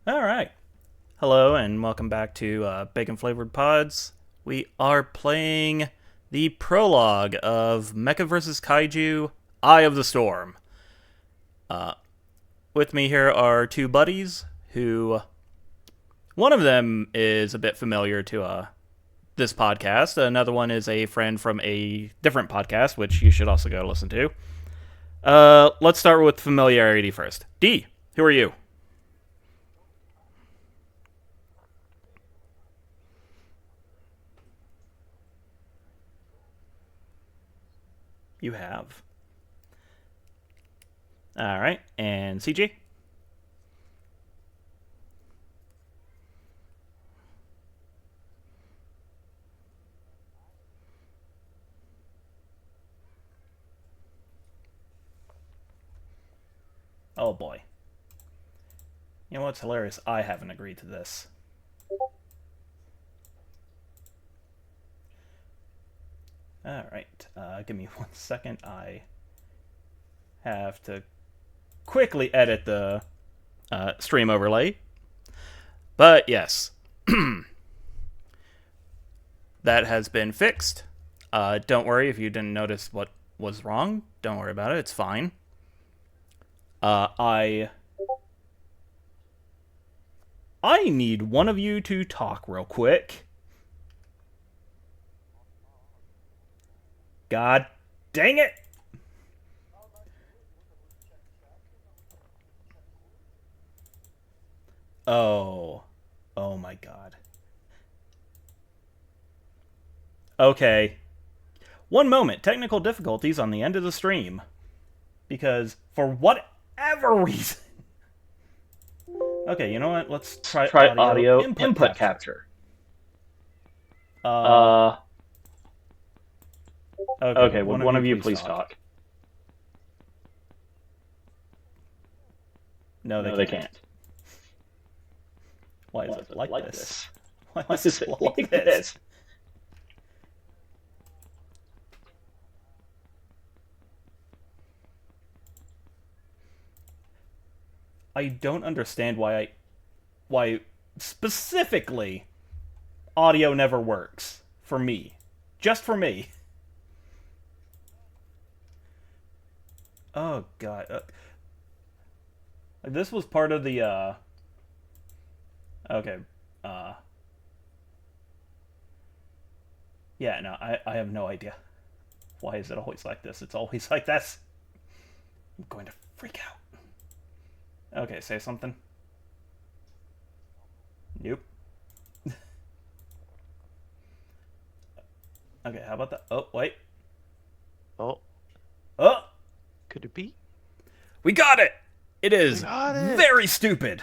All right. Hello and welcome back to Bacon Flavored Pods. We are playing the prologue of Mecha vs. Kaiju Eye of the Storm. With me here are two buddies who. One of them is a bit familiar to this podcast. Another one is a friend from a different podcast, which you should also go listen to. Let's start with familiarity first. D, who are you? You have. All right. And CJ? Oh boy. You know what's hilarious? I haven't agreed to this. All right. Give me 1 second. I have to quickly edit the stream overlay. But yes, that has been fixed. Don't worry if you didn't notice what was wrong. Don't worry about it. It's fine. I need one of you to talk real quick. God dang it! Oh. Oh my god. Okay. One moment. Technical difficulties on the end of the stream. Because, for whatever reason. Okay, you know what? Let's try Try audio input capture. capture. Uh, Okay, would one of you please talk? No, No, they they can't. can't. Why is Why it is it like like this? this? Why Why is is it it like like this? this? I don't understand why specifically audio never works for me. Just for me. Oh god. This was part of the okay. Uh yeah, no, I have no idea. Why is it always like this? It's always like this. I'm going to freak out. Okay, say something. Nope. Okay, how about that? Oh, wait. Oh, Oh! could it be? We got it! It is got it! very stupid.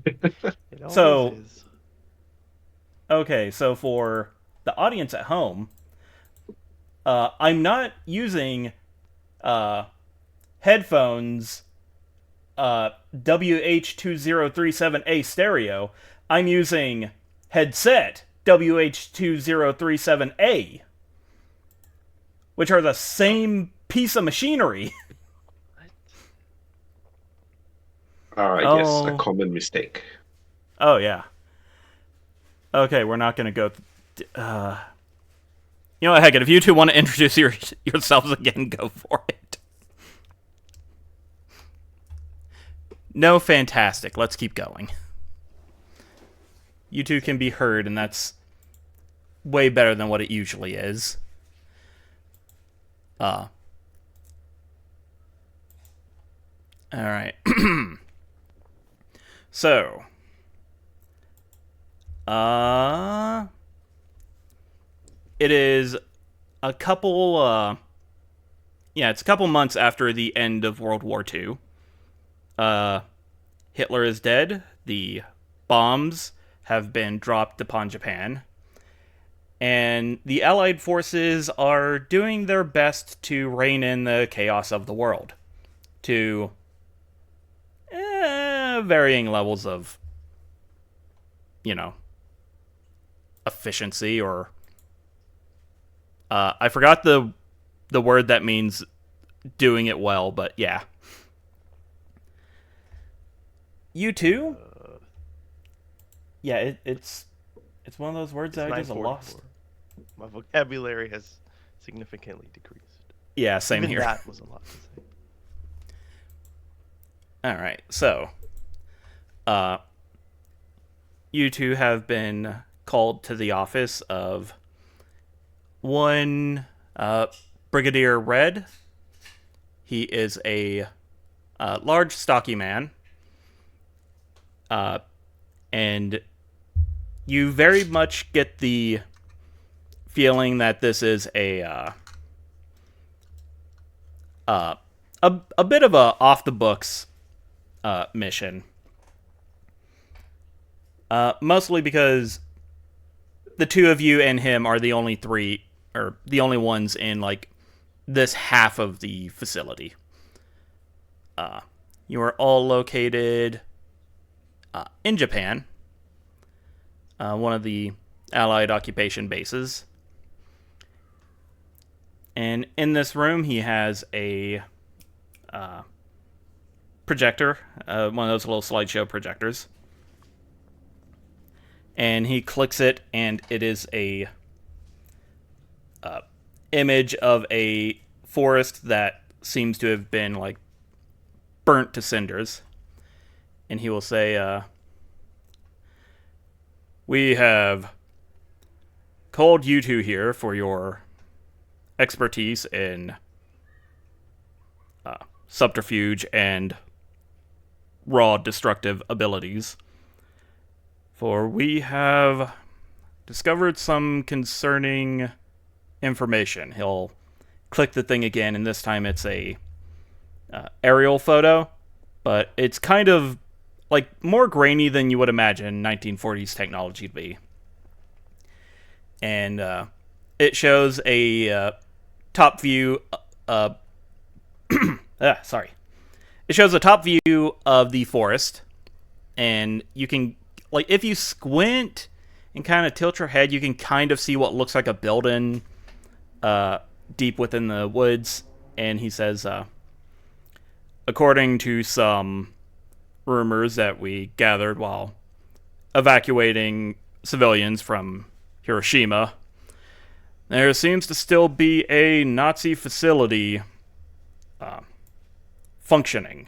It always So- is. Okay, so for the audience at home, I'm not using headphones WH2037A stereo. I'm using headset WH2037A, which are the same piece of machinery. Yes, Oh. a common mistake. Oh, yeah. Okay, we're not going to go. You know what, heck it, if you two want to introduce yourselves again, go for it. No, fantastic. Let's keep going. You two can be heard, and that's way better than what it usually is. Alright. So. It is a couple, it's a couple months after the end of World War II. Hitler is dead. The bombs have been dropped upon Japan. And the Allied forces are doing their best to rein in the chaos of the world. To varying levels of, efficiency or... I forgot the word that means doing it well, but yeah. You too? Yeah, it's one of those words that I just 944. lost. My vocabulary has significantly decreased. Yeah, same Even here. that was a lot to say. All right, so, you two have been called to the office of one Brigadier Red. He is a large, stocky man, and you very much get the feeling that this is a bit of a off the books mission. Mostly because the two of you and him are the only ones in like this half of the facility. You are all located in Japan, one of the Allied occupation bases. And in this room, he has a projector, one of those little slideshow projectors. And he clicks it, and it is a image of a forest that seems to have been like burnt to cinders. And he will say, "We have called you two here for your expertise in subterfuge and raw destructive abilities. For we have discovered some concerning information." He'll click the thing again, and this time it's a aerial photo, but it's kind of like more grainy than you would imagine 1940s technology to be. And it shows a top view. It shows a top view of the forest, and you can, like, if you squint and kind of tilt your head, you can kind of see what looks like a building deep within the woods. And he says, according to some rumors that we gathered while evacuating civilians from Hiroshima, there seems to still be a Nazi facility functioning.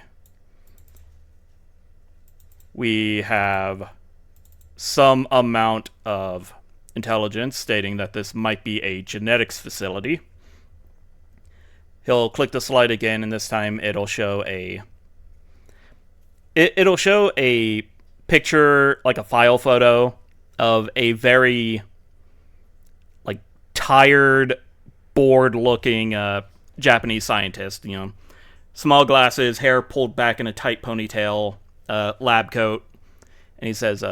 We have some amount of intelligence stating that this might be a genetics facility. He'll click the slide again, and this time it'll show it'll show a picture, like a file photo of a very like tired, bored-looking Japanese scientist. You know, small glasses, hair pulled back in a tight ponytail, lab coat, and he says,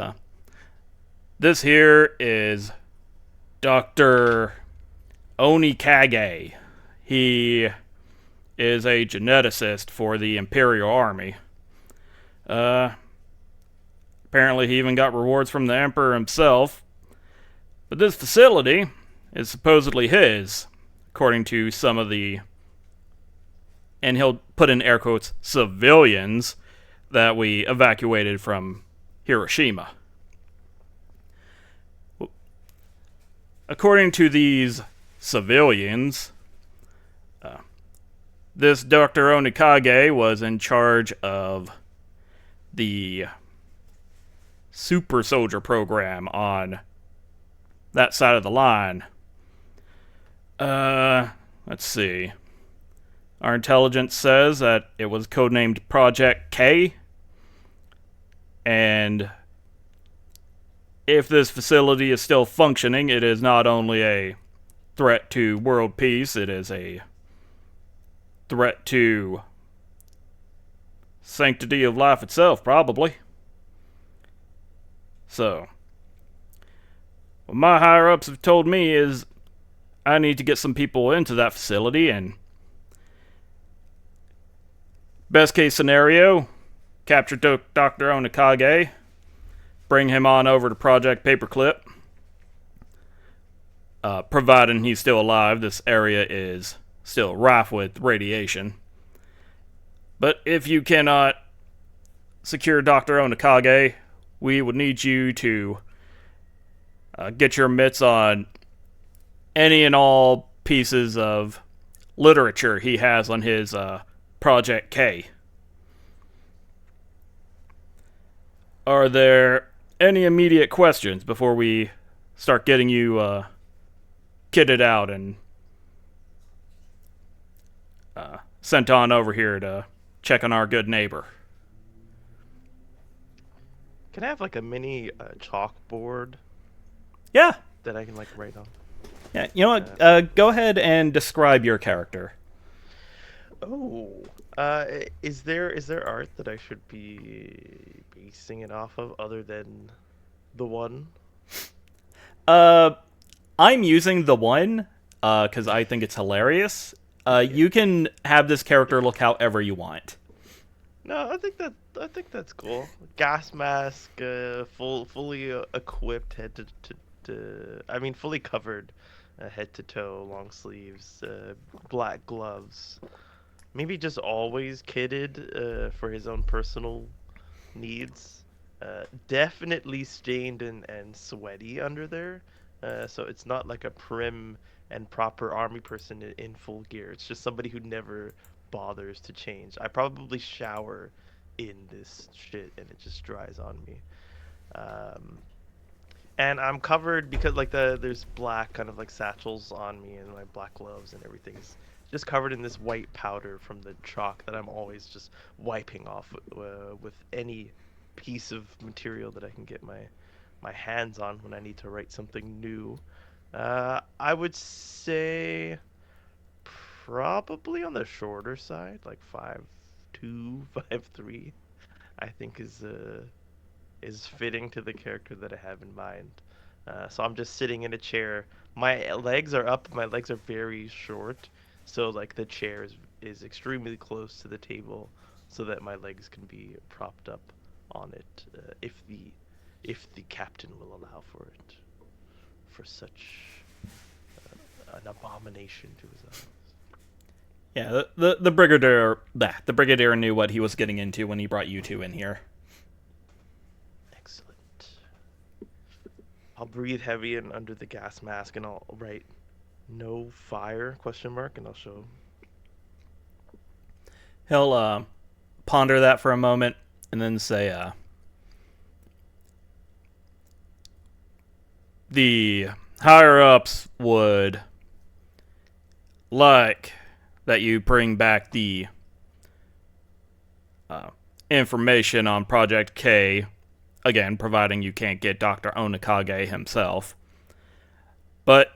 "This here is Dr. Onikage. He is a geneticist for the Imperial Army. Apparently he even got rewards from the Emperor himself. But this facility is supposedly his, according to some of the," and he'll put in air quotes, "civilians that we evacuated from Hiroshima. According to these civilians, this Dr. Onikage was in charge of the super soldier program on that side of the line. Let's see. Our intelligence says that it was codenamed Project K. And if this facility is still functioning, it is not only a threat to world peace, it is a threat to sanctity of life itself, probably. So, what my higher-ups have told me is I need to get some people into that facility, and best case scenario, capture Dr. Onikage, bring him on over to Project Paperclip. Providing he's still alive, this area is still rife with radiation. But if you cannot secure Dr. Onikage, we would need you to get your mitts on any and all pieces of literature he has on his Project K. Are there any immediate questions before we start getting you kitted out and sent on over here to check on our good neighbor? Can I have like a mini chalkboard Yeah. that I can like write on? Yeah. You know what? Go ahead and describe your character. Oh, is there art that I should be basing it off of other than the one? I'm using the one because I think it's hilarious. You can have this character look however you want. No, I think that's cool. Gas mask, fully equipped, fully covered, head to toe, long sleeves, black gloves. Maybe just always kitted for his own personal needs. Definitely stained and sweaty under there. So it's not like a prim and proper army person in full gear. It's just somebody who never bothers to change. I probably shower in this shit and it just dries on me. And I'm covered because like there's black kind of like satchels on me and my black gloves and everything's just covered in this white powder from the chalk that I'm always just wiping off with any piece of material that I can get my hands on when I need to write something new. I would say probably on the shorter side, like 5'2", 5'3", I think is fitting to the character that I have in mind. So I'm just sitting in a chair. My legs are up. My legs are very short, so like the chair is extremely close to the table, so that my legs can be propped up on it if the captain will allow for it. For such an abomination to his eyes. Yeah, the brigadier knew what he was getting into when he brought you two in here. Excellent. I'll breathe heavy and under the gas mask, and I'll write "no fire?" ? And I'll show. He'll ponder that for a moment and then say, the higher ups would like that you bring back the information on Project K, again, providing you can't get Dr. Onikage himself. But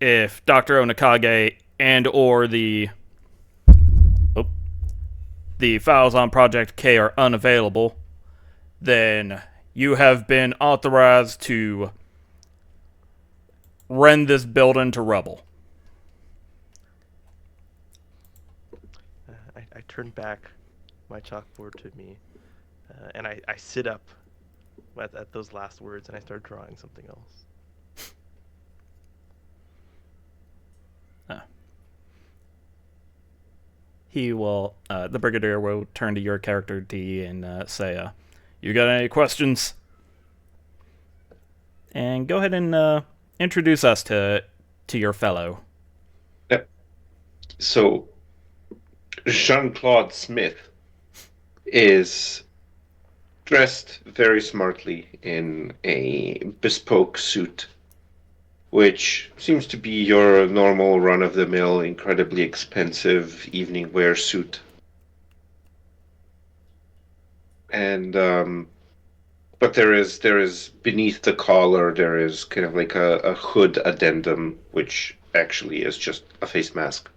if Dr. Onikage and or the files on Project K are unavailable, then you have been authorized to rend this building to rubble. I turn back my chalkboard to me, and I sit up at those last words, and I start drawing something else. He will, the Brigadier will turn to your character, D, and say, you got any questions? And go ahead and introduce us to your fellow. So, Jean-Claude Smith is dressed very smartly in a bespoke suit, which seems to be your normal run-of-the-mill, incredibly expensive evening wear suit. And but there is beneath the collar there is kind of like a hood addendum, which actually is just a face mask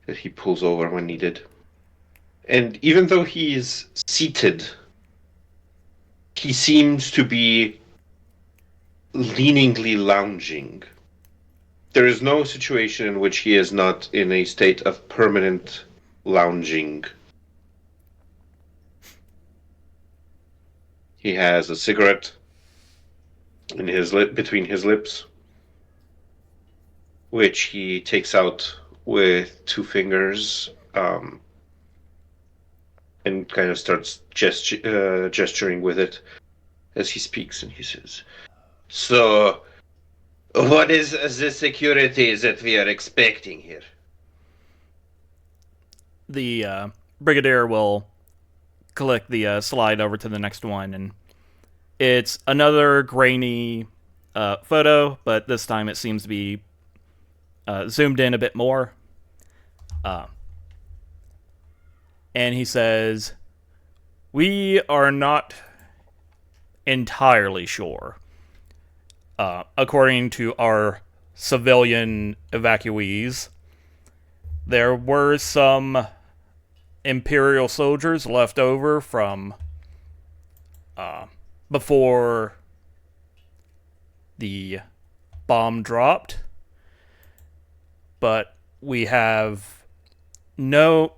that he pulls over when needed. And even though he's seated, he seems to be leaningly lounging. There is no situation in which he is not in a state of permanent lounging. He has a cigarette in his between his lips, which he takes out with two fingers, and kind of starts gesturing with it as he speaks, and he says, "So, what is the security that we are expecting here?" The Brigadier will click the slide over to the next one, and it's another grainy photo, but this time it seems to be zoomed in a bit more. And he says, "We are not entirely sure. According to our civilian evacuees, there were some Imperial soldiers left over from before the bomb dropped, but we have no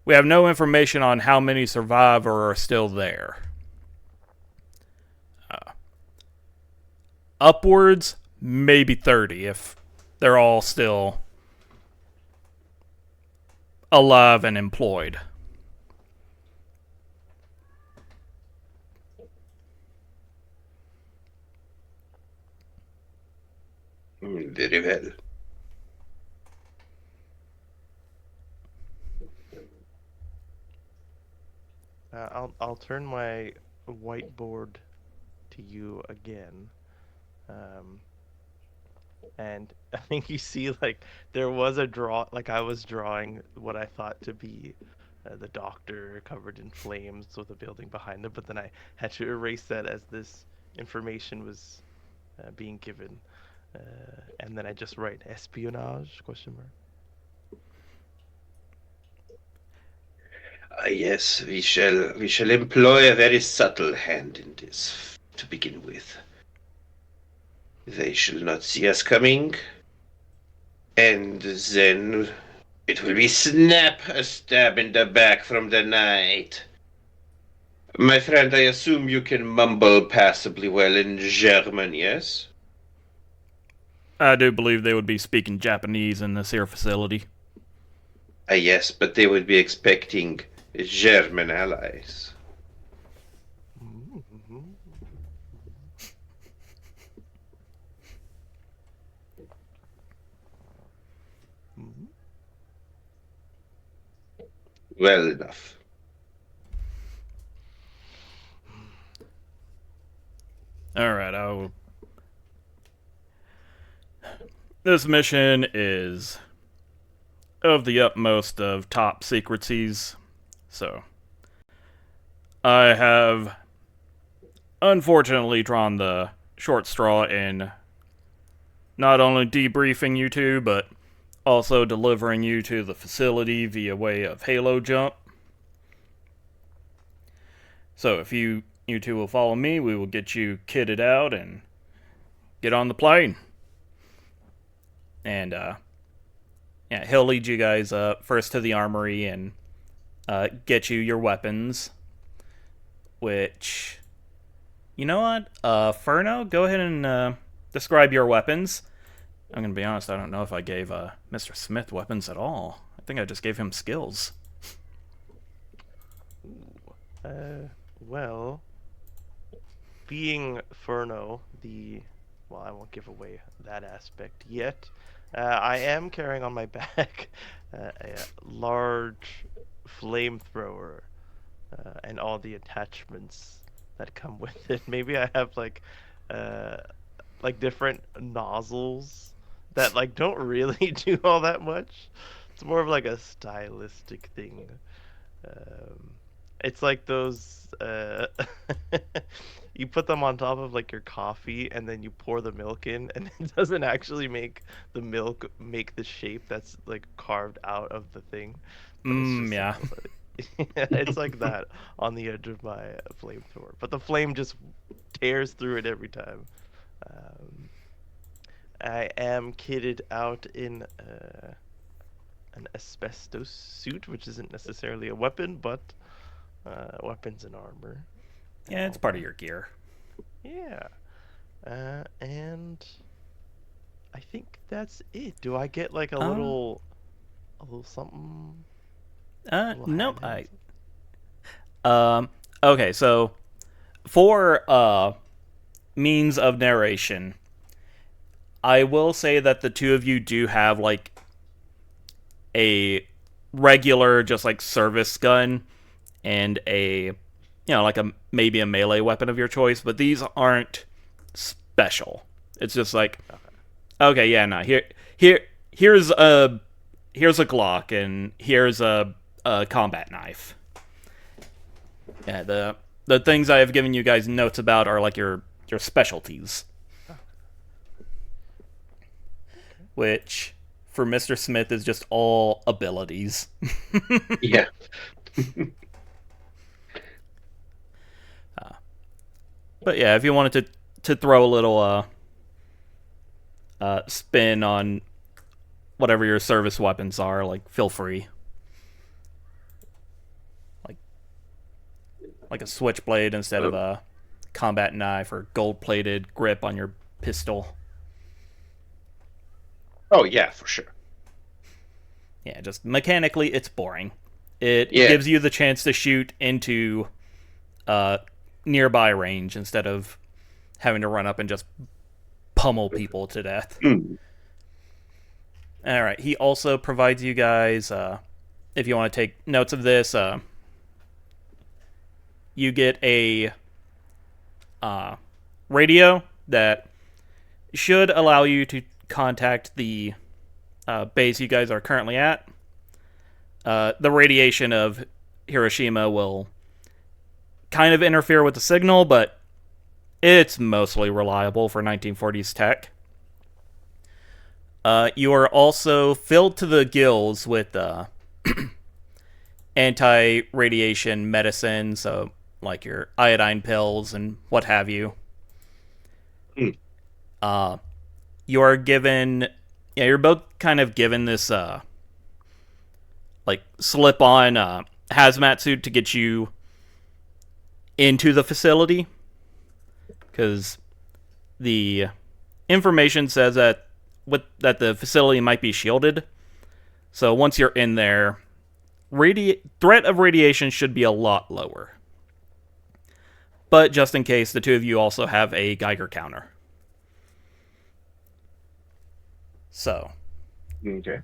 information on how many survive or are still there. Upwards, maybe 30 if they're all still alive and employed." Very well. I'll turn my whiteboard to you again, and I think you see like there was a like I was drawing what I thought to be the doctor covered in flames with a building behind him, but then I had to erase that as this information was being given, and then I just write espionage ? Yes, we shall employ a very subtle hand in this to begin with. They shall not see us coming, and then it will be snap, a stab in the back from the night. My friend, I assume you can mumble passably well in German, yes? I do believe they would be speaking Japanese in this here facility. Yes, but they would be expecting German allies. Well enough. Alright, This mission is of the utmost of top secrecies, so I have unfortunately drawn the short straw in not only debriefing you two, but also delivering you to the facility via way of Halo jump. So if you two will follow me, we will get you kitted out and get on the plane. And he'll lead you guys first to the armory and get you your weapons. Which, you know what? Furno, go ahead and describe your weapons. I'm gonna be honest, I don't know if I gave Mr. Smith weapons at all. I think I just gave him skills. Well, being Furno, well, I won't give away that aspect yet. I am carrying on my back a large flamethrower and all the attachments that come with it. Maybe I have like different nozzles that like don't really do all that much. It's more of like a stylistic thing. It's like those you put them on top of like your coffee and then you pour the milk in and it doesn't actually make the milk make the shape that's like carved out of the thing. Yeah. It's like that on the edge of my flamethrower. But the flame just tears through it every time. I am kitted out in an asbestos suit, which isn't necessarily a weapon, but weapons and armor. Yeah, it's part of your gear. Yeah. And I think that's it. Do I get like a little something? Nope. Okay, so for means of narration, I will say that the two of you do have like a regular, just like service gun, and like maybe a melee weapon of your choice, but these aren't special. It's just like, okay, yeah, no, here's a Glock, and here's a combat knife. Yeah, the things I have given you guys notes about are like your specialties, which for Mr. Smith is just all abilities. Yeah. But yeah, if you wanted to throw a little spin on whatever your service weapons are, like, feel free. Like a switchblade instead of a combat knife, or gold-plated grip on your pistol. Oh, yeah, for sure. Yeah, just mechanically, it's boring. It gives you the chance to shoot into nearby range instead of having to run up and just pummel people to death. Alright, he also provides you guys, if you want to take notes of this, you get a radio that should allow you to contact the base you guys are currently at. The radiation of Hiroshima will kind of interfere with the signal, but it's mostly reliable for 1940s tech. You are also filled to the gills with anti-radiation medicine, so like your iodine pills and what have you. You are given... Yeah, you're both kind of given this like slip-on hazmat suit to get you into the facility, because the information says that the facility might be shielded. So once you're in there, threat of radiation should be a lot lower. But just in case, the two of you also have a Geiger counter. So. Okay.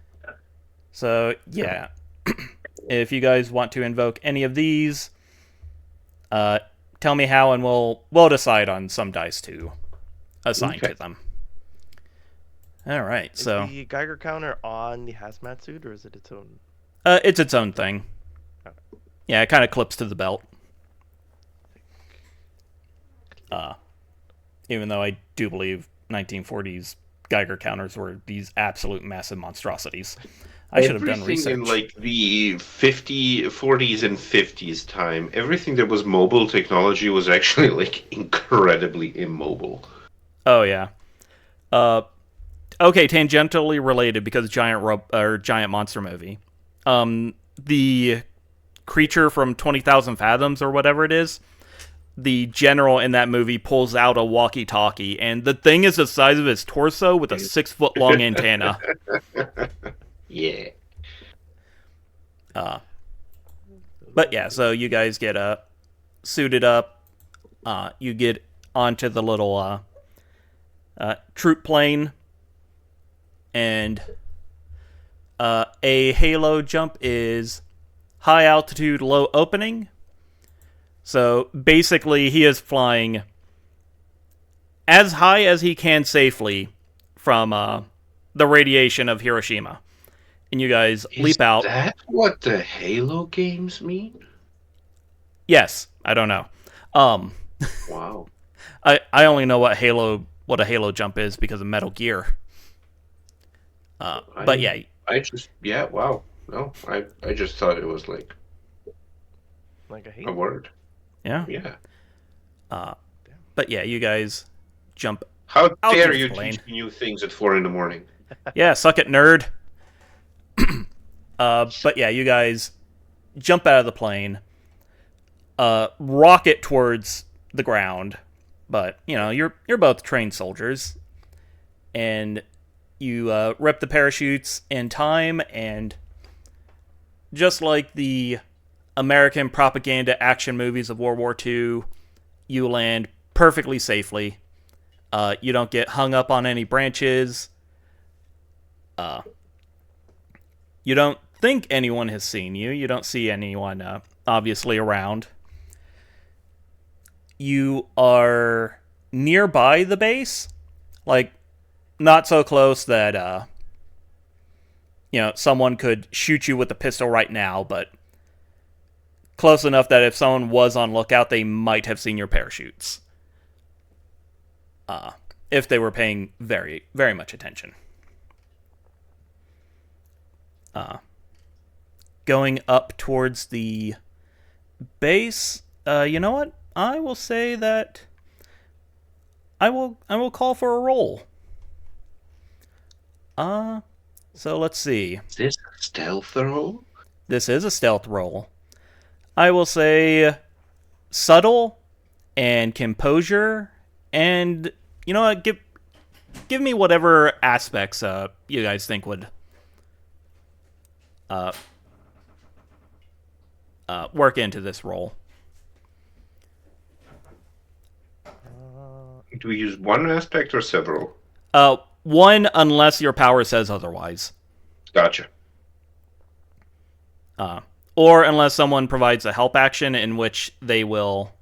So, yeah. If you guys want to invoke any of these, tell me how, and we'll decide on some dice to assign to them. Alright, so... Is the Geiger counter on the hazmat suit, or is it its own? It's its own thing. Okay. Yeah, it kind of clips to the belt. Even though I do believe 1940s Geiger counters were these absolute massive monstrosities. I should have done research. In like the 40s and 50s time, everything that was mobile technology was actually like incredibly immobile. Oh yeah. Okay, tangentially related because giant monster movie. The creature from 20,000 Fathoms or whatever it is, the general in that movie pulls out a walkie-talkie, and the thing is the size of his torso with a 6-foot-long antenna. Yeah. But yeah, so you guys get suited up. You get onto the little troop plane, and a halo jump is high altitude, low opening. So basically, he is flying as high as he can safely from the radiation of Hiroshima. And you guys leap out. Is that what the Halo games mean? Yes, I don't know. Wow. I only know what a Halo jump is because of Metal Gear. But yeah. Wow. No, I just thought it was like a word. Yeah. Yeah. But yeah, you guys jump. How dare you teach me new things at 4 a.m? Yeah, suck it, nerd. But yeah, you guys jump out of the plane, rocket towards the ground. But you know, you're both trained soldiers, and you rep the parachutes in time, and just like the American propaganda action movies of World War II, you land perfectly safely. You don't get hung up on any branches. You don't think anyone has seen you. You don't see anyone obviously around. You are nearby the base, like not so close that someone could shoot you with a pistol right now, but close enough that if someone was on lookout, they might have seen your parachutes. If they were paying very, very much attention. Going up towards the base, you know what? I will say that I will call for a roll. So let's see. Is this a stealth roll? This is a stealth roll. I will say subtle and composure, and you know what? Give me whatever aspects you guys think would work into this roll. Do we use one aspect or several? One, unless your power says otherwise. Gotcha. Or unless someone provides a help action in which they will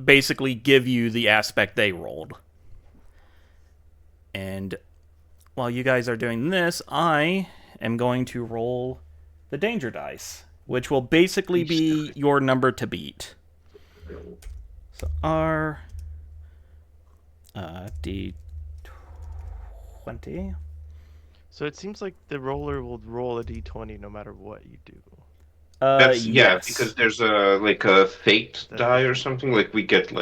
basically give you the aspect they rolled. And while you guys are doing this, I am going to roll the danger dice, which will basically be your number to beat. So our D20. So it seems like the roller will roll a d20 no matter what you do. That's Yes. because there's a fate die or something. Like we get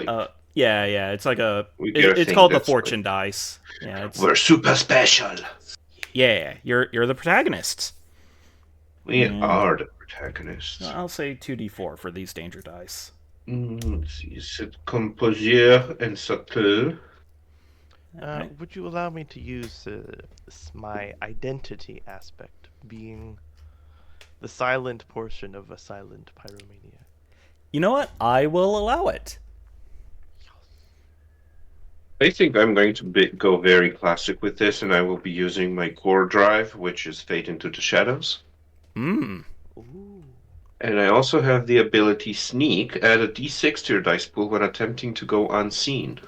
Yeah. It's like it's thing called the that's fortune dice. Yeah, we're super special. Yeah, you're the protagonists. We are the protagonists. I'll say 2d4 for these danger dice. Let's see. Is it composure and subtle? Right. Would you allow me to use my identity aspect, being the silent portion of a silent pyromania? You know what? I will allow it. I think I'm going to go very classic with this, and I will be using my core drive, which is Fate into the Shadows. Ooh. And I also have the ability Sneak. Add a d6 to your dice pool when attempting to go unseen.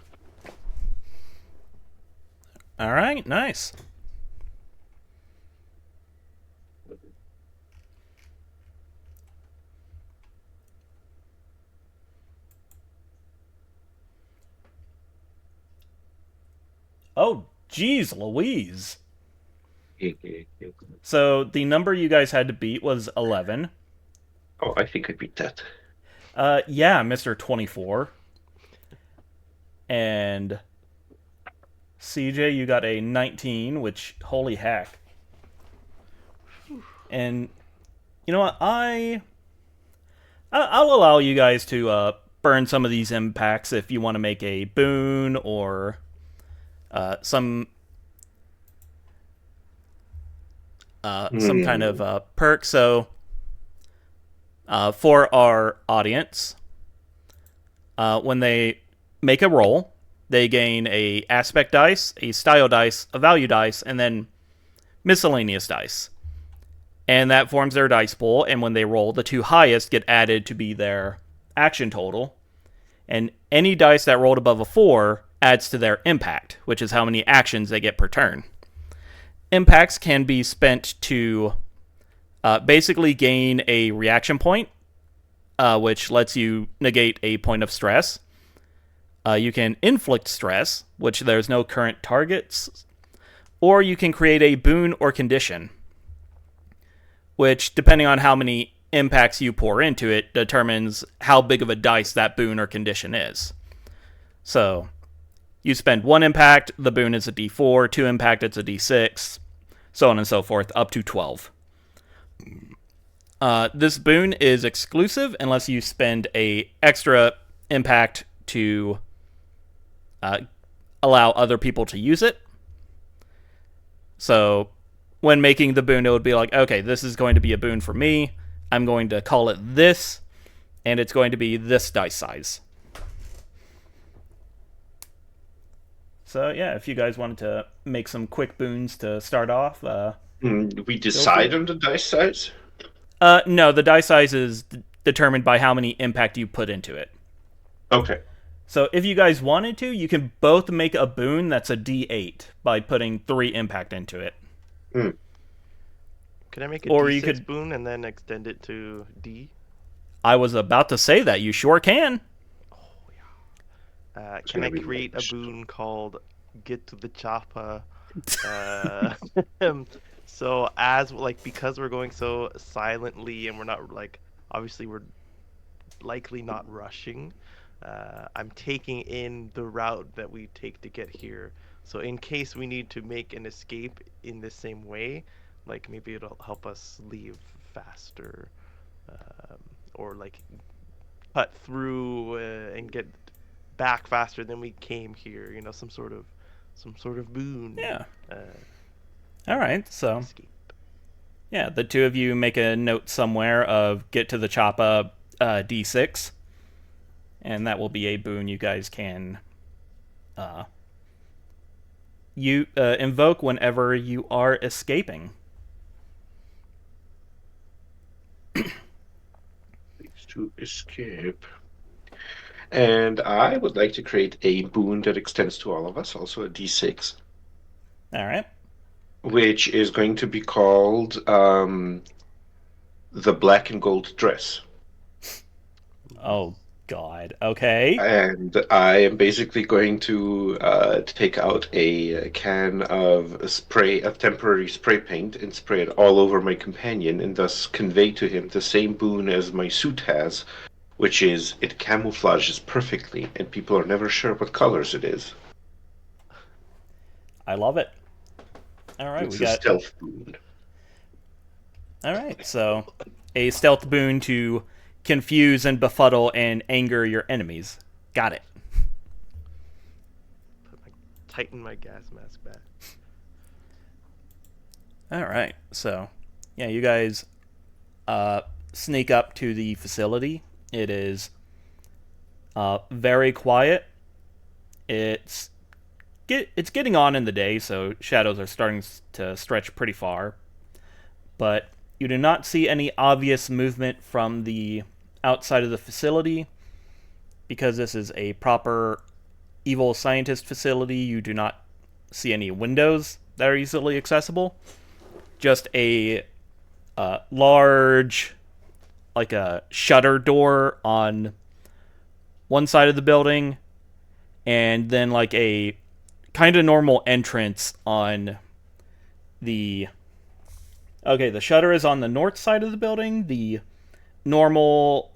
All right, nice. Oh, geez, Louise. So the number you guys had to beat was 11. Oh, I think I beat that. Yeah, Mr. 24. And CJ, you got a 19, which, holy heck. And you know what? I'll allow you guys to burn some of these impacts if you want to make a boon or some kind of perk. So for our audience, when they make a roll, they gain a aspect dice, a style dice, a value dice, and then miscellaneous dice. And that forms their dice pool, and when they roll, the two highest get added to be their action total. And any dice that rolled above a 4 adds to their impact, which is how many actions they get per turn. Impacts can be spent to basically gain a reaction point, which lets you negate a point of stress. You can inflict stress, which there's no current targets, or you can create a boon or condition, which, depending on how many impacts you pour into it, determines how big of a dice that boon or condition is. So, you spend 1 impact, the boon is a d4, 2 impact, it's a d6, so on and so forth, up to 12. This boon is exclusive unless you spend a extra impact to allow other people to use it. So when making the boon, it would be like, okay, this is going to be a boon for me. I'm going to call it this, and it's going to be this dice size. So yeah, if you guys wanted to make some quick boons to start off, we decide on the dice size? no, the dice size is determined by how many impact you put into it. Okay. So if you guys wanted to, you can both make a boon that's a D8 by putting 3 impact into it. Mm. Can I make a Or D6 you could boon and then extend it to D? I was about to say that. You sure can. Can I create a boon called "Get to the Chopper"? So because we're going so silently and we're not obviously we're likely not rushing. I'm taking in the route that we take to get here. So in case we need to make an escape in the same way, maybe it'll help us leave faster, or cut through and get back faster than we came here. Some sort of boon. Yeah. All right. So escape. Yeah, the two of you make a note somewhere of get to the choppa D6, and that will be a boon you guys can invoke whenever you are escaping. To escape. And I would like to create a boon that extends to all of us, also a D6. All right. Which is going to be called the Black and Gold Dress. Oh, God. Okay. And I am basically going to take out a can of temporary spray paint, and spray it all over my companion, and thus convey to him the same boon as my suit has, which is it camouflages perfectly, and people are never sure what colors it is. I love it. All right, it's a stealth boon. All right, so a stealth boon to confuse and befuddle and anger your enemies. Got it. Tighten my gas mask back. All right, so yeah, you guys sneak up to the facility. It is very quiet. It's getting on in the day, so shadows are starting to stretch pretty far. But you do not see any obvious movement from the outside of the facility. Because this is a proper evil scientist facility, you do not see any windows that are easily accessible. Just a large, a shutter door on one side of the building, and then a kind of normal entrance on the... Okay, the shutter is on the north side of the building. The normal,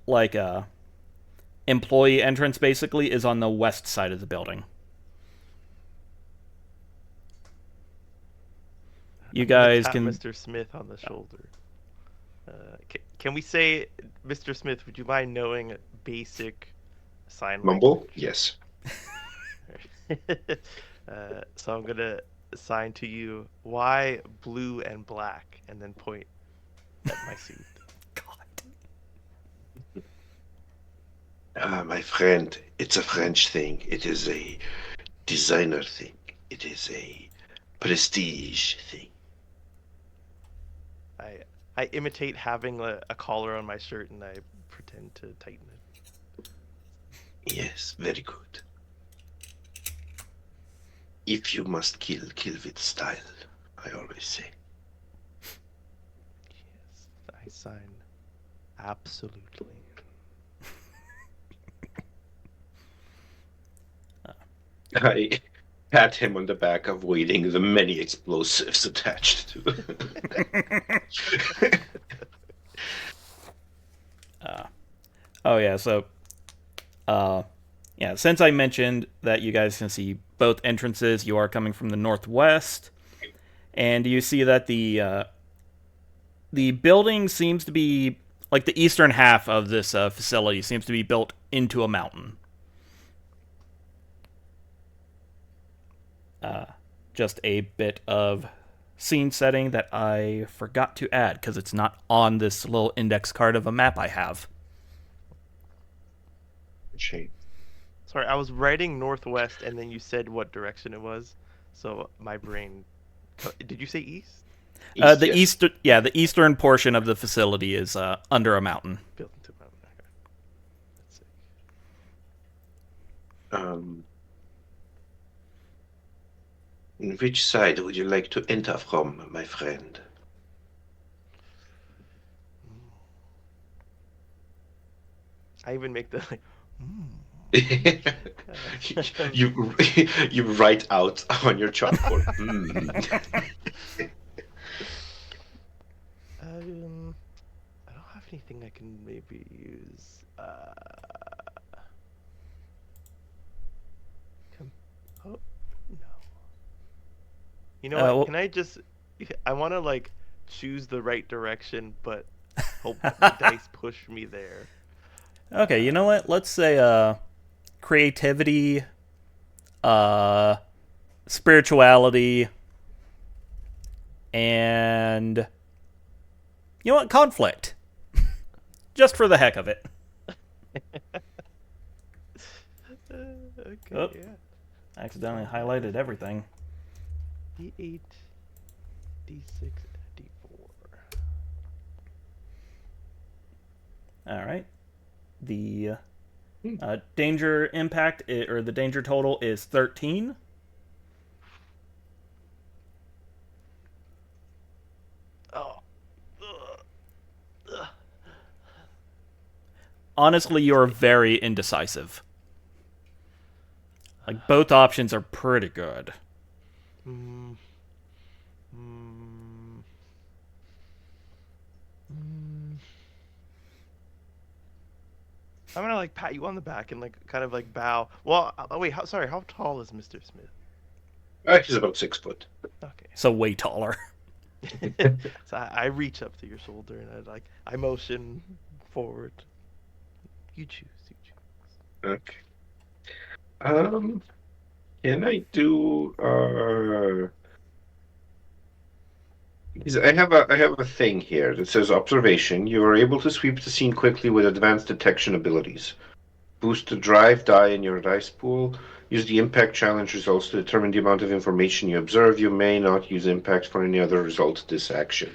employee entrance, basically, is on the west side of the building. You guys can... Mr. Smith on the shoulder. Can we say, Mr. Smith, would you mind knowing basic sign Mumble? language? Yes. So I'm going to assign to you Y, blue, and black, and then point at my suit. God. My friend, it's a French thing. It is a designer thing. It is a prestige thing. I imitate having a collar on my shirt, and I pretend to tighten it. Yes, very good. If you must kill, kill with style, I always say. Yes, I sign absolutely. I pat him on the back, avoiding the many explosives attached to it. Oh yeah, so since I mentioned that you guys can see both entrances, you are coming from the northwest, and you see that the building seems to be the eastern half of this facility seems to be built into a mountain. Just a bit of scene setting that I forgot to add because it's not on this little index card of a map I have. Shame. Sorry, I was writing northwest, and then you said what direction it was, so my brain. Did you say east? The Yes. the eastern portion of the facility is under a mountain. Built into a mountain. Okay. That's sick. Which side would you like to enter from, my friend? I even make the like. you write out on your chalkboard. I don't have anything I can maybe use. Oh no. You know what? Well, Can I just? I want to like choose the right direction, but hope the dice push me there. Okay, you know what? Let's say creativity, spirituality, and you know what? Conflict. Just for the heck of it. Okay. Oh. Yeah. Accidentally highlighted everything. D8, D6, and D4. All right. The danger impact or the danger total is 13. Oh. Honestly, you're very indecisive. Like, both options are pretty good. I'm gonna like pat you on the back and like kind of like bow. Well, wait. Sorry. How tall is Mr. Smith? He's about 6 foot. Okay. So way taller. So I reach up to your shoulder and I motion forward. You choose. You choose. Okay. Can I do? I have a thing here that says observation. You are able to sweep the scene quickly with advanced detection abilities. Boost the drive die in your dice pool. Use the impact challenge results to determine the amount of information you observe. You may not use impact for any other result this action.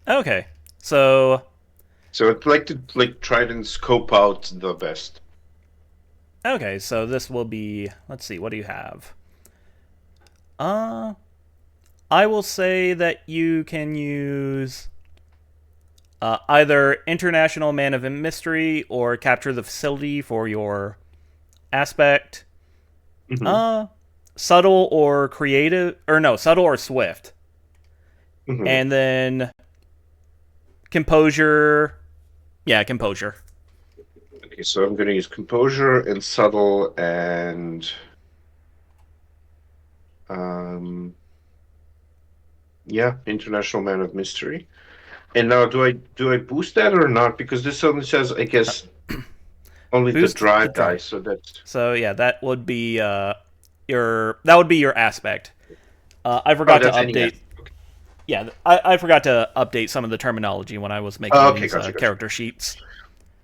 Okay. So I'd like to try and scope out the best. okay, so this will be, let's see, what do you have? I will say that you can use either International Man of Mystery or Capture the Facility for your aspect. Mm-hmm. Subtle or creative, or no, subtle or swift. Mm-hmm. And then composure. Yeah, composure. Okay, so I'm going to use composure and subtle and International Man of Mystery. And now, do I boost that or not? Because this only says, I guess, only the drive die. So that's that would be your aspect. I forgot to update. Okay. Yeah, I forgot to update some of the terminology when I was making these character sheets.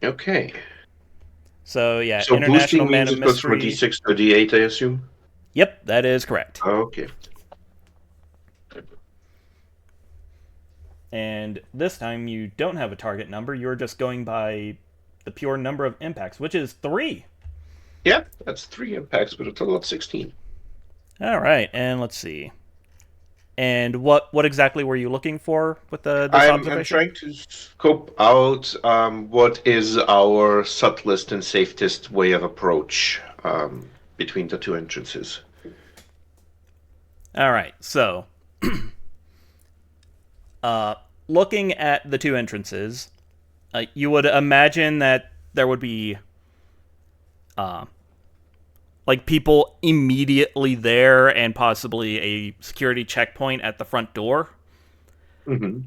Okay. So yeah, so International boosting Man means of it goes from a Mystery. D6 to a D8, I assume. Yep, that is correct. Okay. And this time you don't have a target number. You're just going by the pure number of impacts, which is 3. Yeah, that's 3 impacts, but a total of 16. All right, and let's see. And what exactly were you looking for with this observation? I'm trying to scope out what is our subtlest and safest way of approach between the two entrances. All right, so looking at the two entrances, you would imagine that there would be like people immediately there and possibly a security checkpoint at the front door. Mm-hmm.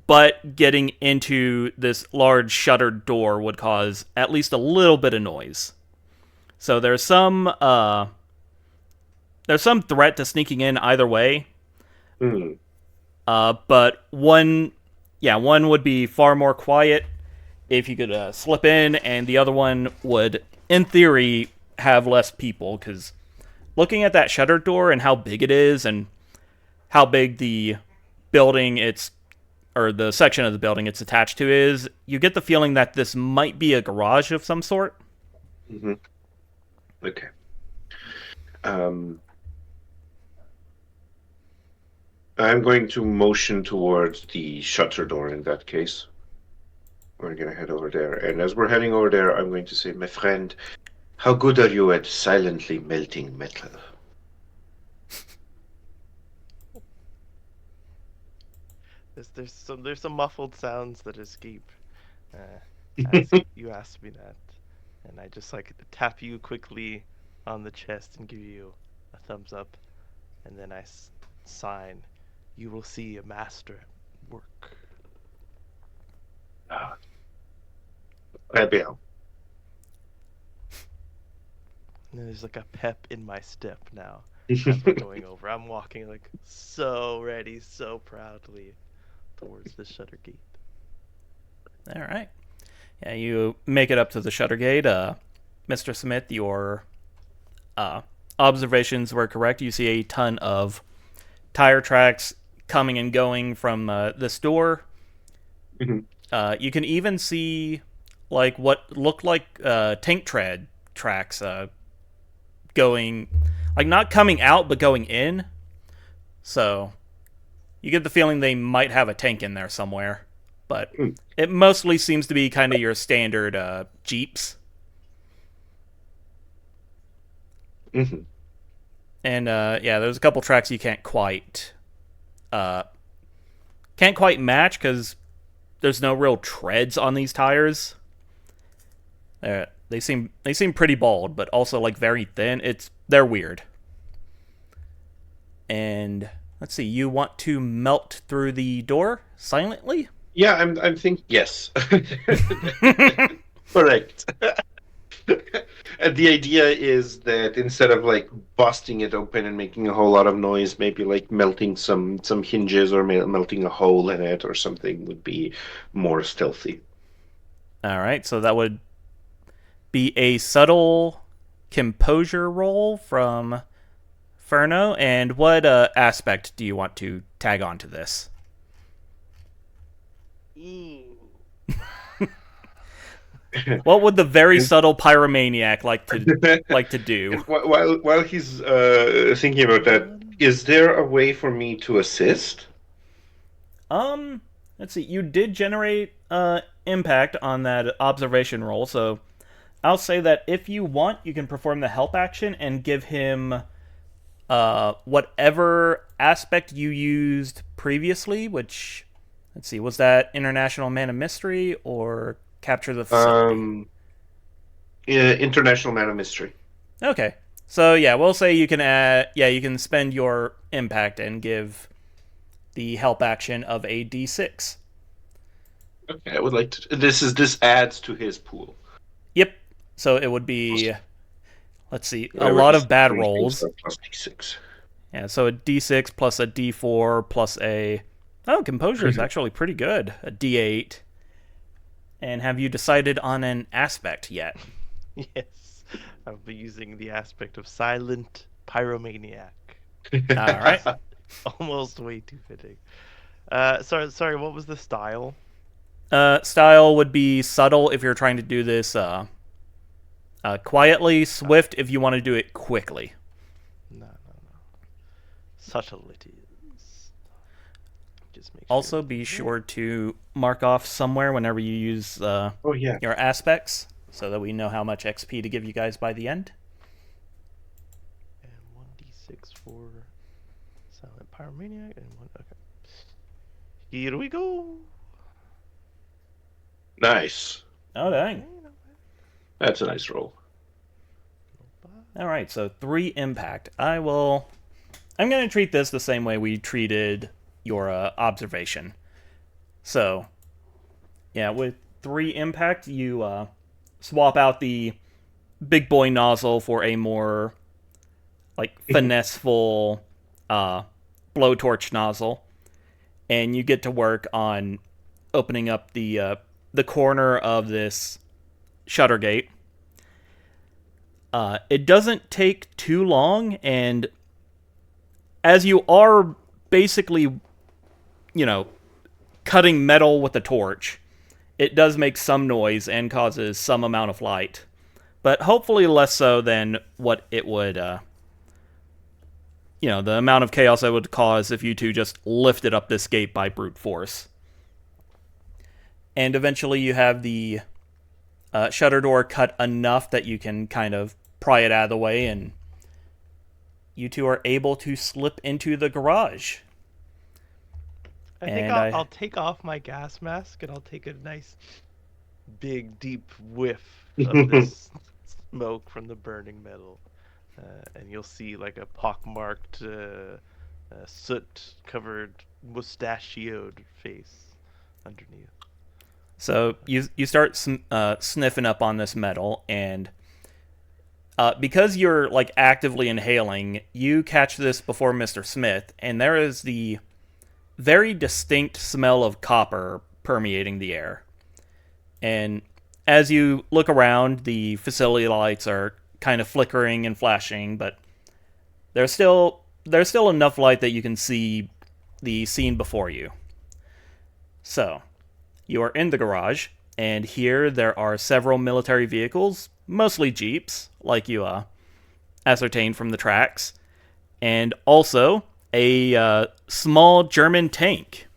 But getting into this large shuttered door would cause at least a little bit of noise. So there's some threat to sneaking in either way. Mm-hmm. But one would be far more quiet if you could slip in, and the other one would, in theory, have less people, because looking at that shutter door and how big it is, and how big the building or the section of the building it's attached to is, you get the feeling that this might be a garage of some sort. Mm-hmm. Okay. I'm going to motion towards the shutter door in that case. We're going to head over there. And as we're heading over there, I'm going to say, my friend, how good are you at silently melting metal? There's some muffled sounds that escape as you ask me that, and I just like tap you quickly on the chest and give you a thumbs up, and then I sign, "You will see a master work." Très And there's like a pep in my step now as we're going over. I'm walking like so ready, so proudly towards the shutter gate. All right. Yeah, you make it up to the shutter gate. Mr. Smith, your observations were correct. You see a ton of tire tracks coming and going from this door. Mm-hmm. You can even see like what looked like tank tread tracks going, like not coming out but going in. So you get the feeling they might have a tank in there somewhere, but it mostly seems to be kind of your standard Jeeps. Mm-hmm. And there's a couple tracks you can't quite match because there's no real treads on these tires. They seem pretty bald, but also like very thin. They're weird. And let's see, you want to melt through the door silently? Yeah, I'm thinking yes. Correct. And the idea is that instead of like busting it open and making a whole lot of noise, maybe like melting some hinges or melting a hole in it or something would be more stealthy. All right, so that would be a subtle composure roll from Ferno. And what aspect do you want to tag onto this? What would the very subtle pyromaniac like to do? While he's thinking about that, is there a way for me to assist? Let's see. You did generate impact on that observation roll, so I'll say that if you want, you can perform the help action and give him whatever aspect you used previously, which, let's see, was that International Man of Mystery or Capture the Facility? International Man of Mystery. Okay. So, yeah, we'll say you can you can spend your impact and give the help action of a D6. Okay, I would like to... This adds to his pool. Yep. So it would be, let's see, a lot of bad rolls. Plus D6. Yeah, so a D6 plus a D4 plus a... Oh, Composure is actually pretty good. A D8. And have you decided on an aspect yet? Yes. I'll be using the aspect of Silent Pyromaniac. All right. Almost way too fitting. Sorry, what was the style? Style would be subtle if you're trying to do this quietly, swift if you want to do it quickly. No. Subtle it is. Just make Also, be sure to mark off somewhere whenever you use your aspects, so that we know how much XP to give you guys by the end. And 1d6 for Silent Pyromaniac, and one. Okay. Here we go. Nice. Oh, dang. That's a nice roll. All right, so 3 impact. I'm going to treat this the same way we treated your observation. So, yeah, with 3 impact, you swap out the big boy nozzle for a more like finesseful blowtorch nozzle, and you get to work on opening up the corner of this shutter gate. It doesn't take too long, and as you are basically, cutting metal with a torch, it does make some noise and causes some amount of light, but hopefully less so than what it would, the amount of chaos it would cause if you two just lifted up this gate by brute force. And eventually you have the shutter door cut enough that you can kind of pry it out of the way, and you two are able to slip into the garage. I think I'll take off my gas mask and I'll take a nice, big, deep whiff of this smoke from the burning metal. And you'll see like a pockmarked, soot-covered, mustachioed face underneath. So you start sniffing up on this metal, and because you're like actively inhaling, you catch this before Mr. Smith, and there is the very distinct smell of copper permeating the air. And as you look around, the facility lights are kind of flickering and flashing, but there's still enough light that you can see the scene before you. So, you are in the garage, and here there are several military vehicles, mostly jeeps, like you ascertained from the tracks, and also a small German tank.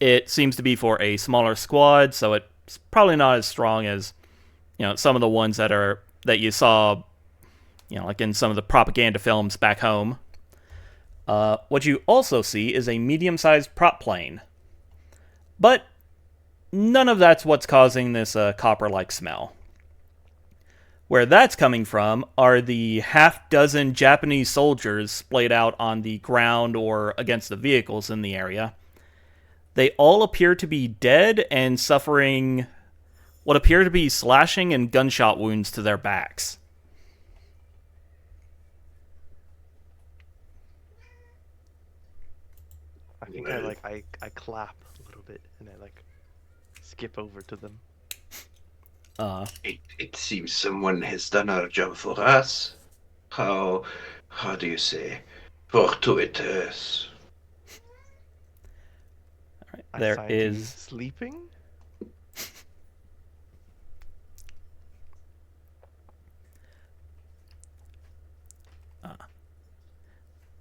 It seems to be for a smaller squad, so it's probably not as strong as some of the ones that you saw, like in some of the propaganda films back home. What you also see is a medium-sized prop plane, but none of that's what's causing this copper-like smell. Where that's coming from are the half-dozen Japanese soldiers splayed out on the ground or against the vehicles in the area. They all appear to be dead and suffering what appear to be slashing and gunshot wounds to their backs. I think I clap a little bit and I skip over to them. It seems someone has done our job for us. How do you say? Fortuitous. All right, there is sleeping.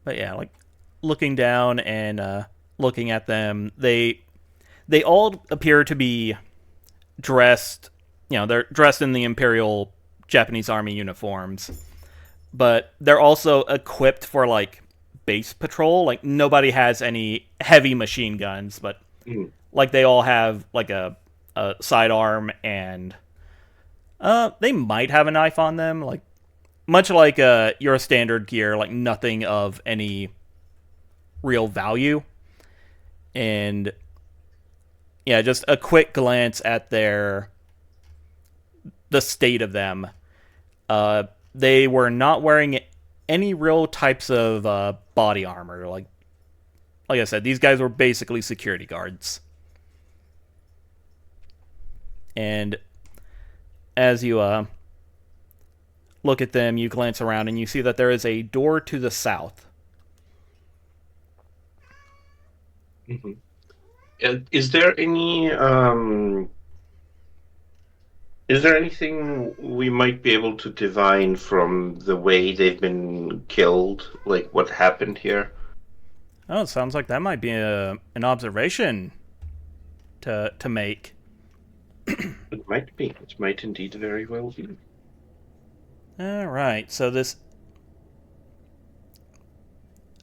But yeah, like looking down and looking at them, they all appear to be dressed. They're dressed in the Imperial Japanese Army uniforms, but they're also equipped for like base patrol. Like nobody has any heavy machine guns, but like they all have like a sidearm, and they might have a knife on them, like much like your standard gear, like nothing of any real value. And yeah, just a quick glance at the state of them. They were not wearing any real types of body armor. Like I said, these guys were basically security guards. And as you look at them, you glance around and you see that there is a door to the south. Mm-hmm. Is there anything we might be able to divine from the way they've been killed? Like what happened here? Oh, it sounds like that might be an observation to make. It might be. It might indeed very well be. All right. So this.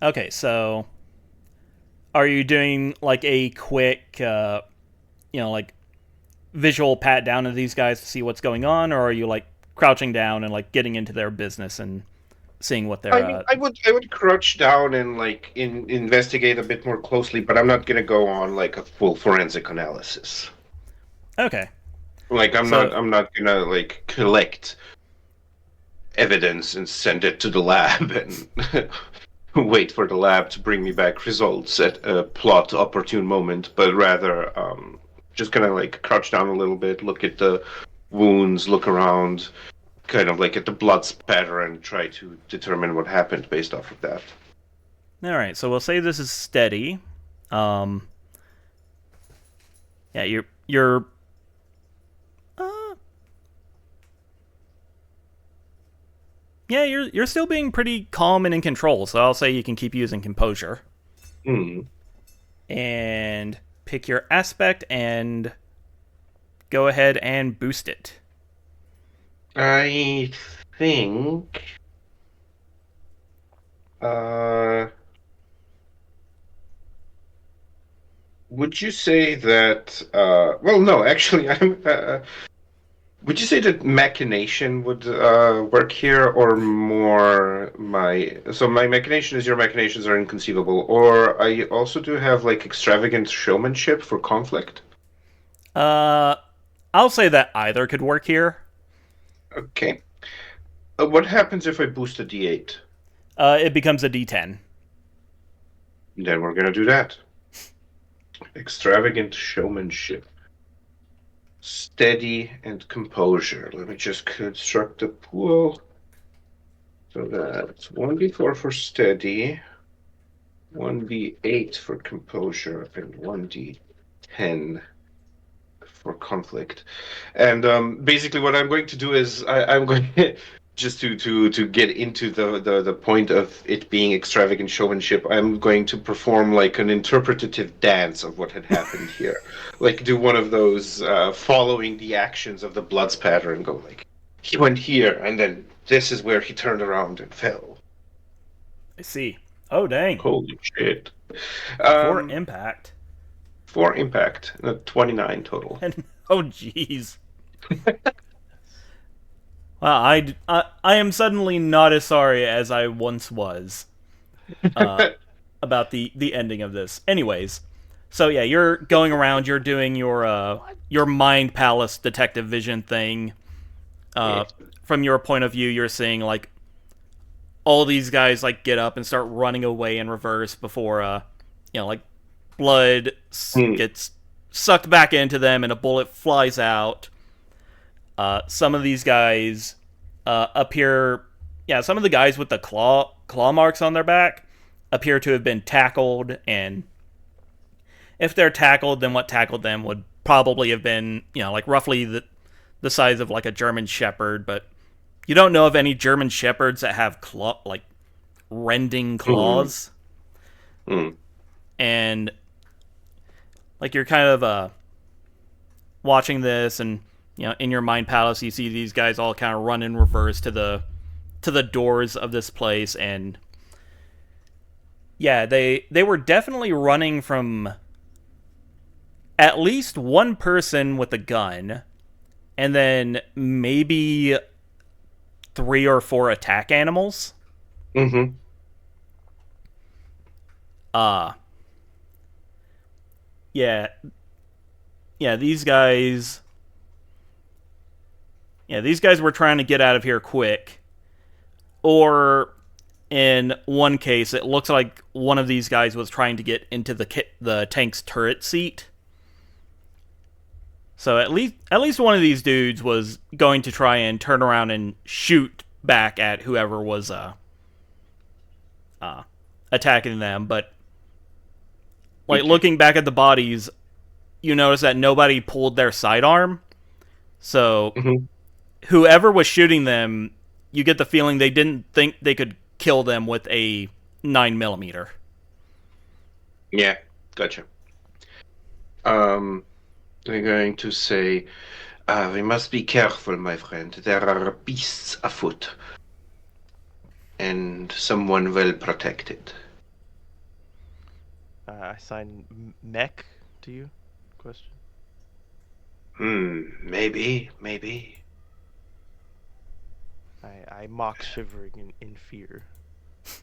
Okay. So, are you doing like a quick, like visual pat down of these guys to see what's going on, or are you like crouching down and like getting into their business and seeing what they're? I would crouch down and investigate a bit more closely, but I'm not gonna go on like a full forensic analysis. Okay. Like I'm not gonna like collect evidence and send it to the lab and wait for the lab to bring me back results at a plot opportune moment, but rather just kind of like crouch down a little bit, look at the wounds, look around, kind of like at the blood spatter, and try to determine what happened based off of that. All right, so we'll say this is steady. Yeah, you're yeah, you're still being pretty calm and in control. So I'll say you can keep using composure. And pick your aspect and go ahead and boost it. I think. Would you say that? Well, no. Actually, I'm. Would you say that machination would work here, or more my? So my machination is your machinations are inconceivable, or I also do have like extravagant showmanship for conflict. I'll say that either could work here. Okay. What happens if I boost a D8? It becomes a D10. Then we're gonna do that. Extravagant showmanship. Steady and composure. Let me just construct the pool. So that's 1d4 for steady, 1d8 for composure, and 1d10 for conflict. And basically what I'm going to do is I'm going just to get into the point of it being extravagant showmanship, I'm going to perform like an interpretative dance of what had happened here. Like do one of those following the actions of the blood spatter and go like, he went here and then this is where he turned around and fell. I see. Oh, dang. Holy shit. For impact. 29 total. Oh, jeez. Wow, I am suddenly not as sorry as I once was about the ending of this. Anyways, so yeah, you're going around, you're doing your mind palace detective vision thing. From your point of view, you're seeing like all these guys like get up and start running away in reverse before like blood gets sucked back into them and a bullet flies out. Some of these guys appear... Yeah, some of the guys with the claw marks on their back appear to have been tackled, and if they're tackled, then what tackled them would probably have been, like roughly the size of like a German Shepherd, but you don't know of any German Shepherds that have rending claws. And like you're kind of watching this, and in your mind palace, you see these guys all kind of run in reverse to the doors of this place, and yeah, they were definitely running from at least one person with a gun, and then maybe 3 or 4 attack animals. Yeah, these guys were trying to get out of here quick. Or in one case, it looks like one of these guys was trying to get into the tank's turret seat. So at least one of these dudes was going to try and turn around and shoot back at whoever was attacking them. But like looking back at the bodies, you notice that nobody pulled their sidearm. So whoever was shooting them, you get the feeling they didn't think they could kill them with a 9mm. Yeah, gotcha. They're going to say, we must be careful, my friend. There are beasts afoot. And someone well protected. I assign mech to you? Question. Maybe. I mock shivering in fear.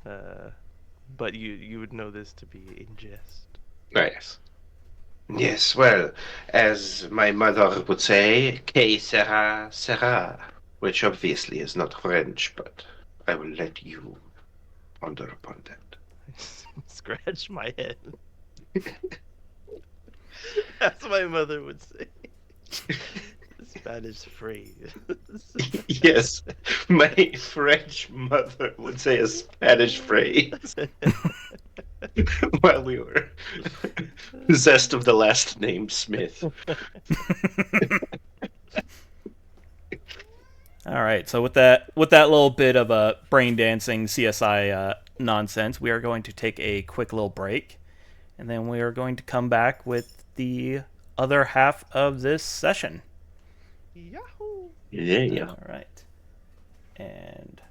But you would know this to be in jest. Yes. Yes, well, as my mother would say, que sera, sera, which obviously is not French, but I will let you ponder upon that. Scratch my head. That's what my mother would say. Spanish phrase. Yes, my French mother would say a Spanish phrase while we were possessed of the last name Smith. All right, so with that little bit of a brain dancing CSI nonsense, we are going to take a quick little break, and then we are going to come back with the other half of this session. Yahoo! Yeah. All right, and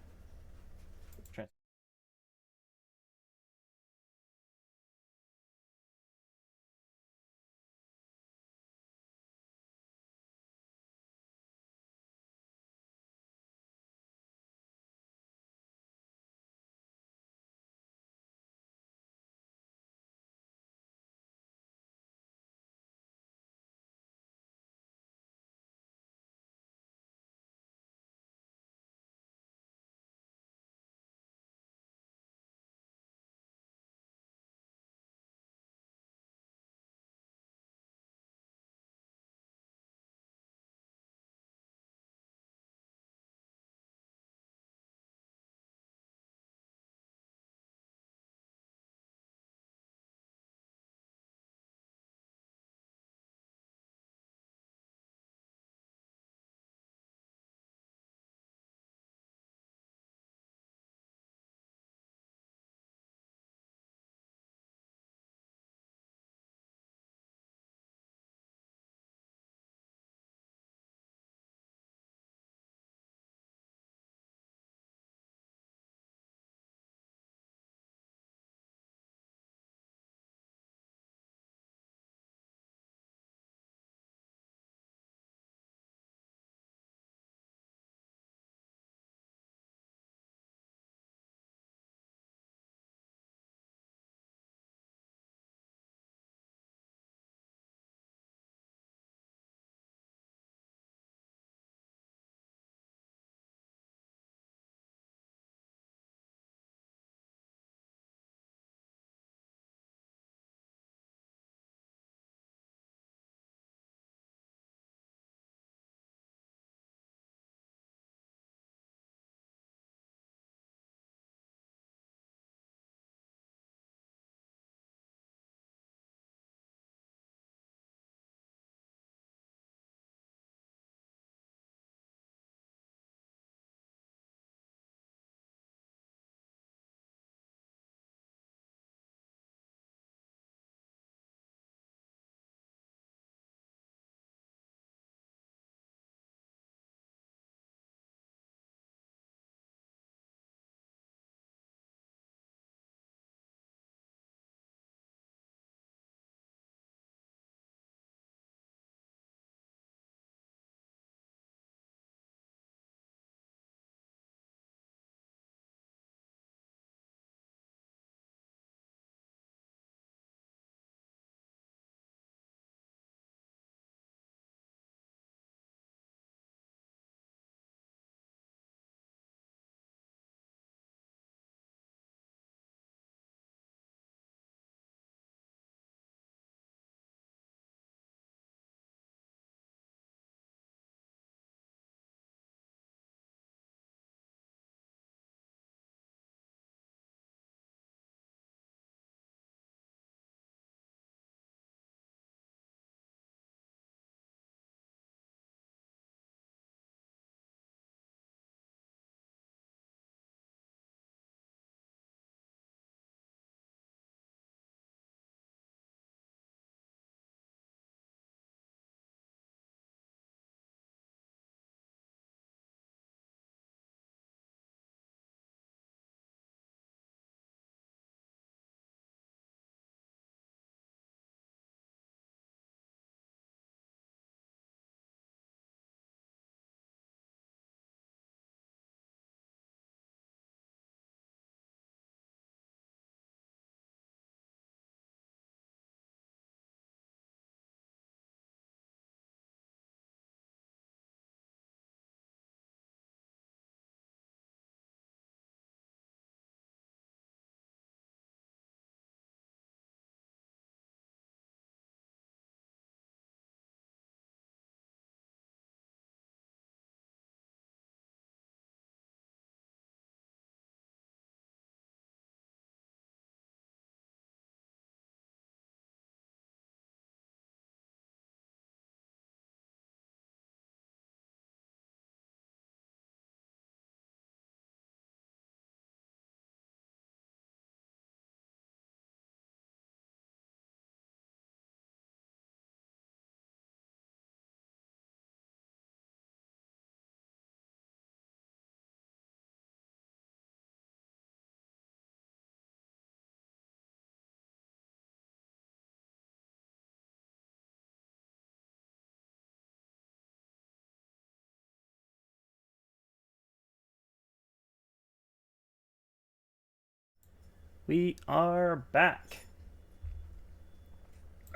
We are back.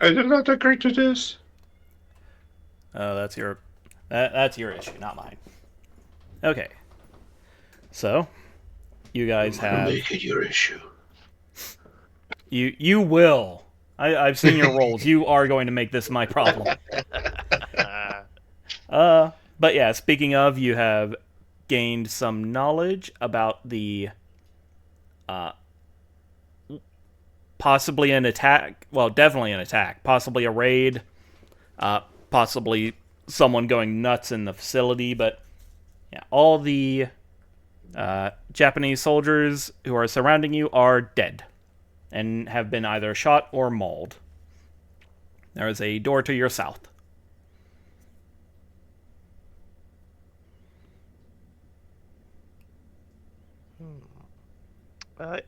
I did not agree to this. That's your issue, not mine. Okay. So, you guys have... Make it your issue. You will. I've seen your roles. You are going to make this my problem. But yeah, speaking of, you have gained some knowledge about the possibly an attack. Well, definitely an attack. Possibly a raid. Possibly someone going nuts in the facility. But yeah, all the Japanese soldiers who are surrounding you are dead and have been either shot or mauled. There is a door to your south.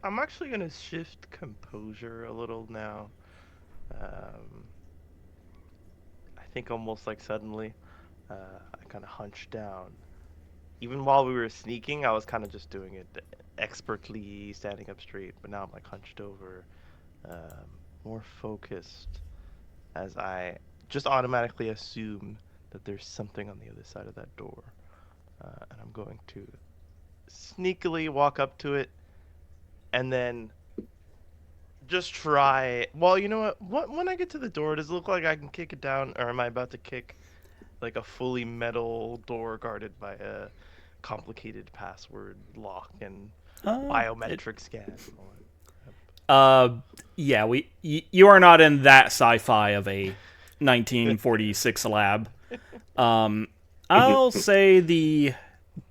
I'm actually going to shift composure a little now. I think almost like suddenly, I kind of hunched down. Even while we were sneaking, I was kind of just doing it expertly, standing up straight, but now I'm like hunched over, more focused, as I just automatically assume that there's something on the other side of that door. And I'm going to sneakily walk up to it, and then just try... Well, you know what? When I get to the door, does it look like I can kick it down, or am I about to kick like a fully metal door guarded by a complicated password lock and biometric scan? Yeah, you are not in that sci-fi of a 1946 lab. I'll say the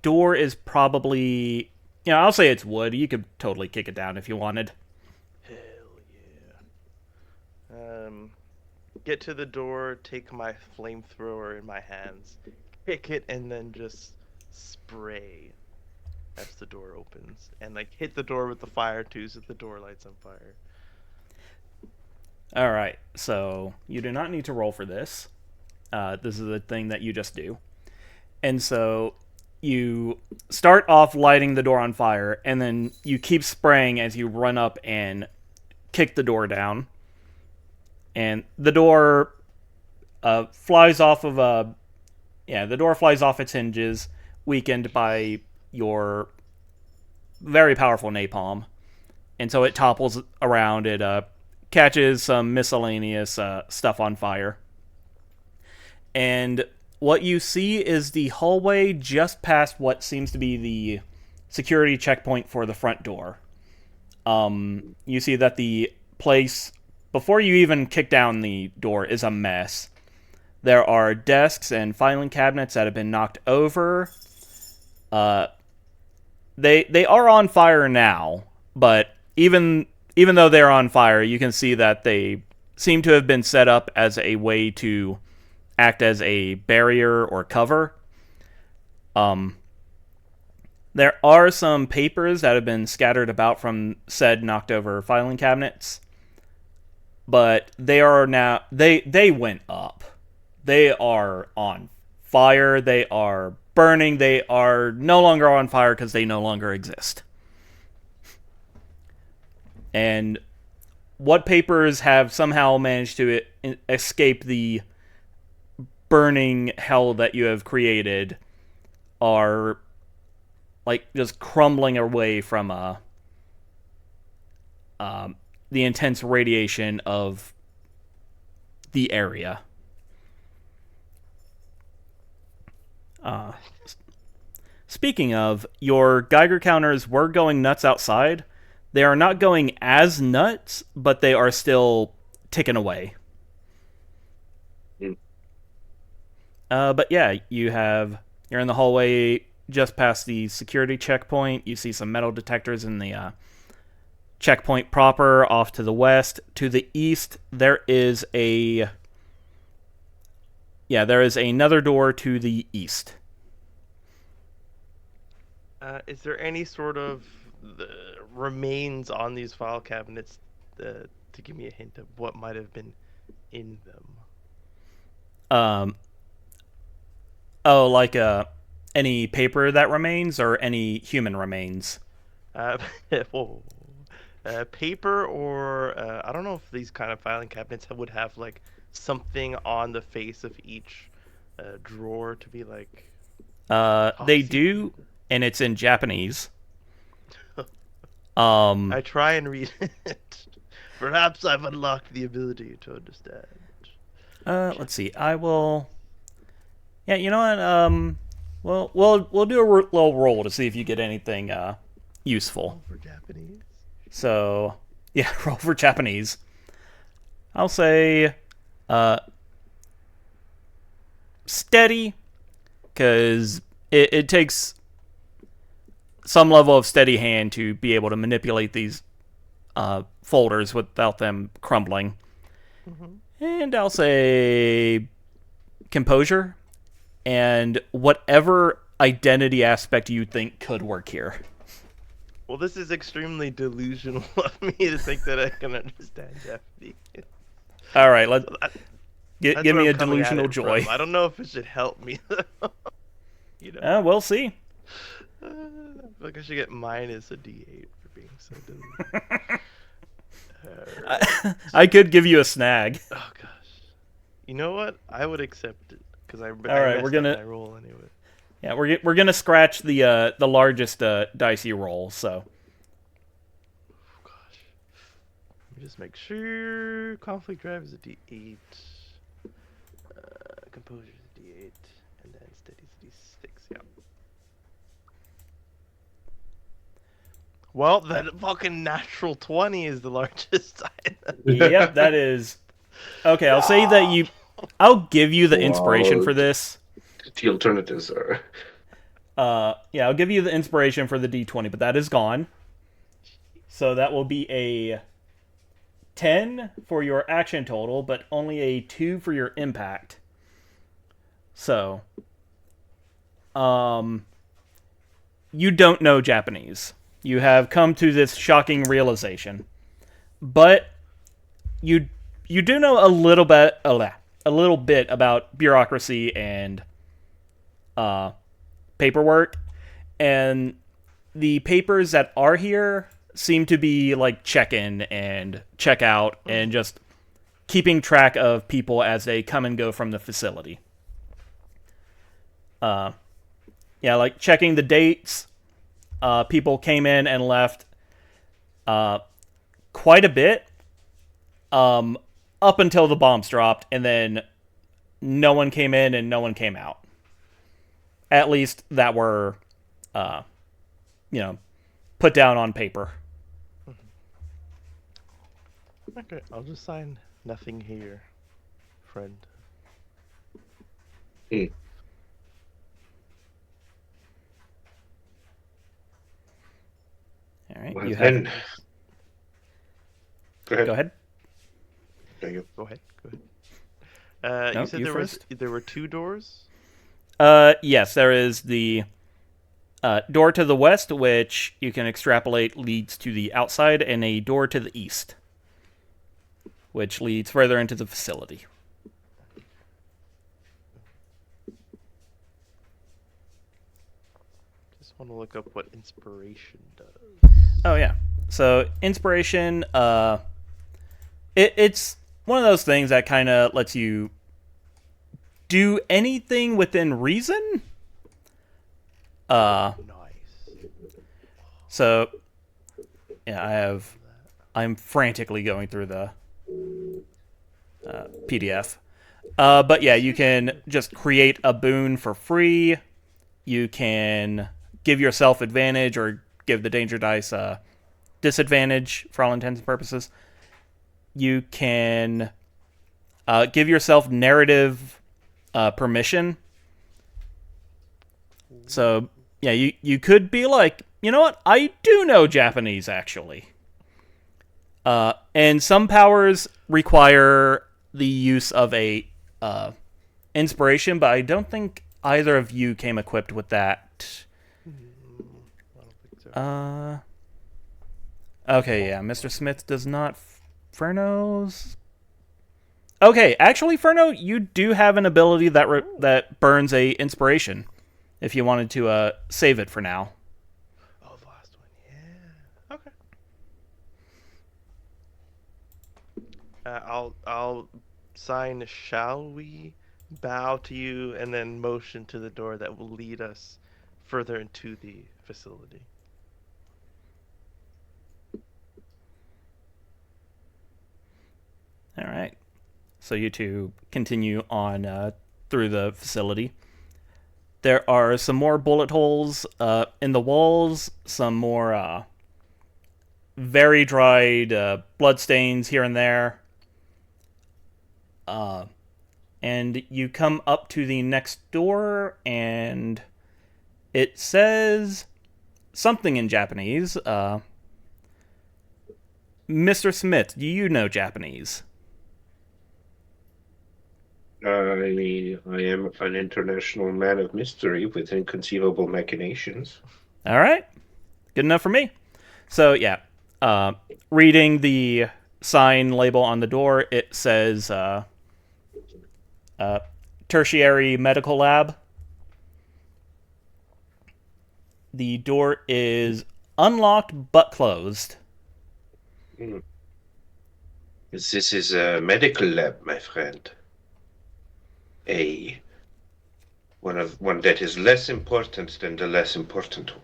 door is probably... I'll say it's wood. You could totally kick it down if you wanted. Hell yeah. Get to the door, take my flamethrower in my hands, kick it, and then just spray as the door opens. And like hit the door with the fire too, so the door lights on fire. Alright, so you do not need to roll for this. This is a thing that you just do. And so you start off lighting the door on fire, and then you keep spraying as you run up and kick the door down. And the door flies off of the door flies off its hinges, weakened by your very powerful napalm. And so it topples around, it catches some miscellaneous stuff on fire. And what you see is the hallway just past what seems to be the security checkpoint for the front door. You see that the place, before you even kick down the door, is a mess. There are desks and filing cabinets that have been knocked over. They are on fire now, but even though they're on fire, you can see that they seem to have been set up as a way to act as a barrier or cover. There are some papers that have been scattered about from said knocked over filing cabinets, but they are now they went up. They are on fire. They are burning. They are no longer on fire because they no longer exist. And what papers have somehow managed to escape the burning hell that you have created are like just crumbling away from the intense radiation of the area. Speaking of, your Geiger counters were going nuts outside. They are not going as nuts, but they are still ticking away. But yeah, you're in the hallway just past the security checkpoint. You see some metal detectors in the checkpoint proper off to the west. To the east, there is another door to the east. Is there any sort of remains on these file cabinets to give me a hint of what might have been in them? Like any paper that remains or any human remains? Whoa. Paper or I don't know if these kind of filing cabinets would have like something on the face of each drawer to be like. They do, and it's in Japanese. I try and read it. Perhaps I've unlocked the ability to understand. Let's see. I will. Yeah, you know what? We'll do a little roll to see if you get anything useful. For Japanese. So yeah, roll for Japanese. I'll say steady, because it takes some level of steady hand to be able to manipulate these folders without them crumbling. Mm-hmm. And I'll say composure and whatever identity aspect you think could work here. Well, this is extremely delusional of me to think that I can understand Japanese. All right, give me a delusional joy. From. I don't know if it should help me, though. You know? We'll see. I feel like I should get minus a D8 for being so delusional. I could give you a snag. Oh gosh. You know what? I would accept it because I we're gonna roll anyway. Yeah, we're gonna scratch the largest dice you roll. So. Oh, gosh. Let me just make sure. Conflict drive is a D8. Composure is a D8, and then steady is a D6. Yeah. Well, that fucking natural 20 is the largest side. Yep, that is. Okay, I'll say that I'll give you the inspiration for this. The alternatives are. Yeah, I'll give you the inspiration for the D20, but that is gone. So that will be a 10 for your action total, but only a 2 for your impact. So, you don't know Japanese. You have come to this shocking realization, but you do know a little bit about bureaucracy and paperwork, and the papers that are here seem to be like check-in and check-out and just keeping track of people as they come and go from the facility. Yeah, like checking the dates. People came in and left quite a bit up until the bombs dropped, and then no one came in and no one came out. At least that were, put down on paper. Okay, I'll just sign nothing here, friend. Hmm. All right, Well, you have. Go ahead. Go ahead. Go ahead. No, you said you there were 2 doors? Yes, there is the door to the west, which you can extrapolate leads to the outside, and a door to the east, which leads further into the facility. Just want to look up what inspiration does. Oh, yeah. So, inspiration, it's one of those things that kind of lets you do anything within reason. Nice. So, yeah, I'm frantically going through the PDF. But yeah, you can just create a boon for free. You can give yourself advantage or give the danger dice disadvantage for all intents and purposes. You can give yourself narrative permission. So, yeah, you could be like, you know what? I do know Japanese, actually. And some powers require the use of a inspiration, but I don't think either of you came equipped with that. I don't think so. Okay, yeah, Mr. Smith does not. Furno's. Okay, actually, Furno, you do have an ability that burns a inspiration. If you wanted to save it for now. Oh, the last one, yeah. Okay. I'll sign, shall we, bow to you, and then motion to the door that will lead us further into the facility. All right. So you two continue on through the facility. There are some more bullet holes in the walls, some more very dried blood stains here and there. And you come up to the next door, and it says something in Japanese. Mr. Smith, do you know Japanese? I am an international man of mystery with inconceivable machinations. All right. Good enough for me. So, yeah. Reading the sign label on the door, it says tertiary medical lab. The door is unlocked but closed. This is a medical lab, my friend. One that is less important than the less important one.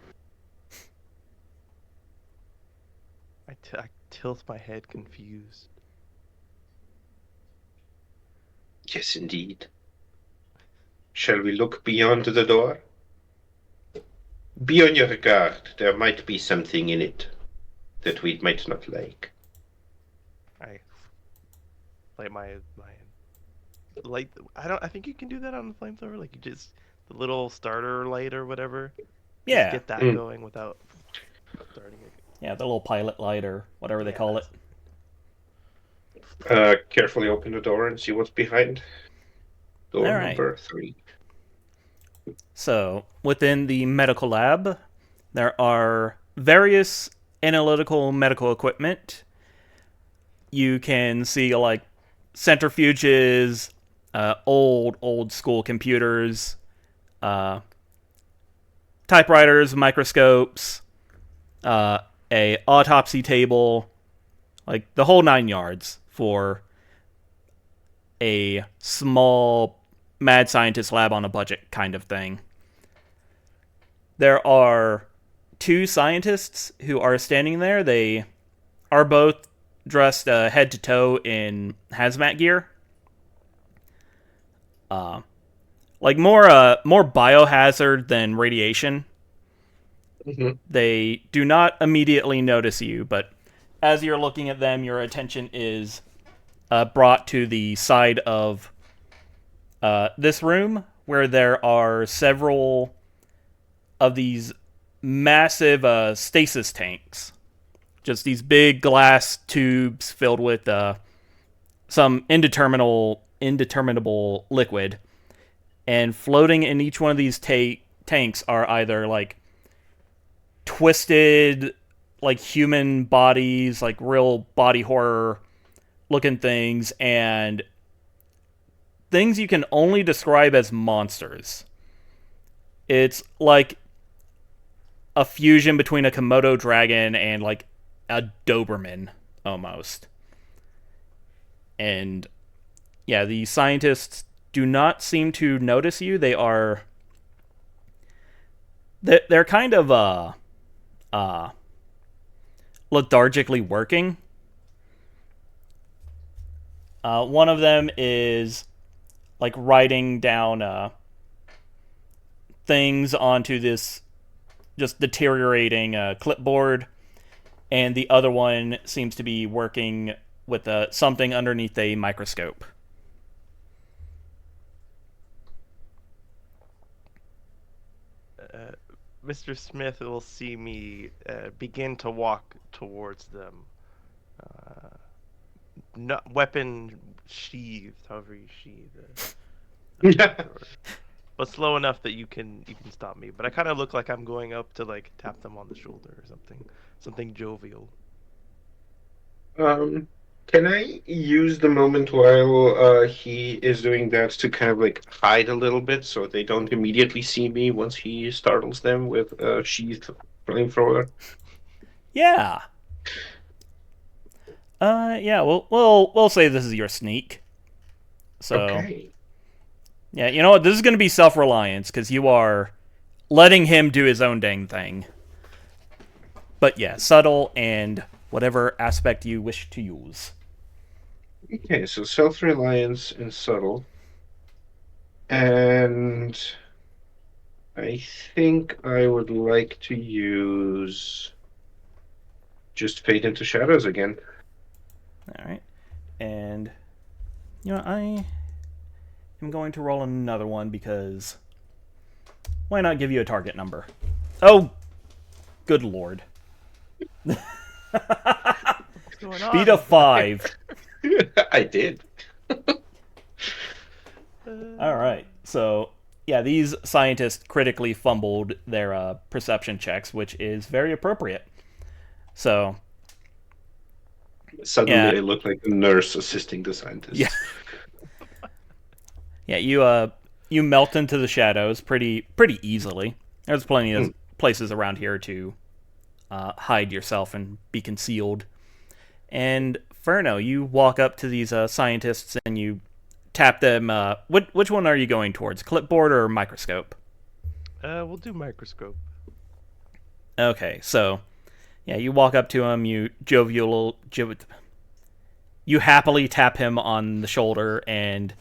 I tilt my head confused. Yes, indeed. Shall we look beyond the door? Be on your guard. There might be something in it that we might not like. I light my light. I think you can do that on the flamethrower. Like you just the little starter light or whatever. Yeah. Just get that going without starting it. Yeah, the little pilot light or whatever they call it. Carefully open the door and see what's behind. Door All right. number 3. So, within the medical lab, there are various analytical medical equipment. You can see, like, centrifuges, old school computers, typewriters, microscopes, a autopsy table, like, the whole 9 yards for a small mad scientist lab on a budget kind of thing. There are 2 scientists who are standing there. They are both dressed head to toe in hazmat gear. Like more biohazard than radiation. Mm-hmm. They do not immediately notice you, but as you're looking at them, your attention is brought to the side of this room, where there are several of these massive stasis tanks. Just these big glass tubes filled with some indeterminable liquid. And floating in each one of these tanks are either, like, twisted, like, human bodies, like, real body horror looking things, and things you can only describe as monsters. It's like a fusion between a Komodo dragon and, like, a Doberman, almost. And, yeah, the scientists do not seem to notice you. They're kind of, lethargically working. One of them is, like, writing down things onto this just deteriorating clipboard, and the other one seems to be working with something underneath a microscope. Mr. Smith will see me begin to walk towards them. Not weapon sheathed, however you sheathe. But slow enough that you can stop me. But I kind of look like I'm going up to, like, tap them on the shoulder or something jovial. Can I use the moment while he is doing that to kind of, like, hide a little bit so they don't immediately see me once he startles them with a sheathed flamethrower? Yeah. Yeah, we'll say this is your sneak. So, Okay. yeah, you know what? This is going to be self-reliance, because you are letting him do his own dang thing. But yeah, subtle and whatever aspect you wish to use. Okay, so self-reliance and subtle. And I think I would like to use just Fade into Shadows again. Alright. And, you know, I am going to roll another one because why not give you a target number? Oh, good lord. What's going on? Speed of 5. I did. Alright, so yeah, these scientists critically fumbled their perception checks, which is very appropriate. So, Suddenly yeah. I look like a nurse assisting the scientists. Yeah. Yeah, you melt into the shadows pretty easily. There's plenty of places around here to hide yourself and be concealed. And Ferno, you walk up to these scientists and you tap them. Which one are you going towards, clipboard or microscope? We'll do microscope. Okay, so yeah, you walk up to him. You happily tap him on the shoulder, and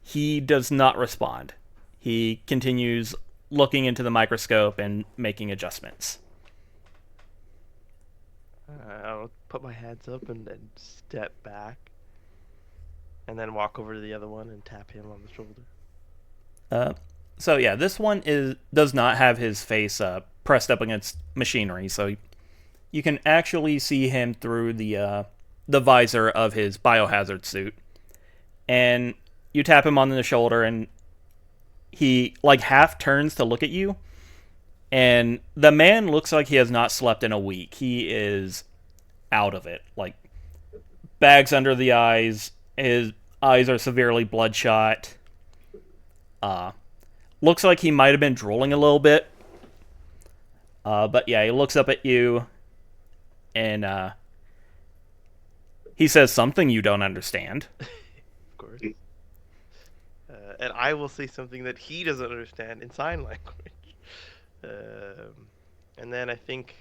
he does not respond. He continues looking into the microscope and making adjustments. I'll put my hands up and then step back. And then walk over to the other one and tap him on the shoulder. So yeah, this one does not have his face pressed up against machinery, so you can actually see him through the visor of his biohazard suit. And you tap him on the shoulder, and he like half turns to look at you. And the man looks like he has not slept in a week. He is out of it. Like, bags under the eyes. His eyes are severely bloodshot. Looks like he might have been drooling a little bit. But yeah, he looks up at you. And he says something you don't understand. Of course. And I will say something that he doesn't understand in sign language. And then I think...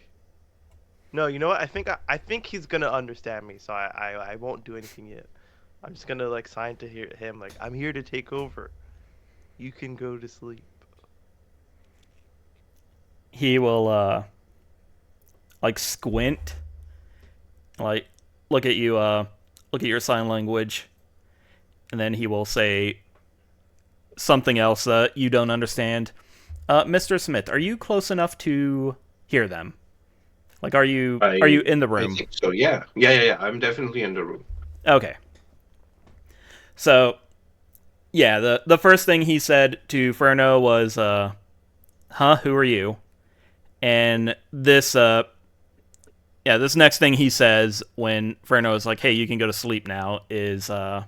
No, you know what? I think he's gonna understand me, so I won't do anything yet. I'm just gonna like sign to him like, I'm here to take over. You can go to sleep. He will like squint, like look at you, look at your sign language, and then he will say something else that you don't understand. Mr. Smith, are you close enough to hear them? Like, are you in the room? I think so. Yeah. I'm definitely in the room. Okay. So, yeah, the first thing he said to Ferno was, "Huh? Who are you?" And this next thing he says when Ferno is like, "Hey, you can go to sleep now," is, "Are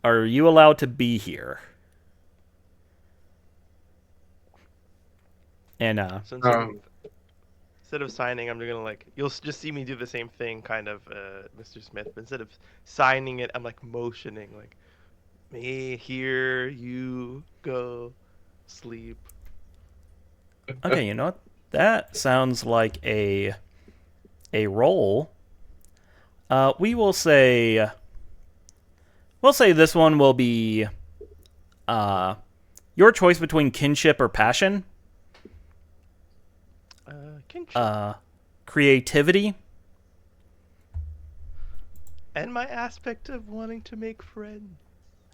you allowed to be here?" And So instead of signing, I'm gonna like, you'll just see me do the same thing, kind of, Mr. Smith. But instead of signing it, I'm like motioning, like, me here, you go, sleep. okay, you know what? That sounds like a roll. We'll say this one will be your choice between kinship or passion. Kinship. Creativity. And my aspect of wanting to make friends.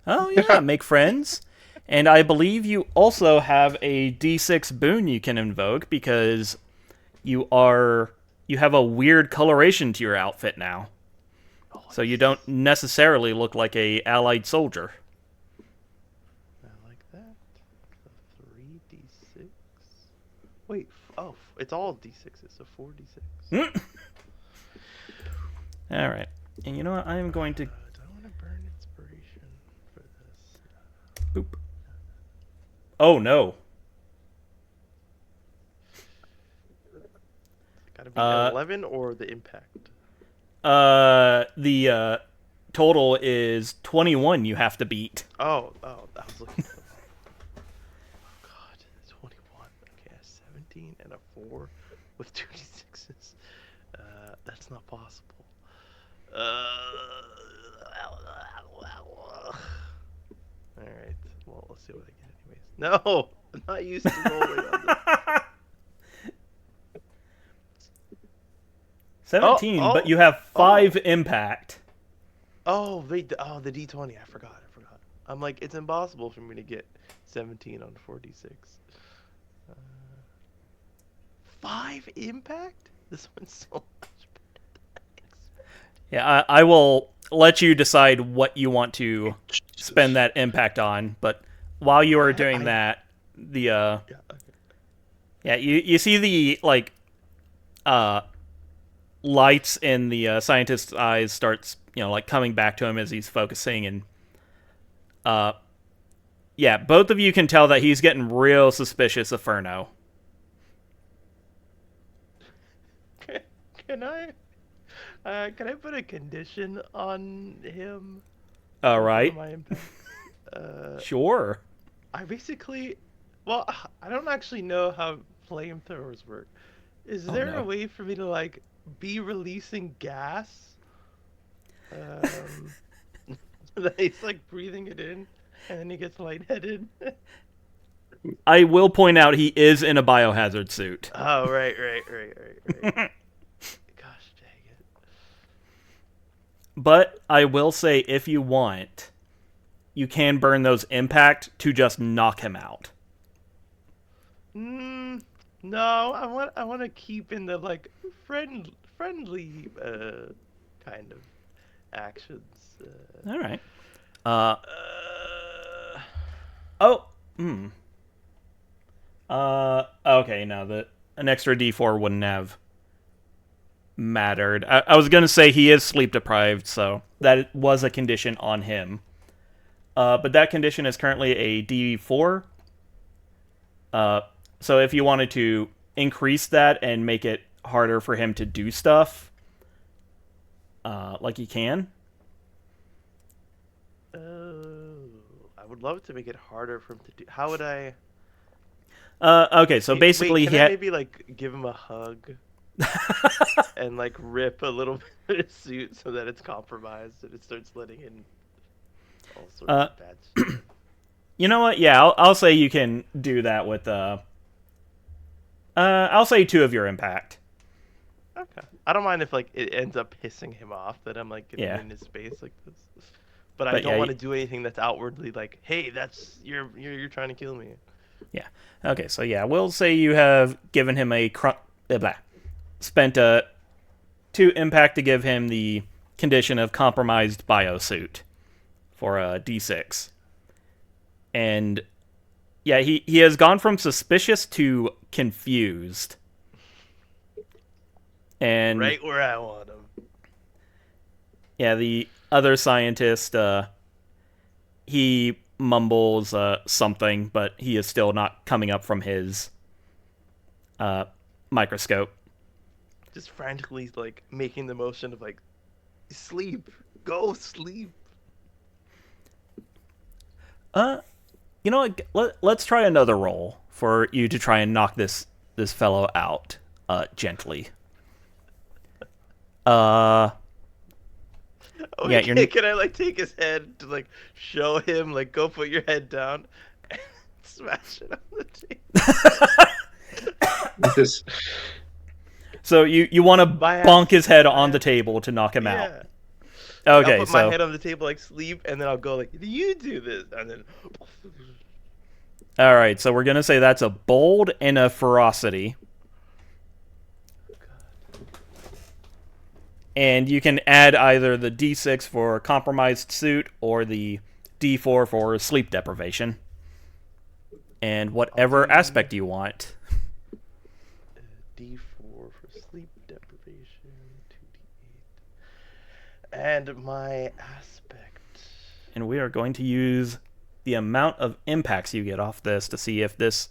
Oh yeah, make friends. And I believe you also have a D6 boon you can invoke because you have a weird coloration to your outfit now. So you don't necessarily look like a allied soldier. I like that. 3d6. Wait, it's all d6s, so 4d6. All right. And you know what? I am going to... Do I want to burn inspiration for this? Boop. Oh, no. Gotta be 11 or the impact? The total is 21 you have to beat. Oh, I was looking for Oh god, 21. Okay, a 17 and a 4 with 2d6s. That's not possible. Alright, well, let's see what I get anyways. No! I'm not used to rolling on this. 17, but you have 5 impact. Oh, wait, the d20, I forgot. I'm like, it's impossible for me to get 17 on 4d6. 5 impact? This one's so much better. Yeah, I will let you decide what you want to spend that impact on, but while you are doing that, the you see the lights in the scientist's eyes starts coming back to him as he's focusing, and both of you can tell that he's getting real suspicious of Furno. Can I put a condition on him? All right. My impact? Sure. I don't actually know how flamethrowers work. Is there a way for me to be releasing gas? That he's breathing it in, and then he gets lightheaded. I will point out he is in a biohazard suit. Oh, right. Gosh dang it. But I will say, if you want, you can burn those impact to just knock him out. No, I want to keep in the friendly kind of actions. All right. Okay, no, an extra D4 wouldn't have mattered. I was going to say he is sleep deprived, so that was a condition on him. But that condition is currently a D4. So if you wanted to increase that and make it harder for him to do stuff, you can. I would love to make it harder for him to do. How would I? Okay, so basically can I maybe give him a hug and rip a little bit of his suit so that it's compromised and it starts letting in all sorts of bad stuff. You know what? Yeah, I'll say you can do that with I'll say 2 of your impact. Okay. I don't mind if it ends up pissing him off that I'm getting in his space like this. But I don't want to do anything that's outwardly hey, that's you're trying to kill me. Yeah. Okay, so we'll say you have given him spent 2 impact to give him the condition of compromised biosuit for a D6. And he has gone from suspicious to confused. And right where I want him. Yeah, the other scientist, he mumbles something, but he is still not coming up from his microscope. Just frantically making the motion of sleep, go sleep. You know what? Let's try another roll for you to try and knock this fellow out gently. Okay, can I take his head to show him go put your head down and smash it on the table? So you want to bonk his head on the table to knock him out? Okay, I'll put my head on the table sleep, and then I'll go you do this, and then. All right, so we're gonna say that's a bold and a ferocity. And you can add either the D6 for compromised suit or the D4 for sleep deprivation. And whatever aspect you want. D4 for sleep deprivation, 2d8. And my aspect. And we are going to use the amount of impacts you get off this to see if this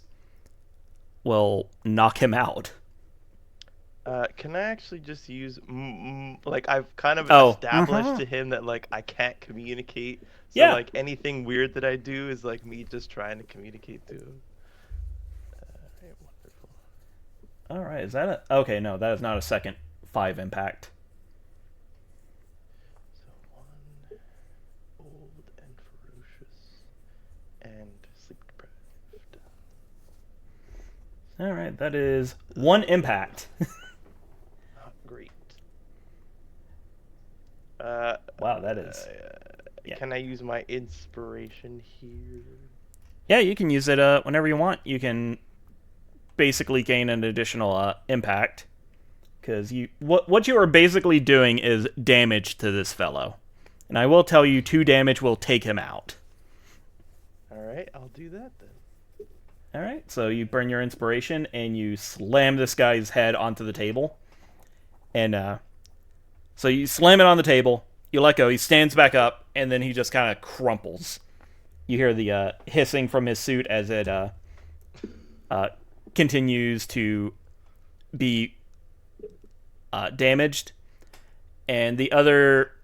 will knock him out. Can I actually just use like I've kind of Oh, established to him that like I can't communicate, so Yeah. like anything weird that I do is like me just trying to communicate to him. Wonderful. All right, is that a... Okay, no, that is not a second 5 impact. So 1, bold and ferocious, and sleep deprived. All right, that is 1 impact. Not great. Wow, that is... Yeah. Can I use my inspiration here? Yeah, you can use it whenever you want. You can basically gain an additional impact. Because what you are basically doing is damage to this fellow. And I will tell you, 2 damage will take him out. Alright, I'll do that then. Alright, so you burn your inspiration, and you slam this guy's head onto the table. And, so you slam it on the table, you let go, he stands back up, and then he just kind of crumples. You hear the hissing from his suit as it continues to be damaged. And the other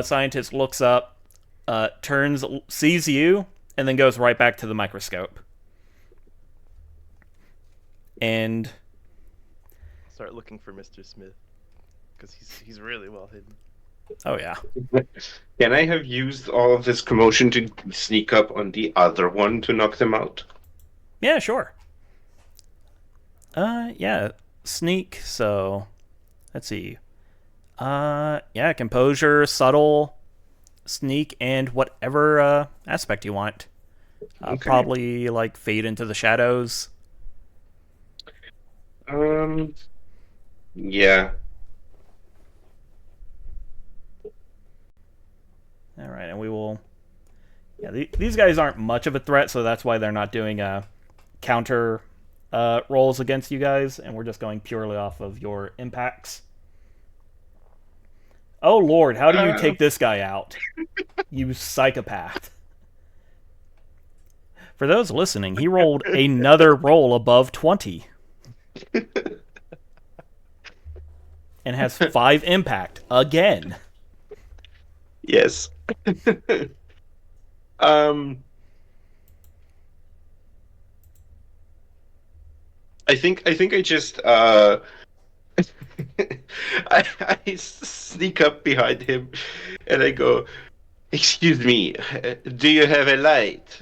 scientist looks up, turns, sees you, and then goes right back to the microscope. And Start looking for Mr. Smith, because he's really well hidden. oh yeah. Can I have used all of this commotion to sneak up on the other one to knock them out? Yeah, sure. Yeah, sneak, so let's see. Yeah, composure, subtle, sneak, and whatever aspect you want. Okay. Probably like fade into the shadows. Yeah. All right, and we will. Yeah, these guys aren't much of a threat, so that's why they're not doing counter rolls against you guys, and we're just going purely off of your impacts. Oh lord, how do you take this guy out? You psychopath. For those listening, he rolled another roll above 20. And has 5 impact again. Yes. I think I just I sneak up behind him and I go, "Excuse me, do you have a light?"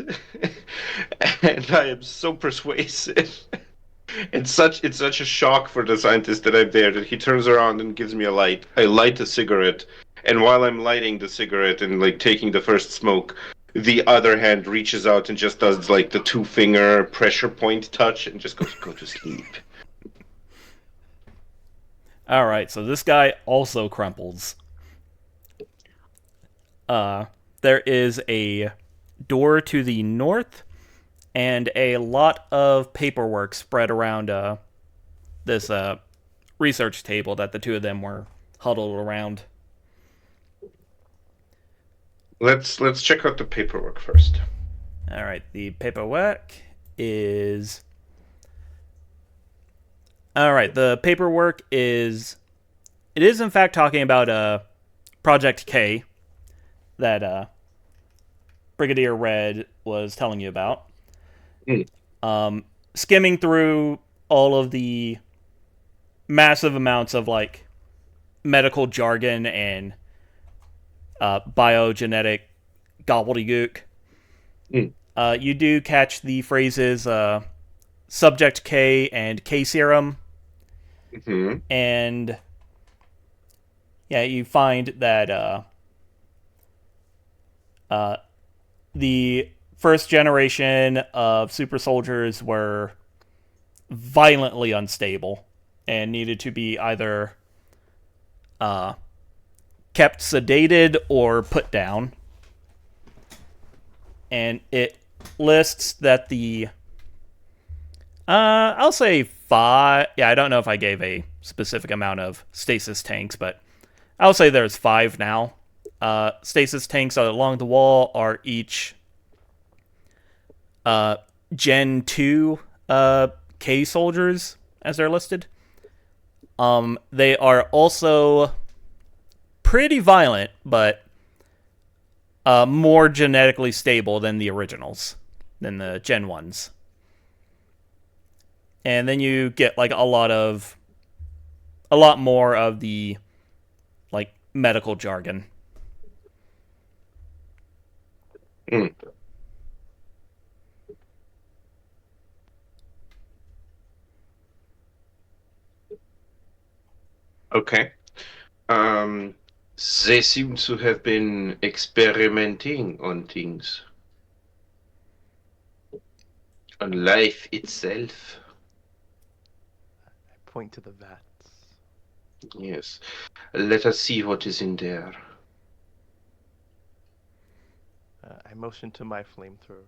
And I am so persuasive. It's such a shock for the scientist that I'm there that he turns around and gives me a light. I light a cigarette, and while I'm lighting the cigarette and like taking the first smoke, the other hand reaches out and just does like the 2-finger pressure point touch and just goes, "Go to sleep." All right, so this guy also crumples. There is a door to the north and a lot of paperwork spread around this research table that the two of them were huddled around. Let's check out the paperwork first. All right, the paperwork is... All right, the paperwork is... It is, in fact, talking about Project K that Brigadier Red was telling you about. Skimming through all of the massive amounts of, like, medical jargon and biogenetic gobbledygook. You do catch the phrases Subject K and K serum. Mm-hmm. And yeah, you find that the first generation of super soldiers were violently unstable and needed to be either kept sedated or put down. And it lists that the I'll say 5. Yeah, I don't know if I gave a specific amount of stasis tanks, but I'll say there's 5 now. Stasis tanks along the wall are each Gen 2 K soldiers, as they're listed. They are also pretty violent, but more genetically stable than the originals, than the Gen 1s. And then you get like a lot more of the like medical jargon. Mm. Okay. They seem to have been experimenting on things. On life itself. I point to the vats. Yes. Let us see what is in there. I motion to my flamethrower.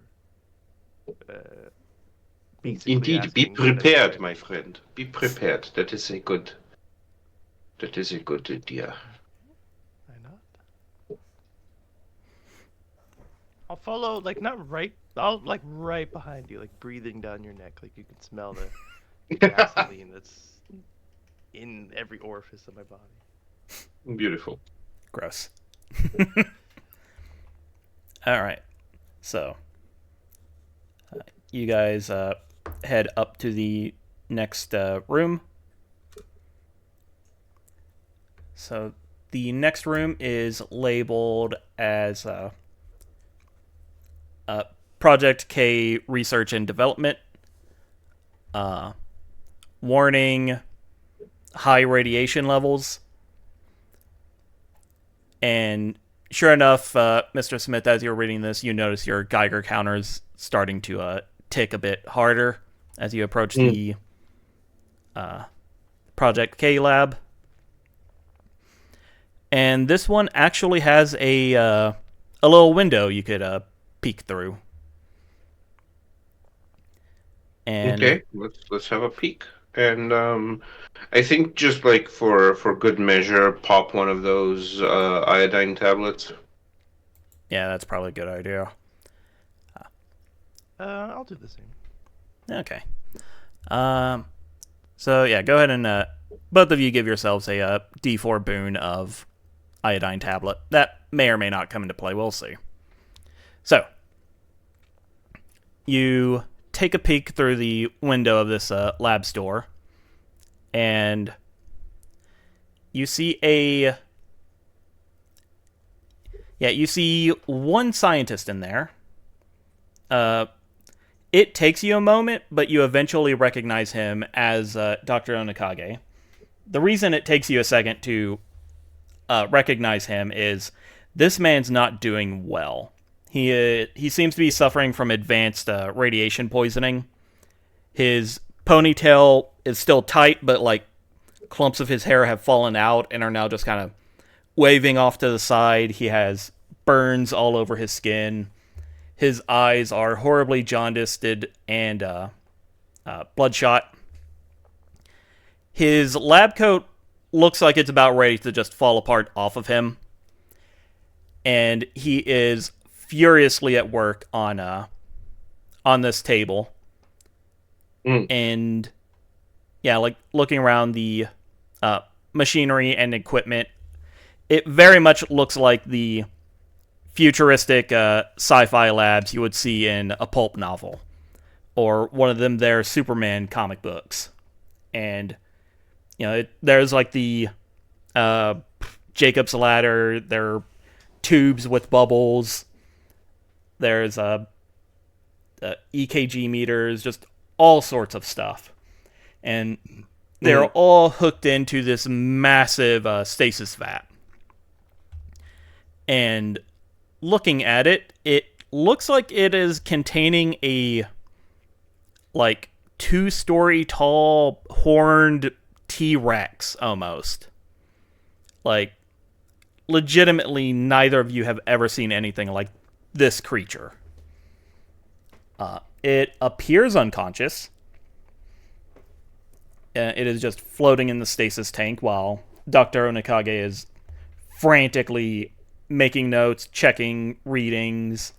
Indeed, be prepared, my friend. Be prepared. That is a good idea. Why not? I'll follow, like, not right. I'll, like, right behind you, like, breathing down your neck. Like, you can smell the gasoline that's in every orifice of my body. Beautiful. Gross. Alright. So, you guys head up to the next room. So, the next room is labeled as Project K Research and Development. Warning, high radiation levels. And sure enough, Mr. Smith, as you're reading this, you notice your Geiger counter's starting to tick a bit harder as you approach the Project K lab. And this one actually has a little window you could peek through. And okay, let's have a peek. And I think just like for good measure, pop one of those iodine tablets. Yeah, that's probably a good idea. I'll do the same. Okay. So yeah, go ahead and both of you give yourselves a D4 boon of iodine tablet. That may or may not come into play. We'll see. So you take a peek through the window of this lab store, and you see you see one scientist in there. It takes you a moment, but you eventually recognize him as Dr. Onikage. The reason it takes you a second to recognize him is this man's not doing well. He seems to be suffering from advanced radiation poisoning. His ponytail is still tight, but like clumps of his hair have fallen out and are now just kind of waving off to the side. He has burns all over his skin. His eyes are horribly jaundiced and bloodshot. His lab coat looks like it's about ready to just fall apart off of him. And he is furiously at work on this table. And yeah, like looking around the machinery and equipment, it very much looks like the futuristic sci-fi labs you would see in a pulp novel or one of them their Superman comic books. And you know, there's like the Jacob's ladder, there are tubes with bubbles, there's EKG meters, just all sorts of stuff. And they're all hooked into this massive stasis vat. And looking at it, it looks like it is containing a like 2-story tall horned T-Rex almost. Like legitimately neither of you have ever seen anything like this creature. It appears unconscious. It is just floating in the stasis tank while Dr. Onikage is frantically making notes, checking readings,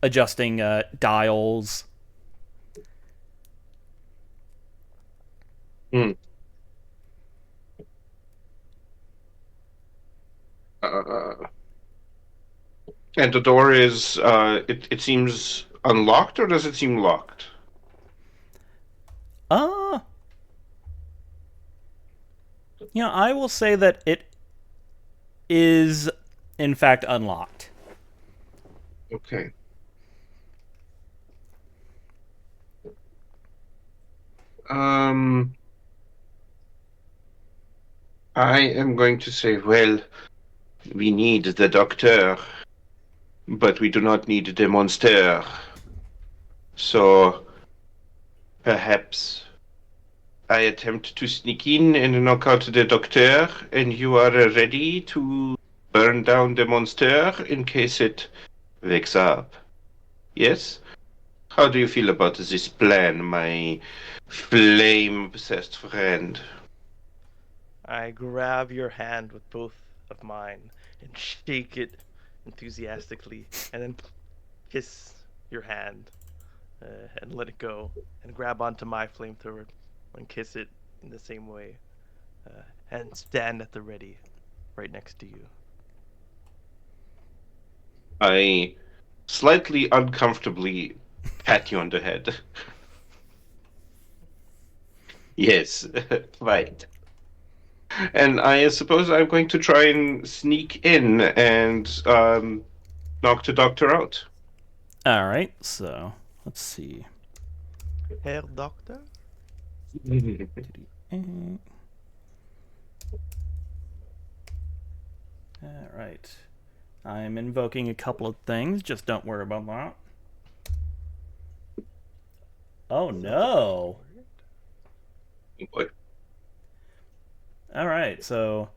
adjusting dials. Hmm. Uh, and the door is, it seems unlocked, or does it seem locked? Uh, I will say that it is, in fact, unlocked. Okay. Um, I am going to say, well, we need the doctor, but we do not need the monster. So perhaps I attempt to sneak in and knock out the doctor, and you are ready to burn down the monster in case it wakes up. Yes? How do you feel about this plan, my flame-obsessed friend? I grab your hand with both of mine and shake it enthusiastically, and then kiss your hand and let it go, and grab onto my flamethrower and kiss it in the same way, and stand at the ready, right next to you. I slightly uncomfortably pat you on the head. Yes, right. And I suppose I'm going to try and sneak in and knock the doctor out. All right, so let's see. Herr Doctor? All right. I'm invoking a couple of things. Just don't worry about that. Oh no. Boy. All right, so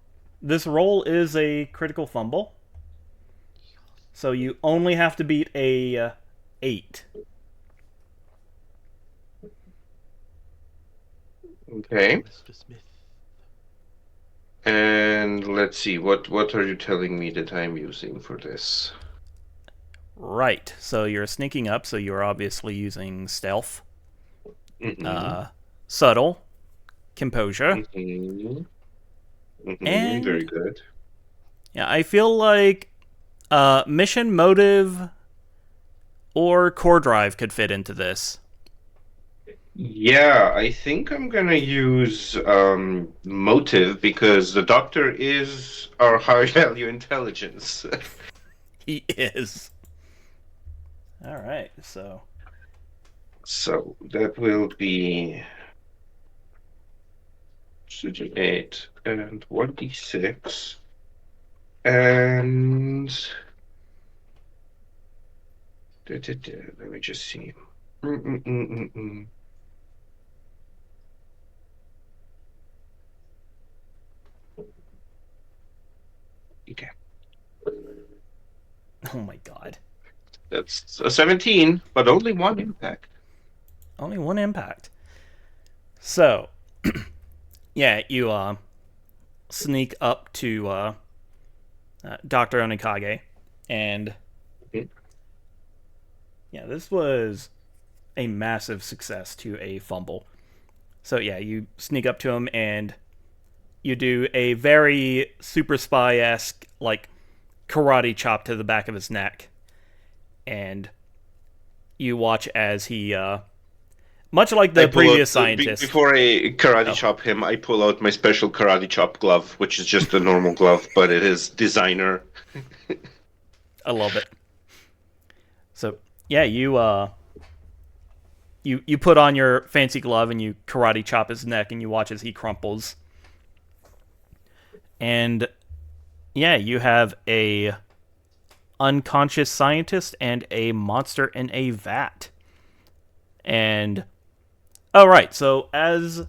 this roll is a critical fumble. So you only have to beat a 8. Okay. Mr. Smith. And let's see, what are you telling me that I'm using for this? Right. So you're sneaking up, so you're obviously using stealth, Mm-hmm. subtle, composure, Mm-hmm. Mm-hmm. Very and good. yeah, I feel like mission motive or core drive could fit into this. Yeah, I think I'm gonna use motive because the doctor is our high value intelligence. He is. All right, so So that will be 8 and 1d6. And let me just see. Mm-mm-mm-mm-mm. Okay, oh my god, that's a 17, but only one impact. only one impact. So yeah, you sneak up to Doctor Onikage, and Mhm. yeah, this was a massive success to a fumble. So yeah, you sneak up to him and you do a very super spy esque like karate chop to the back of his neck, and you watch as he, much like I the pull out previous scientist. before I karate Oh, chop him. I pull out my special karate chop glove, which is just a normal glove, but it is designer. I love it. So yeah, you put on your fancy glove and you karate chop his neck, and you watch as he crumples. And yeah, you have a unconscious scientist and a monster in a vat. And oh right, so as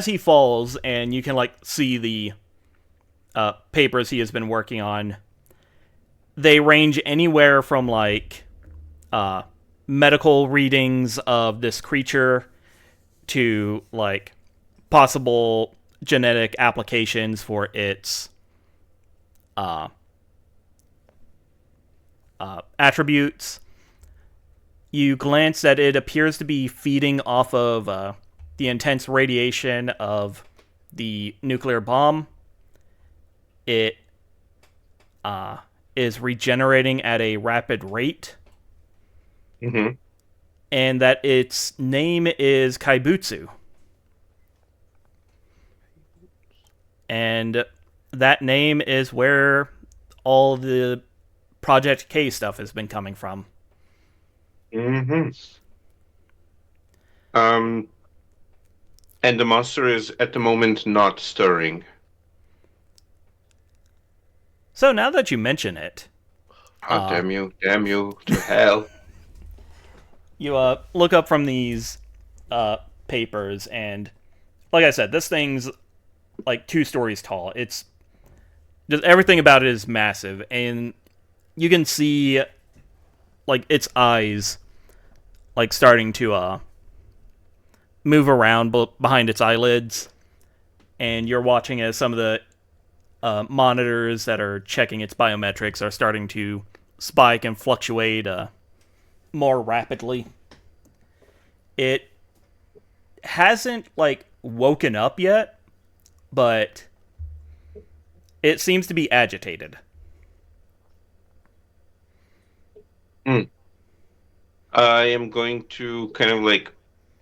he falls, and you can like see the papers he has been working on, they range anywhere from like uh, medical readings of this creature to like possible genetic applications for its attributes. You glance at it, appears to be feeding off of the intense radiation of the nuclear bomb, it is regenerating at a rapid rate. Mm-hmm. And that its name is Kaibutsu. And that name is where all the Project K stuff has been coming from. Mm-hmm. And the monster is at the moment not stirring. So now that you mention it, Oh, damn you to hell. You look up from these papers, and like I said, this thing's like 2 stories tall. It's just everything about it is massive, and you can see like its eyes like starting to move around behind its eyelids, and you're watching as some of the monitors that are checking its biometrics are starting to spike and fluctuate more rapidly. It hasn't like woken up yet, but it seems to be agitated. I am going to kind of like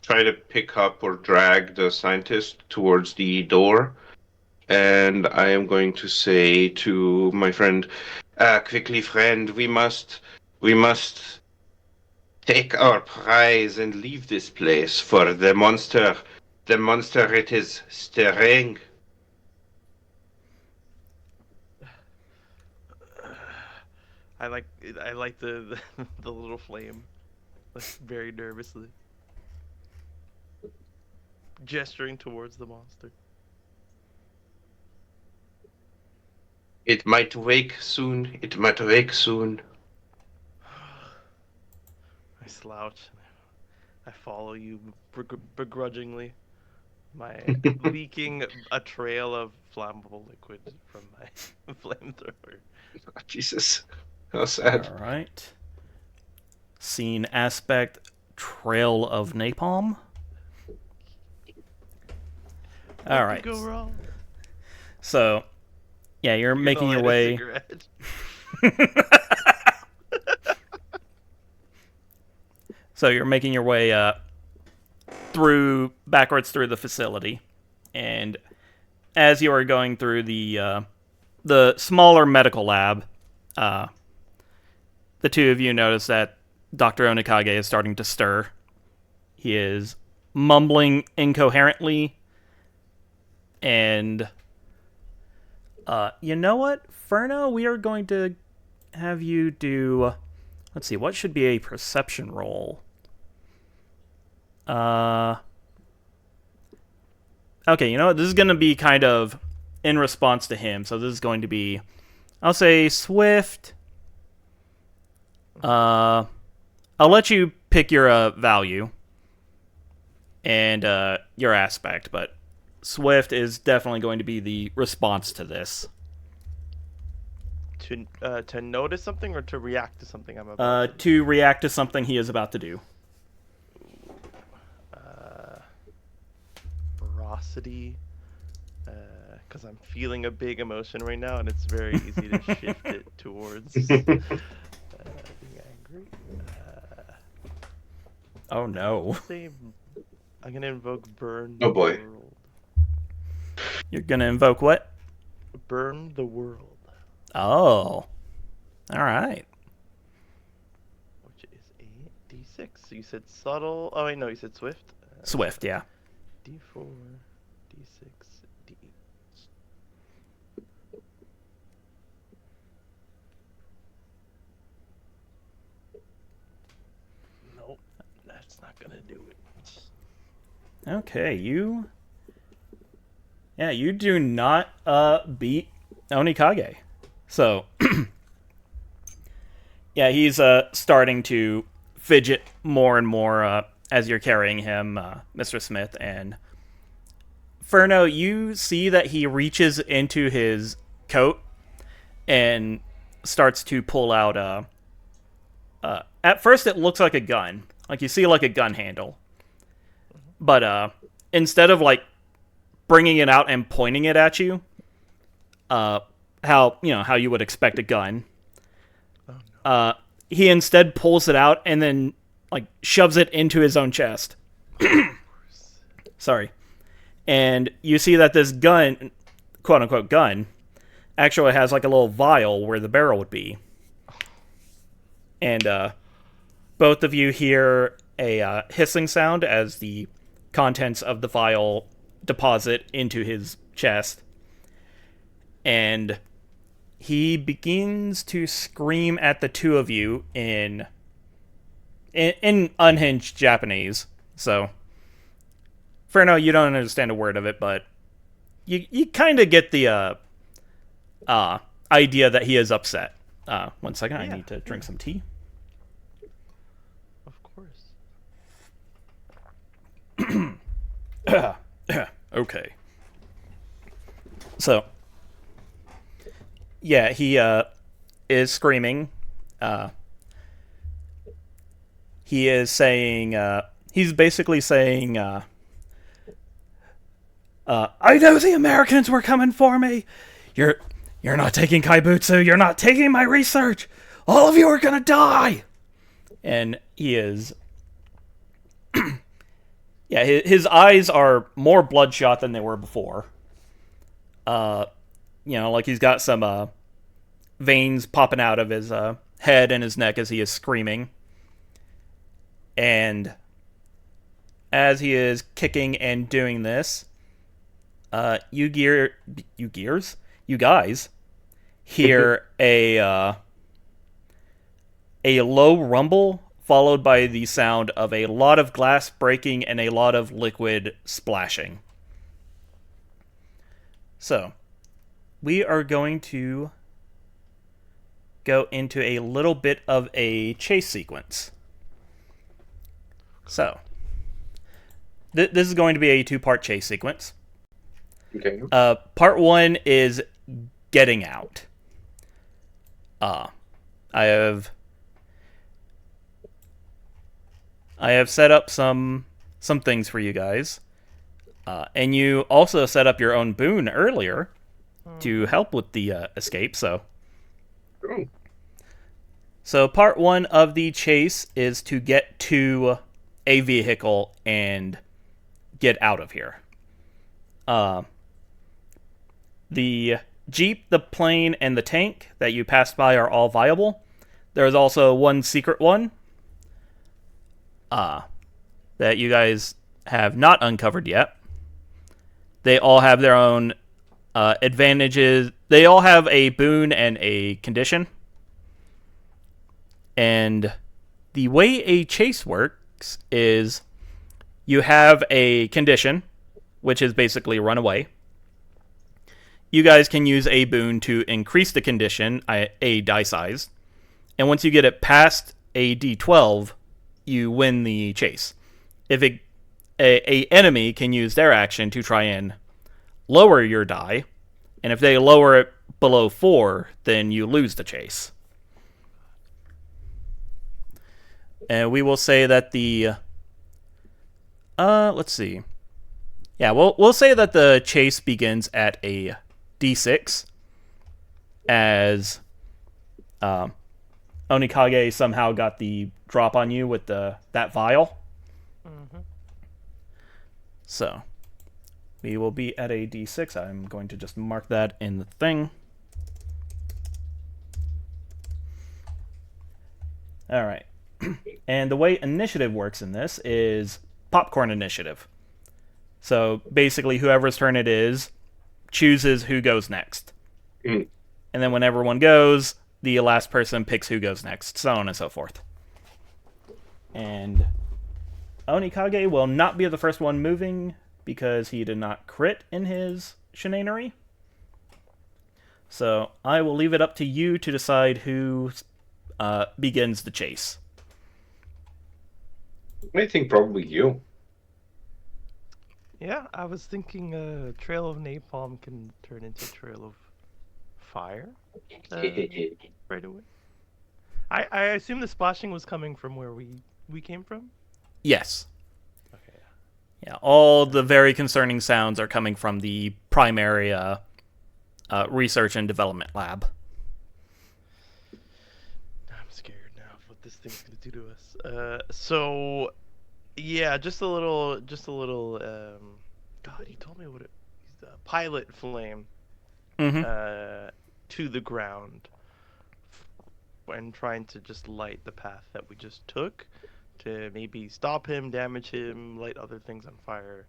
try to pick up or drag the scientist towards the door, and I am going to say to my friend, quickly, friend, we must take our prize and leave this place, for the monster, it is stirring. I like the the little flame, like very nervously gesturing towards the monster. It might wake soon. It might wake soon. I slouch. I follow you begrudgingly. My leaking a trail of flammable liquid from my flamethrower. Oh, Jesus, how sad. All right. Scene aspect, trail of napalm. All right. What could go wrong? So, yeah, you're making your way. So you're making your way backwards through the facility, and as you are going through the smaller medical lab, the 2 of you notice that Dr. Onikage is starting to stir. He is mumbling incoherently, and you know what, Ferno? We are going to have you do. Let's see, what should be a perception roll? Okay, you know what? This is going to be kind of in response to him. So this is going to be, I'll say, swift. I'll let you pick your value and your aspect, but swift is definitely going to be the response to this. To notice something or to react to something I'm about to react to something he is about to do. Ferocity, because I'm feeling a big emotion right now, and it's very easy to shift it towards being angry. Oh no! I'm gonna invoke burn. Oh boy! World. You're gonna invoke what? Burn the world. Oh, all right. Which is a D6. So you said subtle. Oh wait, no, you said swift. Swift, yeah. D4, D6, D8. Nope, that's not gonna do it. Okay, you do not beat Onikage. So yeah, he's starting to fidget more and more as you're carrying him, Mr. Smith, and Ferno, you see that he reaches into his coat and starts to pull out at first it looks like a gun. Like you see like a gun handle. But instead of like bringing it out and pointing it at you, how you would expect a gun, he instead pulls it out and then like shoves it into his own chest. Sorry. And you see that this gun, quote unquote gun, actually has like a little vial where the barrel would be. And both of you hear a hissing sound as the contents of the vial deposit into his chest. And he begins to scream at the two of you in unhinged Japanese. So, Ferno, you don't understand a word of it, but you kind of get the idea that he is upset. 1 second, I need to drink some tea. Of course. Okay. So, yeah, he is screaming. He is saying, he's basically saying, I know the Americans were coming for me. You're not taking Kaibutsu. You're not taking my research. All of you are gonna die. And he is, yeah, his eyes are more bloodshot than they were before. Like he's got some veins popping out of his head and his neck as he is screaming. And as he is kicking and doing this, you guys hear a low rumble followed by the sound of a lot of glass breaking and a lot of liquid splashing. So, we are going to go into a little bit of a chase sequence. So, this is going to be a 2-part chase sequence. Okay. Part 1 is getting out. I have set up some things for you guys. And you also set up your own boon earlier to help with the escape, so... Oh. So part 1 of the chase is to get to a vehicle and get out of here. The Jeep, the plane, and the tank that you passed by are all viable. There's also one secret one that you guys have not uncovered yet. They all have their own advantages. They all have a boon and a condition. And the way a chase works is you have a condition, which is basically run away. You guys can use a boon to increase the condition, a die size. And once you get it past a D12, you win the chase. If a enemy can use their action to try and lower your die, and if they lower it below 4, then you lose the chase. And we will say that the let's see. Yeah, we'll say that the chase begins at a D6 as Onikage somehow got the drop on you with that vial. Mm-hmm. So, we will be at a D6. I'm going to just mark that in the thing. Alright. And the way initiative works in this is popcorn initiative. So, basically, whoever's turn it is chooses who goes next. Mm. And then when everyone goes, the last person picks who goes next, so on and so forth. And Onikage will not be the first one moving because he did not crit in his shenanery. So I will leave it up to you to decide who begins the chase. I think probably you. Yeah, I was thinking a trail of napalm can turn into a trail of fire right away. I assume the splashing was coming from where we came from? Yes. Okay. Yeah, all the very concerning sounds are coming from the primary research and development lab. I'm scared now of what this thing's gonna do to us. So yeah, just a little. God, you told me what it. Pilot flame. Mm-hmm. To the ground, and trying to just light the path that we just took, to maybe stop him, damage him, light other things on fire.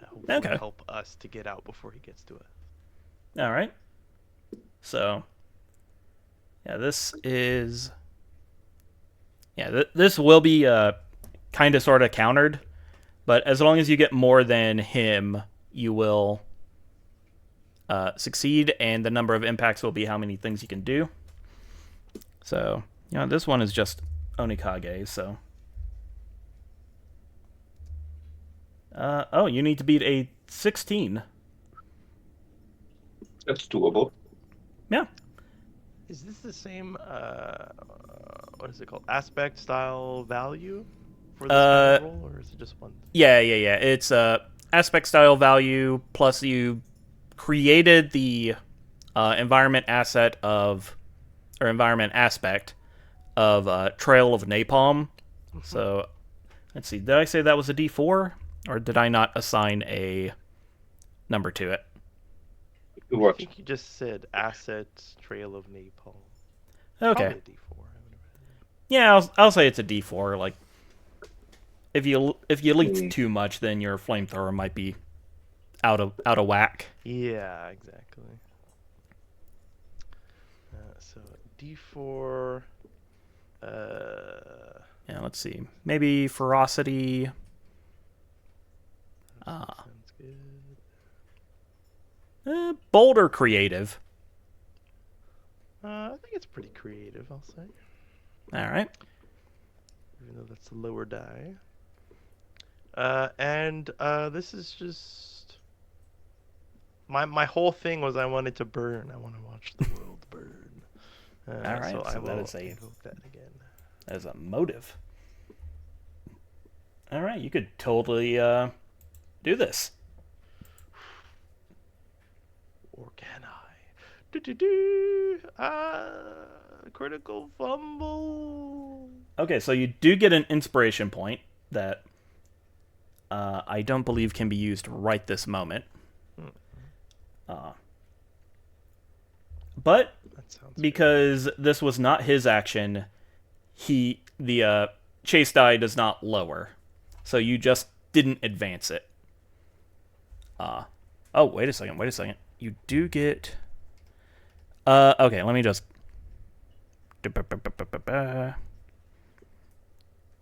Hopefully help us to get out before he gets to us. All right. So, yeah, this is. Yeah, this will be kind of sort of countered, but as long as you get more than him, you will succeed, and the number of impacts will be how many things you can do. So, this one is just Onikage, so. You need to beat a 16. That's doable. Yeah. Is this the same, what is it called? Aspect, style, value for this kind of roll, or is it just one? Yeah. It's aspect, style, value, plus you created the environment aspect of Trail of Napalm. So, let's see. Did I say that was a D4? Or did I not assign a number to it? What? I think you just said assets, Trail of Napalm. Okay. Probably a D4. Yeah, I'll say it's a D4. Like, if you leak too much, then your flamethrower might be out of whack. Yeah, exactly. So D4. Yeah, let's see. Maybe ferocity. Sounds good. Bold or creative? I think it's pretty creative, I'll say. All right. Even though that's a lower die. And this is just my whole thing was I wanted to burn. I want to watch the world burn. All right. So I will that is invoke that again. As a motive. All right, you could totally do this. Or can I? Critical fumble. Okay, so you do get an inspiration point that I don't believe can be used right this moment. But because this was not his action, the chase die does not lower. So you just didn't advance it. Oh, wait a second. You do get... okay, let me just...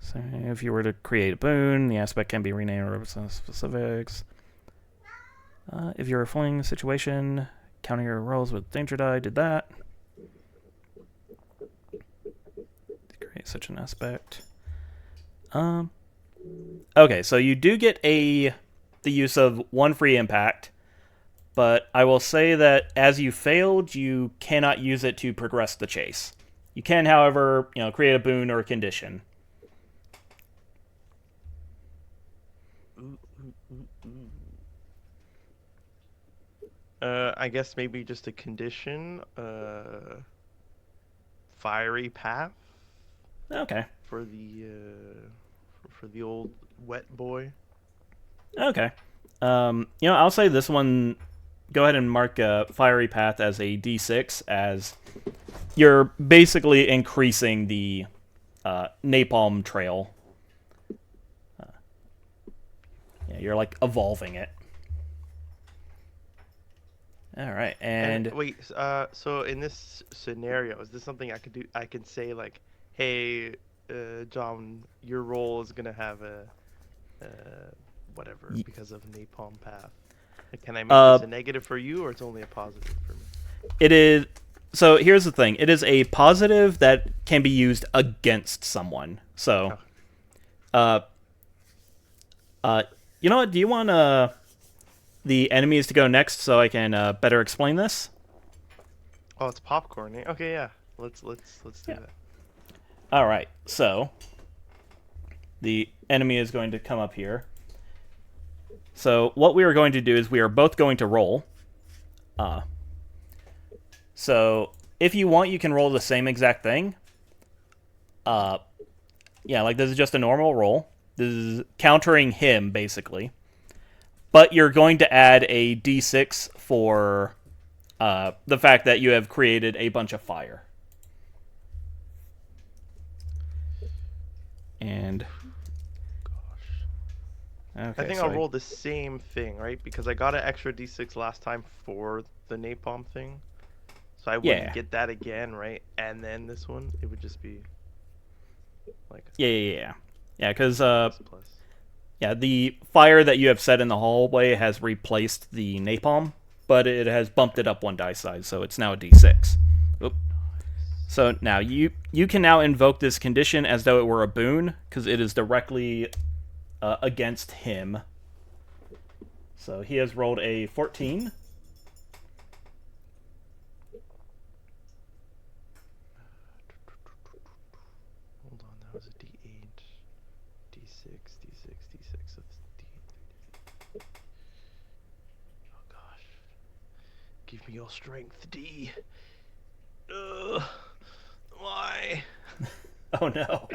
So if you were to create a boon, the aspect can be renamed or represent specifics. If you're a fling situation, counter your rolls with danger die, did that. Create such an aspect. Okay, so you do get the use of one free impact, but I will say that as you failed, you cannot use it to progress the chase. You can, however, create a boon or a condition. I guess maybe just a condition. Fiery path. Okay. For the old wet boy. Okay. I'll say this one. Go ahead and mark Fiery Path as a D6, as you're basically increasing the napalm trail. You're like evolving it. All right, and wait. So in this scenario, is this something I could do? I can say like, "Hey, John, your role is gonna have a whatever because of napalm path." Like, can I make this a negative for you, or it's only a positive for me? It is. So here's the thing: it is a positive that can be used against someone. So, you know what? Do you want the enemies to go next so I can better explain this? Oh, it's popcorn. Eh? Okay, yeah. Let's do that. All right. So, the enemy is going to come up here. So what we are going to do is we are both going to roll. So if you want, you can roll the same exact thing. Yeah, like this is just a normal roll. This is countering him, basically. But you're going to add a d6 for the fact that you have created a bunch of fire. And... Okay, I think I'll roll the same thing, right? Because I got an extra d6 last time for the napalm thing. So I wouldn't get that again, right? And then this one, it would just be like... Yeah, because yeah, the fire that you have set in the hallway has replaced the napalm, but it has bumped it up one die size, so it's now a d6. Oop. So now you can now invoke this condition as though it were a boon, because it is directly against him. So he has rolled a 14. Hold on, that was a d8, d6, d6, d6, so it's d8. Oh gosh. Give me your strength, D. Why? Oh no.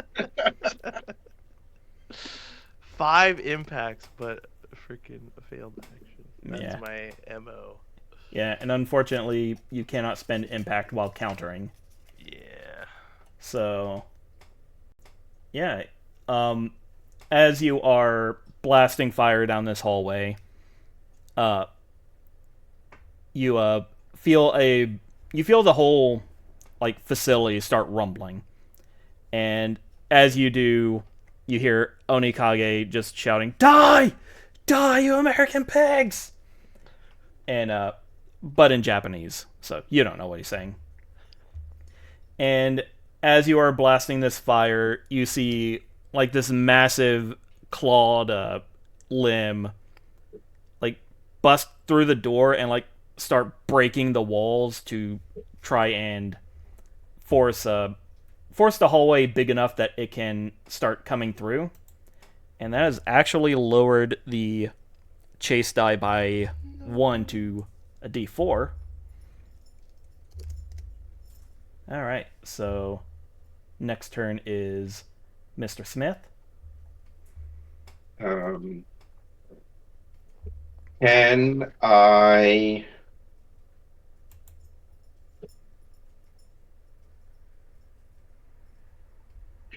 5 impacts, but freaking a failed action. That's my MO. Yeah, and unfortunately, you cannot spend impact while countering. Yeah. So, yeah. As you are blasting fire down this hallway, you feel the whole like facility start rumbling, and as you do, you hear Onikage just shouting, "Die! Die, you American pigs!" And, but in Japanese, so you don't know what he's saying. And as you are blasting this fire, you see, like, this massive clawed limb, like, bust through the door and, like, start breaking the walls to try and force the hallway big enough that it can start coming through. And that has actually lowered the chase die by 1 to a d4. Alright, so next turn is Mr. Smith. Can I...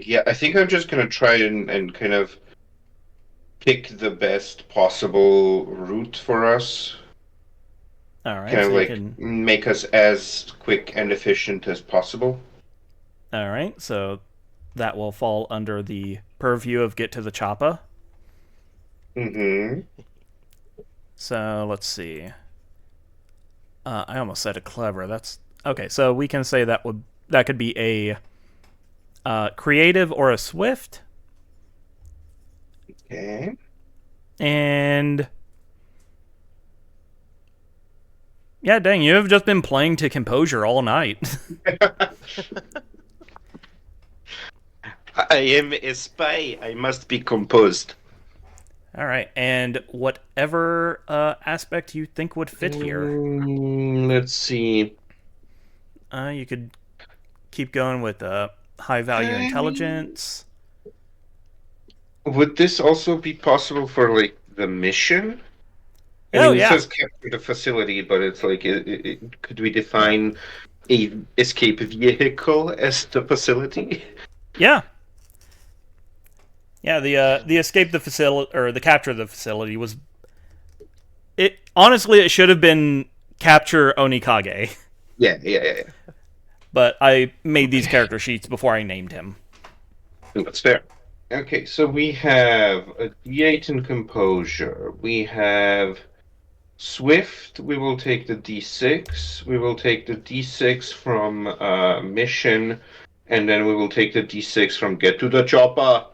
Yeah, I think I'm just going to try and kind of pick the best possible route for us. Alright, Kind so of like can... make us as quick and efficient as possible. Alright, so that will fall under the purview of get to the choppa. Mm-hmm. So, let's see. I almost said a clever. That's... Okay, so we can say that could be a creative or a swift. Okay. And... Yeah, dang, you have just been playing to composure all night. I am a spy. I must be composed. Alright, and whatever aspect you think would fit here. Let's see. You could keep going with high-value intelligence. Would this also be possible for, like, the mission? It says capture the facility, but it's like, could we define a escape vehicle as the facility? Yeah. Yeah, the escape the facility, or the capture of the facility was... Honestly, it should have been capture Onikage. Yeah. But I made these character sheets before I named him. That's fair. Okay, so we have a D8 in composure. We have swift. We will take the D6. We will take the D6 from mission, and then we will take the D6 from get to the chopper.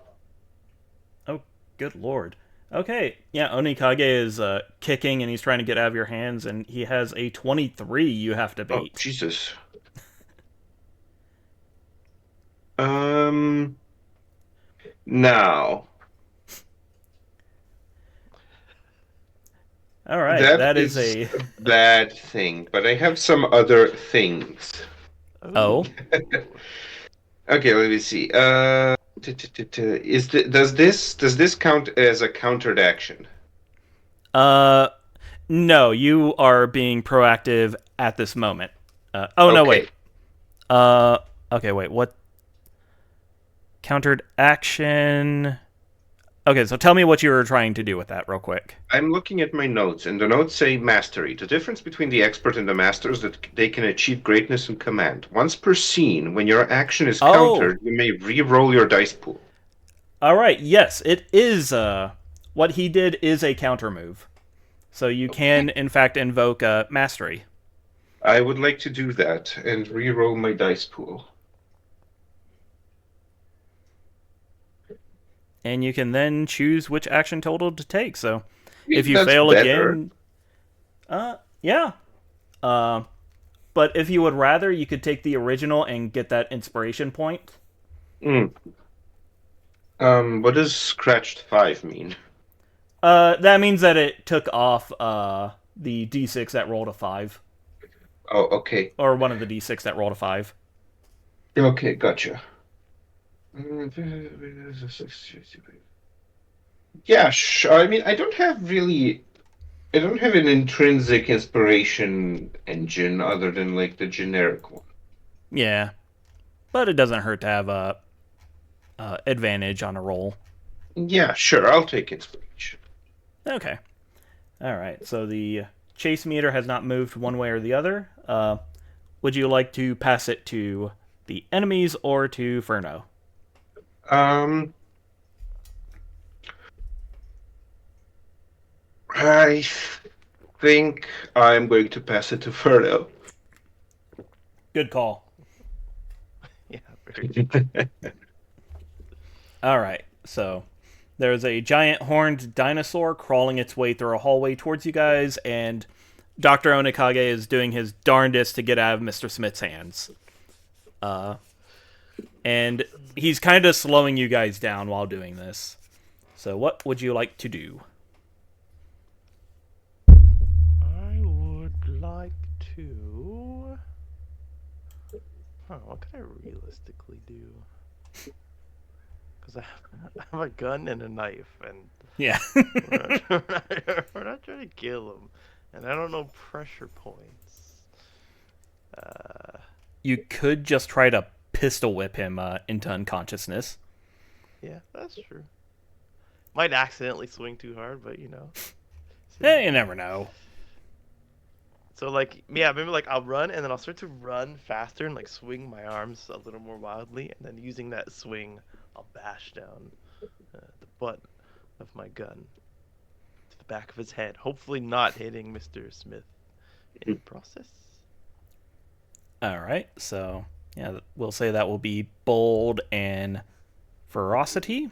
Oh, good lord. Okay, yeah, Onikage is kicking and he's trying to get out of your hands, and he has a 23 you have to beat. Oh, Jesus. Now, All right, that that is is a... a bad thing, but I have some other things. Oh. Okay, let me see. Does this count as a countered action? No, you are being proactive at this moment. No, Okay. wait. Okay, wait, what? Countered action... Okay, so tell me what you were trying to do with that real quick. I'm looking at my notes, and the notes say mastery. The difference between the expert and the master is that they can achieve greatness in command. Once per scene, when your action is Oh. countered, you may re-roll your dice pool. All right, yes, it is, what he did is a counter move. So you can, in fact, invoke mastery. I would like to do that and re-roll my dice pool. And you can then choose which action total to take. So if you That's fail better. again... yeah. But if you would rather, you could take the original and get that inspiration point. What does scratched 5 mean? That means that it took off the d6 that rolled a 5. Oh, okay. Or one of the d6 that rolled a 5. Okay, gotcha. Yeah, I mean, I don't have an intrinsic inspiration engine other than like the generic one. Yeah. But it doesn't hurt to have a advantage on a roll. Yeah, sure, I'll take inspiration. Okay. All right. So the chase meter has not moved one way or the other. Would you like to pass it to the enemies or to Furno? I think I'm going to pass it to Ferdo. Good call. Yeah, very good. All right. So there's a giant horned dinosaur crawling its way through a hallway towards you guys, and Dr. Onikage is doing his darndest to get out of Mr. Smith's hands. And he's kind of slowing you guys down while doing this. So what would you like to do? I would like to... what can I realistically do? Because I have a gun and a knife, and Yeah. we're not trying to kill him. And I don't know pressure points. You could just try to pistol whip him into unconsciousness. Yeah, that's true. Might accidentally swing too hard, but you know. You never know. So like, yeah, maybe like I'll run and then I'll start to run faster and like swing my arms a little more wildly, and then using that swing, I'll bash down the butt of my gun to the back of his head, hopefully not hitting Mr. Smith in the process. All right, so yeah, we'll say that will be bold and ferocity.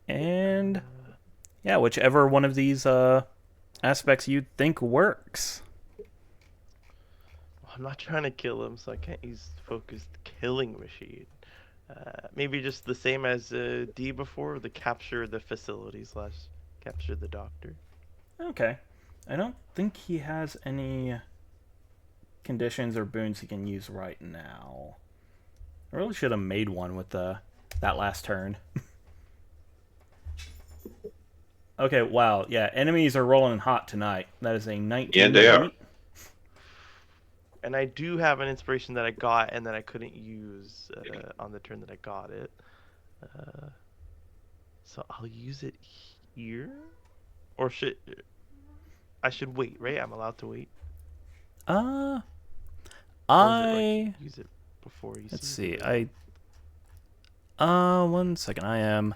And yeah, whichever one of these aspects you think works. I'm not trying to kill him, so I can't use focused killing machine. Maybe just the same as D before, the capture the facility / capture the doctor. Okay. I don't think he has any conditions or boons he can use right now. I really should have made one with that last turn. Okay, wow. Yeah, enemies are rolling hot tonight. That is a 19. Yeah, they are. And I do have an inspiration that I got and that I couldn't use on the turn that I got it. So I'll use it here? Or I should wait, right? I'm allowed to wait? I... use it before you Let's see see. 1 second.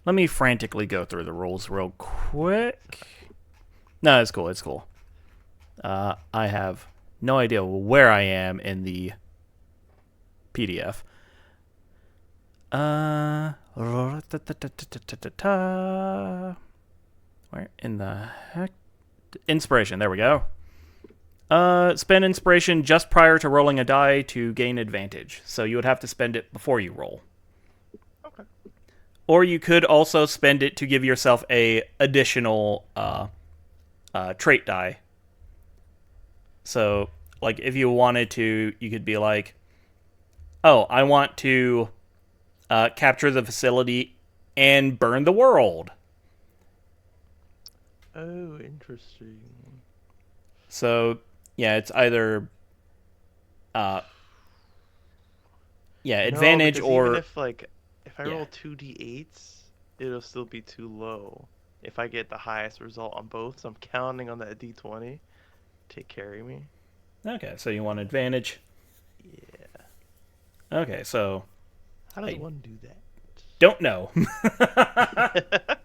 Let me frantically go through the rules real quick. No, it's cool. It's cool. I have no idea where I am in the PDF. Where in the heck? Inspiration. There we go. Spend inspiration just prior to rolling a die to gain advantage. So you would have to spend it before you roll. Okay. Or you could also spend it to give yourself a additional trait die. So, like, if you wanted to, you could be like, oh, I want to capture the facility and burn the world. Oh, interesting. So, yeah, it's either advantage no, or even if I roll 2d8s, it'll still be too low. If I get the highest result on both, so I'm counting on that d20 to carry me. okay, so you want advantage. Yeah. Okay, so How does one do that? don't know. It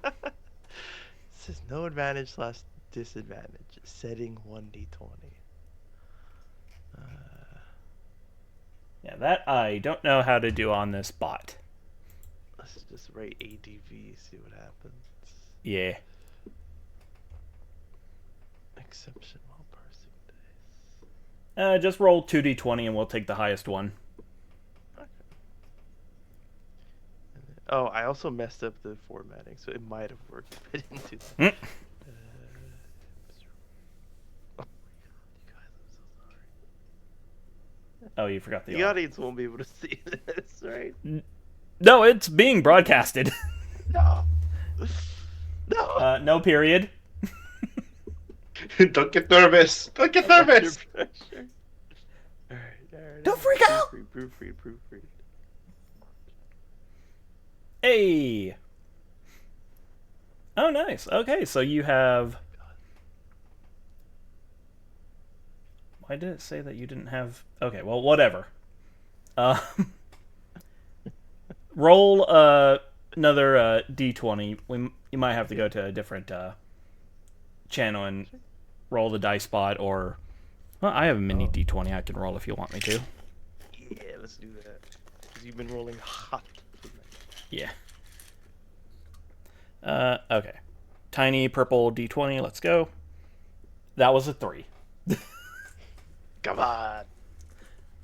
says no advantage / disadvantage. Setting 1d20. Yeah, that I don't know how to do on this bot. Let's just rate ADV, see what happens. Yeah. Exception while parsing dice. Just roll 2d20 and we'll take the highest one. Okay. Oh, I also messed up the formatting, so it might have worked if I didn't do that. Oh my god, you guys, I'm so sorry. Oh, you forgot The audience won't be able to see this, right? No, it's being broadcasted. No. No. No period. Don't get nervous. Don't get nervous. Pressure. All right. Don't freak out. Proofread. Hey. Oh, nice. Okay, so you have... Why did it say that you didn't have... Okay, well, whatever. Roll another d20. You might have to go to a different channel and roll the dice spot, or... Well, I have a mini d20 I can roll if you want me to. Yeah, let's do that. Because you've been rolling hot. Yeah. Okay. Tiny purple d20, let's go. That was a 3. Come on.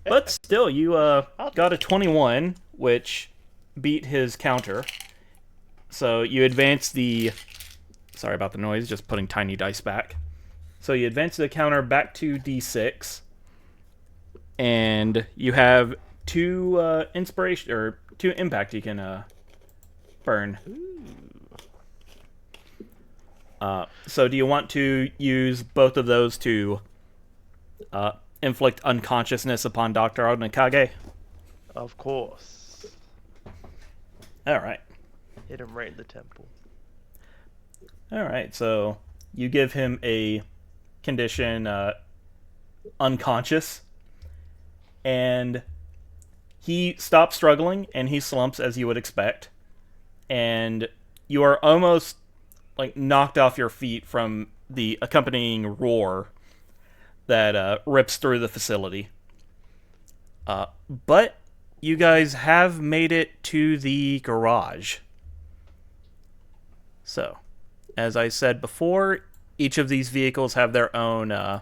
But still, you got a 21, which beat his counter. So you advance the... Sorry about the noise, just putting tiny dice back. So you advance the counter back to d6. And you have 2 inspiration, or 2 impact you can burn. So do you want to use both of those to inflict unconsciousness upon Dr. Onikage? Of course. Alright. Hit him right in the temple. Alright, so you give him a condition unconscious, and he stops struggling and he slumps as you would expect, and you are almost like knocked off your feet from the accompanying roar that rips through the facility. But you guys have made it to the garage. So, as I said before, each of these vehicles have their own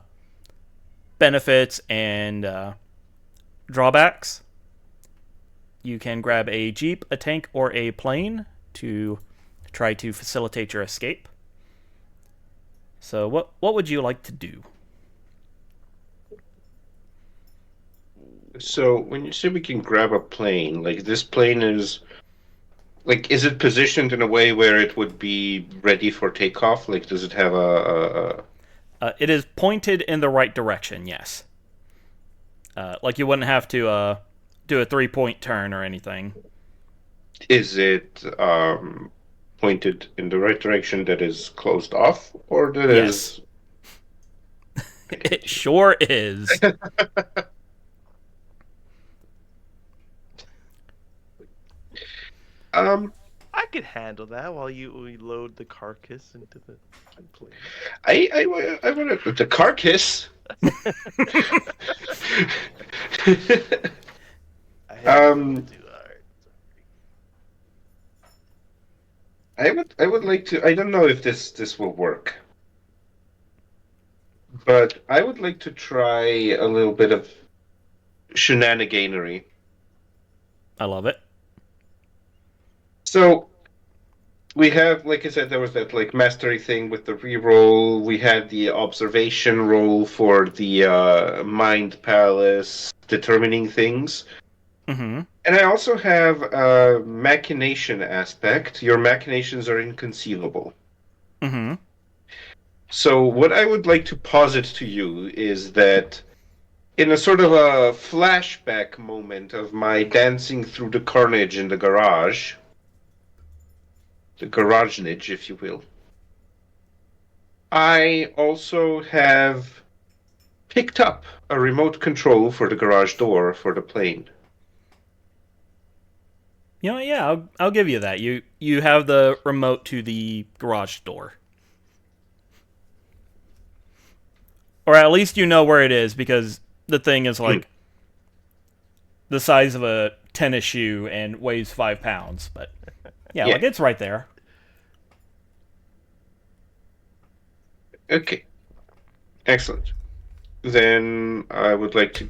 benefits and drawbacks. You can grab a jeep, a tank, or a plane to try to facilitate your escape. So what would you like to do? So when you say we can grab a plane, like this plane is, like, is it positioned in a way where it would be ready for takeoff? Like, does it have It is pointed in the right direction, yes. Like you wouldn't have to do a 3-point turn or anything. Is it pointed in the right direction that is closed off, or that Yes. is... It sure is. I could handle that while we load the carcass into the plane. I want to... The carcass? I would like to... I don't know if this will work. but I would like to try a little bit of shenaniganery. I love it. So we have, like I said, there was that like mastery thing with the reroll. We had the observation roll for the mind palace determining things. Mm-hmm. And I also have a machination aspect. Your machinations are inconceivable. Mm-hmm. So what I would like to posit to you is that in a sort of a flashback moment of my dancing through the carnage in the garage, the garagenage, if you will, I also have picked up a remote control for the garage door for the plane. You know, yeah, I'll give you that. You have the remote to the garage door. Or at least you know where it is, because the thing is like the size of a tennis shoe and weighs 5 pounds. But yeah, Yeah. like it's right there. Okay. Excellent. Then I would like to.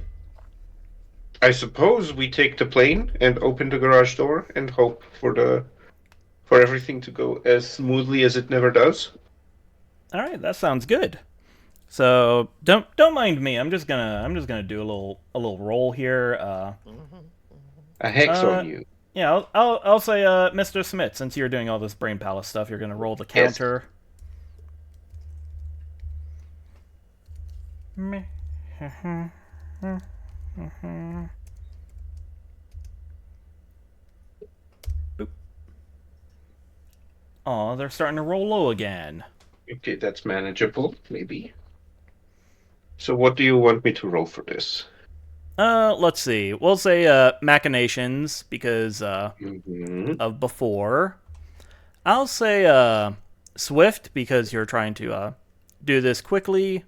I suppose we take the plane and open the garage door and hope for everything to go as smoothly as it never does. All right, that sounds good. So don't mind me. I'm just gonna do a little roll here. A hex on you. Yeah, I'll say Mr. Smith, since you're doing all this brain palace stuff, you're gonna roll the Yes. counter. Oh, they're starting to roll low again. Okay, that's manageable, maybe. So what do you want me to roll for this? Let's see. We'll say machinations because Mm-hmm. of before. I'll say swift because you're trying to do this quickly.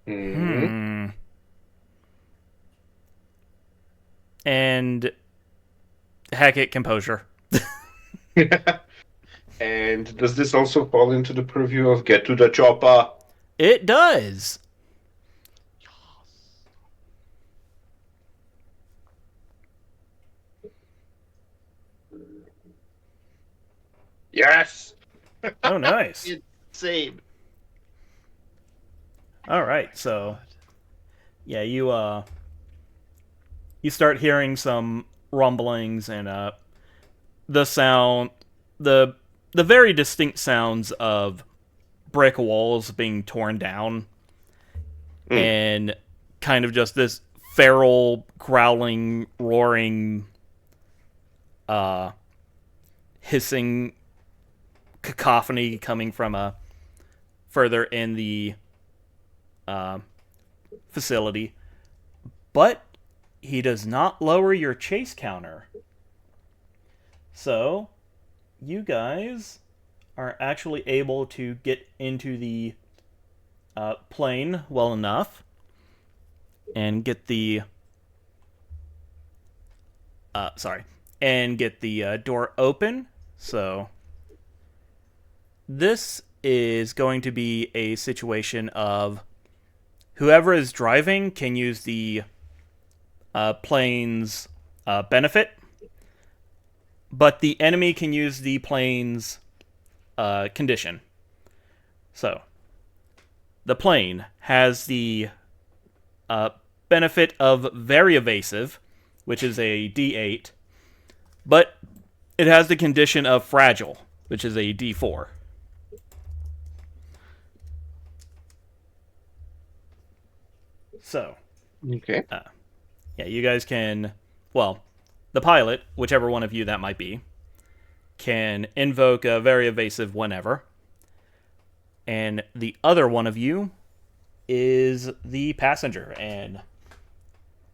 Mm-hmm. And heck it, composure. And does this also fall into the purview of get to the chopper? It does. Yes! Oh, nice. Insane. All right, so yeah, you start hearing some rumblings and the sound, the very distinct sounds of brick walls being torn down, and kind of just this feral growling, roaring, hissing cacophony coming from further in the facility. But he does not lower your chase counter. So, you guys are actually able to get into the plane well enough and get the door open. So this is going to be a situation of whoever is driving can use the plane's benefit, but the enemy can use the plane's condition. So, the plane has the benefit of very evasive, which is a D8, but it has the condition of fragile, which is a D4. So, Okay. yeah, you guys can, well, the pilot, whichever one of you that might be, can invoke a very evasive whenever. And the other one of you is the passenger. And,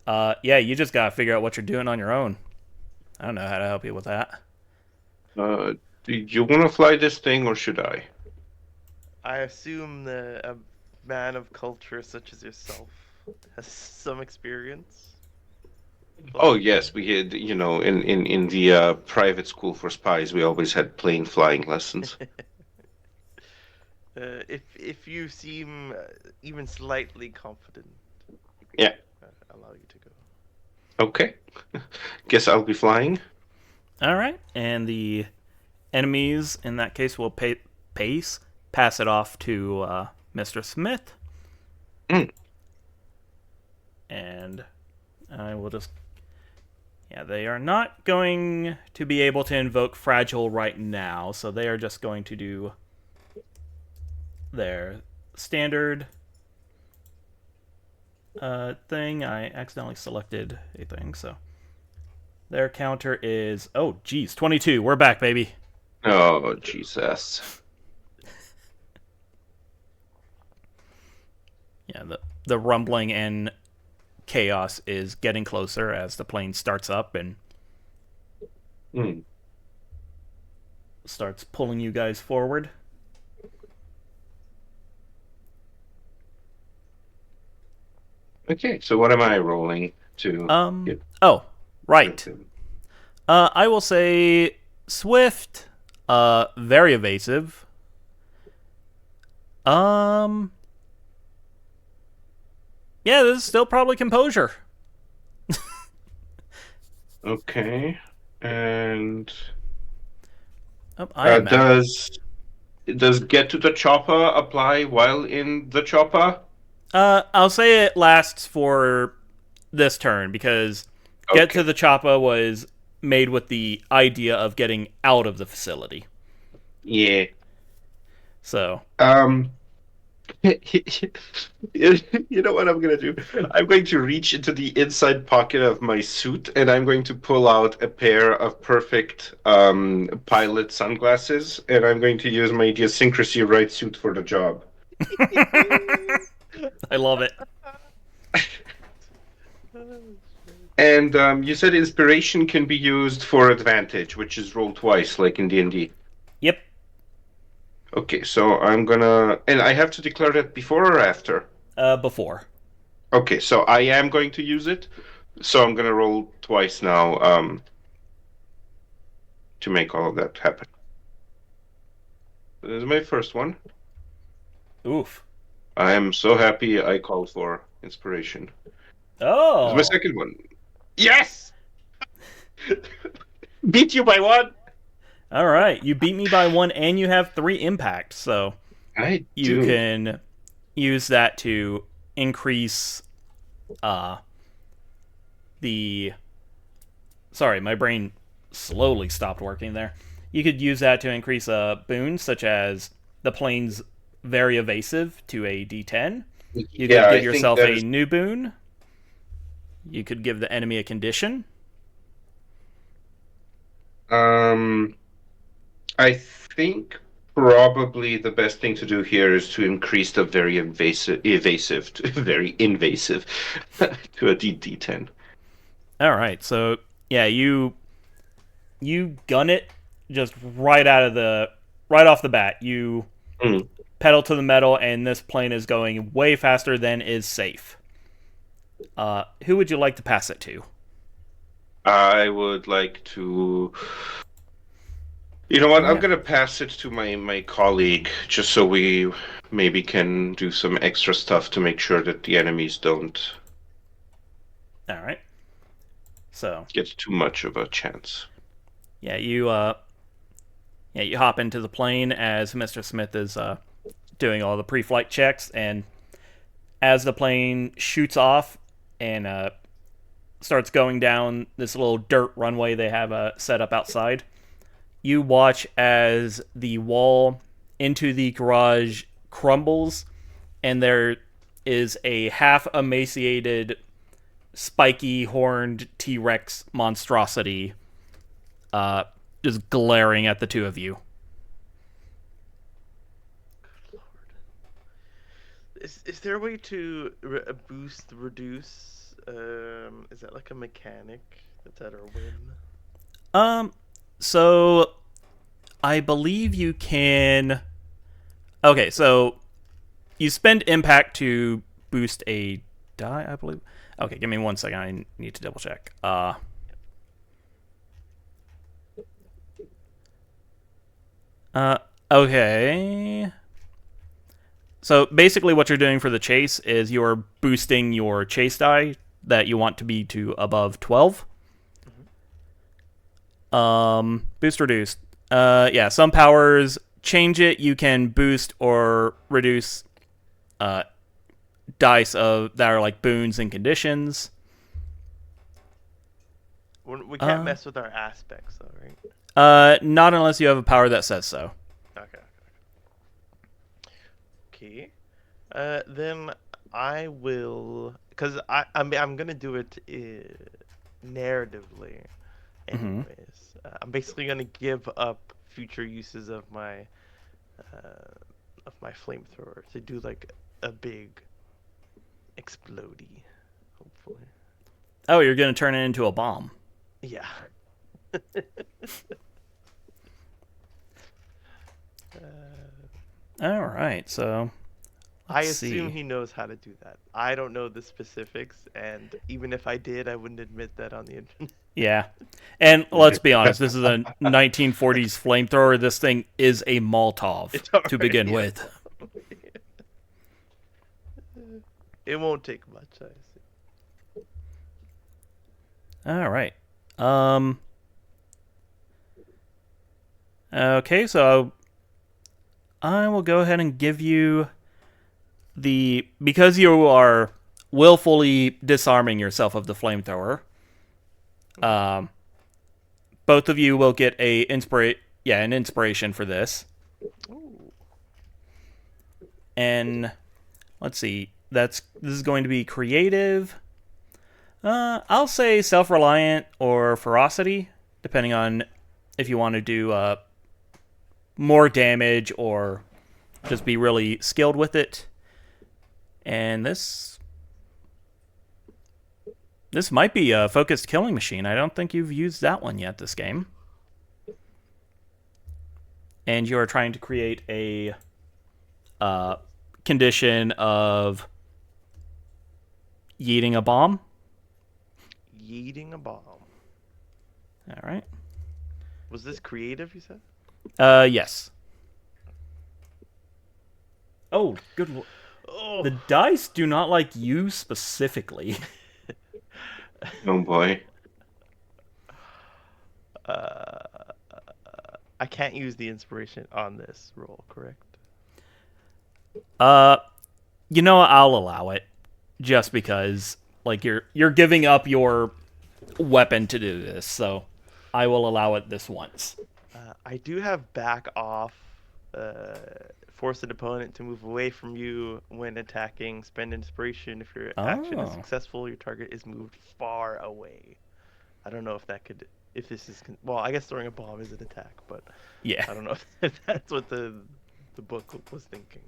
yeah, you just gotta figure out what you're doing on your own. I don't know how to help you with that. Do you want to fly this thing or should I? I assume that a man of culture such as yourself has some experience. Oh yes, we had, in the private school for spies, we always had plane flying lessons. If you seem even slightly confident, Yeah. allow you to go. Okay. Guess I'll be flying. All right, and the enemies in that case will pass it off to Mr. Smith, and I will just. Yeah, they are not going to be able to invoke Fragile right now, so they are just going to do their standard thing. I accidentally selected a thing, so their counter is geez, 22. We're back, baby. Oh, Jesus. Yeah, the rumbling and chaos is getting closer as the plane starts up and starts pulling you guys forward. Okay, so what am I rolling to get? Oh, right. I will say swift, very evasive. Yeah, this is still probably composure. Okay, and I does get to the chopper apply while in the chopper? I'll say it lasts for this turn because get to the chopper was made with the idea of getting out of the facility. Yeah. So. You know what I'm going to do? I'm going to reach into the inside pocket of my suit and I'm going to pull out a pair of perfect pilot sunglasses and I'm going to use my idiosyncrasy right suit for the job. I love it. And you said inspiration can be used for advantage, which is roll twice, like in D&D. Yep. Okay, so I'm gonna... And I have to declare that before or after? Before. Okay, so I am going to use it. So I'm gonna roll twice now to make all of that happen. This is my first one. Oof. I am so happy I called for inspiration. Oh. This is my second one. Yes! Beat you by one! All right, you beat me by one, and you have 3 impact, so you can use that to increase the. Sorry, my brain slowly stopped working there. You could use that to increase a boon, such as the plane's very evasive to a D10. You could give yourself a new boon. You could give the enemy a condition. I think probably the best thing to do here is to increase the very evasive to very invasive to a D10. All right, so yeah, you gun it just right off the bat. You pedal to the metal, and this plane is going way faster than is safe. Who would you like to pass it to? I would like to. You know what? I'm going to pass it to my colleague, just so we maybe can do some extra stuff to make sure that the enemies don't. All right. So get too much of a chance. Yeah, you hop into the plane as Mr. Smith is doing all the pre-flight checks, and as the plane shoots off and starts going down this little dirt runway they have set up outside, you watch as the wall into the garage crumbles, and there is a half-emaciated, spiky-horned T-Rex monstrosity just glaring at the two of you. Is there a way to reduce? Is that like a mechanic that's at our whim? So I believe you can. Okay, so you spend impact to boost a die, I believe. Okay, give me 1 second. I need to double check. Okay. So basically what you're doing for the chase is you're boosting your chase die that you want to be to above 12. Boost reduced. Yeah, some powers change it. You can boost or reduce dice that are like boons and conditions. We can't mess with our aspects, though, right? Not unless you have a power that says so. Okay. Then I will, because I'm gonna do it narratively, anyways. I'm basically gonna give up future uses of my flamethrower to do like a big explodey, hopefully. Oh, you're gonna turn it into a bomb. Yeah. All right, so I assume he knows how to do that. I don't know the specifics, and even if I did, I wouldn't admit that on the internet. Yeah, and let's be honest, this is a 1940s flamethrower. This thing is a Molotov to begin with. It won't take much, I see. All right. Okay, so I will go ahead and give you because you are willfully disarming yourself of the flamethrower. Both of you will get an inspiration for this. Ooh. And let's see, this is going to be creative. I'll say self-reliant or ferocity, depending on if you want to do more damage or just be really skilled with it. And this might be a focused killing machine. I don't think you've used that one yet this game. And you are trying to create a condition of yeeting a bomb. Yeeting a bomb. All right. Was this creative, you said? Yes. Oh, good. Oh. The dice do not like you specifically. Oh boy. I can't use the inspiration on this roll, correct? You know what? I'll allow it, just because like you're giving up your weapon to do this, so I will allow it this once. I do have back off. Force an opponent to move away from you when attacking. Spend inspiration. If your action is successful, your target is moved far away. I don't know if that could. If this is well, I guess throwing a bomb is an attack, but yeah, I don't know if that's what the book was thinking.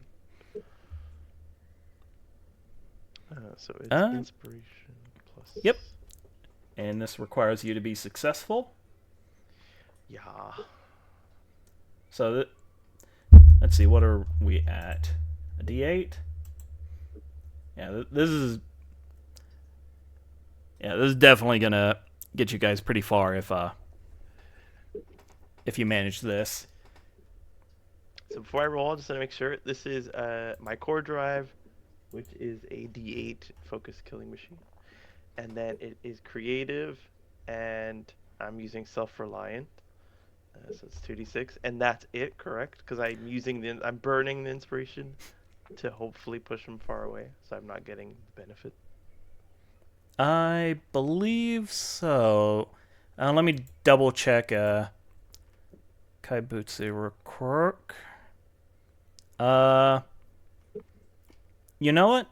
So it's inspiration plus. Yep. And this requires you to be successful. Yeah. So let's see, what are we at? A D8? Yeah, this is definitely gonna get you guys pretty far if you manage this. So before I roll, just to make sure, this is my core drive, which is a D8 focus killing machine, and then it is creative, and I'm using self-reliant. So it's 2d6, and that's it, correct? Because I'm burning the inspiration to hopefully push them far away, so I'm not getting the benefit. I believe so. Let me double check. Kaibutsu Rook. You know what?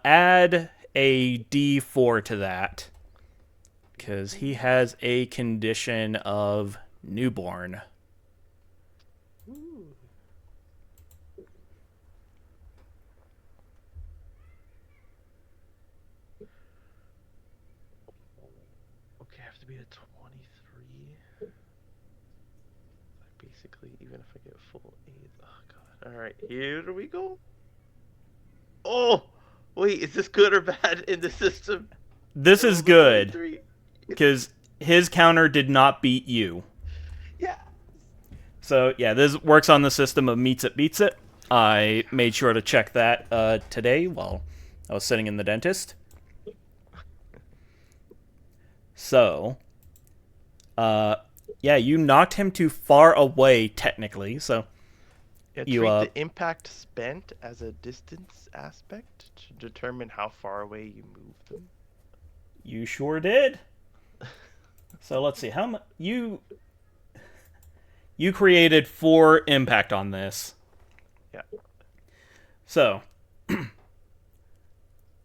Add a D4 to that. Because he has a condition of newborn. Ooh. Okay, I have to be at 23. Basically, even if I get full 8. Oh, God. Alright, here we go. Oh! Wait, is this good or bad in the system? This is good. Because his counter did not beat you. Yeah. So, yeah, this works on the system of meets it, beats it. I made sure to check that today while I was sitting in the dentist. So, yeah, you knocked him too far away, technically, so... Yeah, You, treat the impact spent as a distance aspect to determine how far away you move them. You sure did. So let's see, how much... You created 4 impact on this. Yeah. So,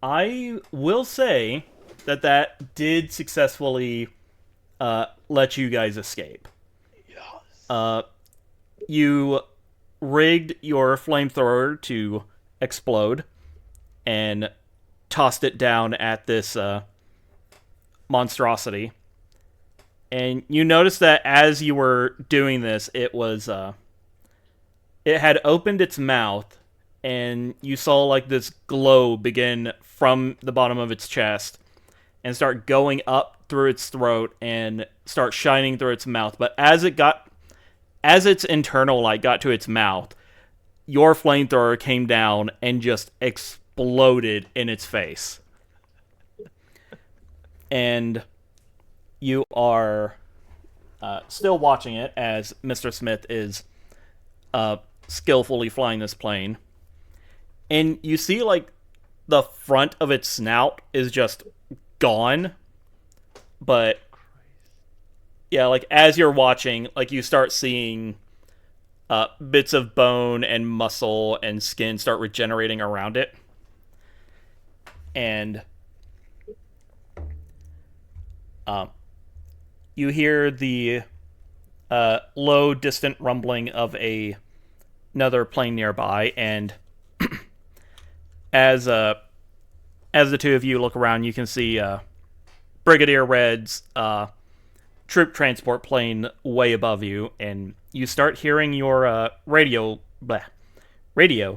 I will say that did successfully let you guys escape. Yes. You rigged your flamethrower to explode and tossed it down at this monstrosity. And you noticed that as you were doing this, it had opened its mouth, and you saw like this glow begin from the bottom of its chest and start going up through its throat and start shining through its mouth. But as its internal light got to its mouth, your flamethrower came down and just exploded in its face. And you are still watching it as Mr. Smith is skillfully flying this plane. And you see, like, the front of its snout is just gone. But, yeah, like, as you're watching, like, you start seeing bits of bone and muscle and skin start regenerating around it. And you hear the low, distant rumbling of another plane nearby, and as the two of you look around, you can see Brigadier Red's troop transport plane way above you, and you start hearing your radio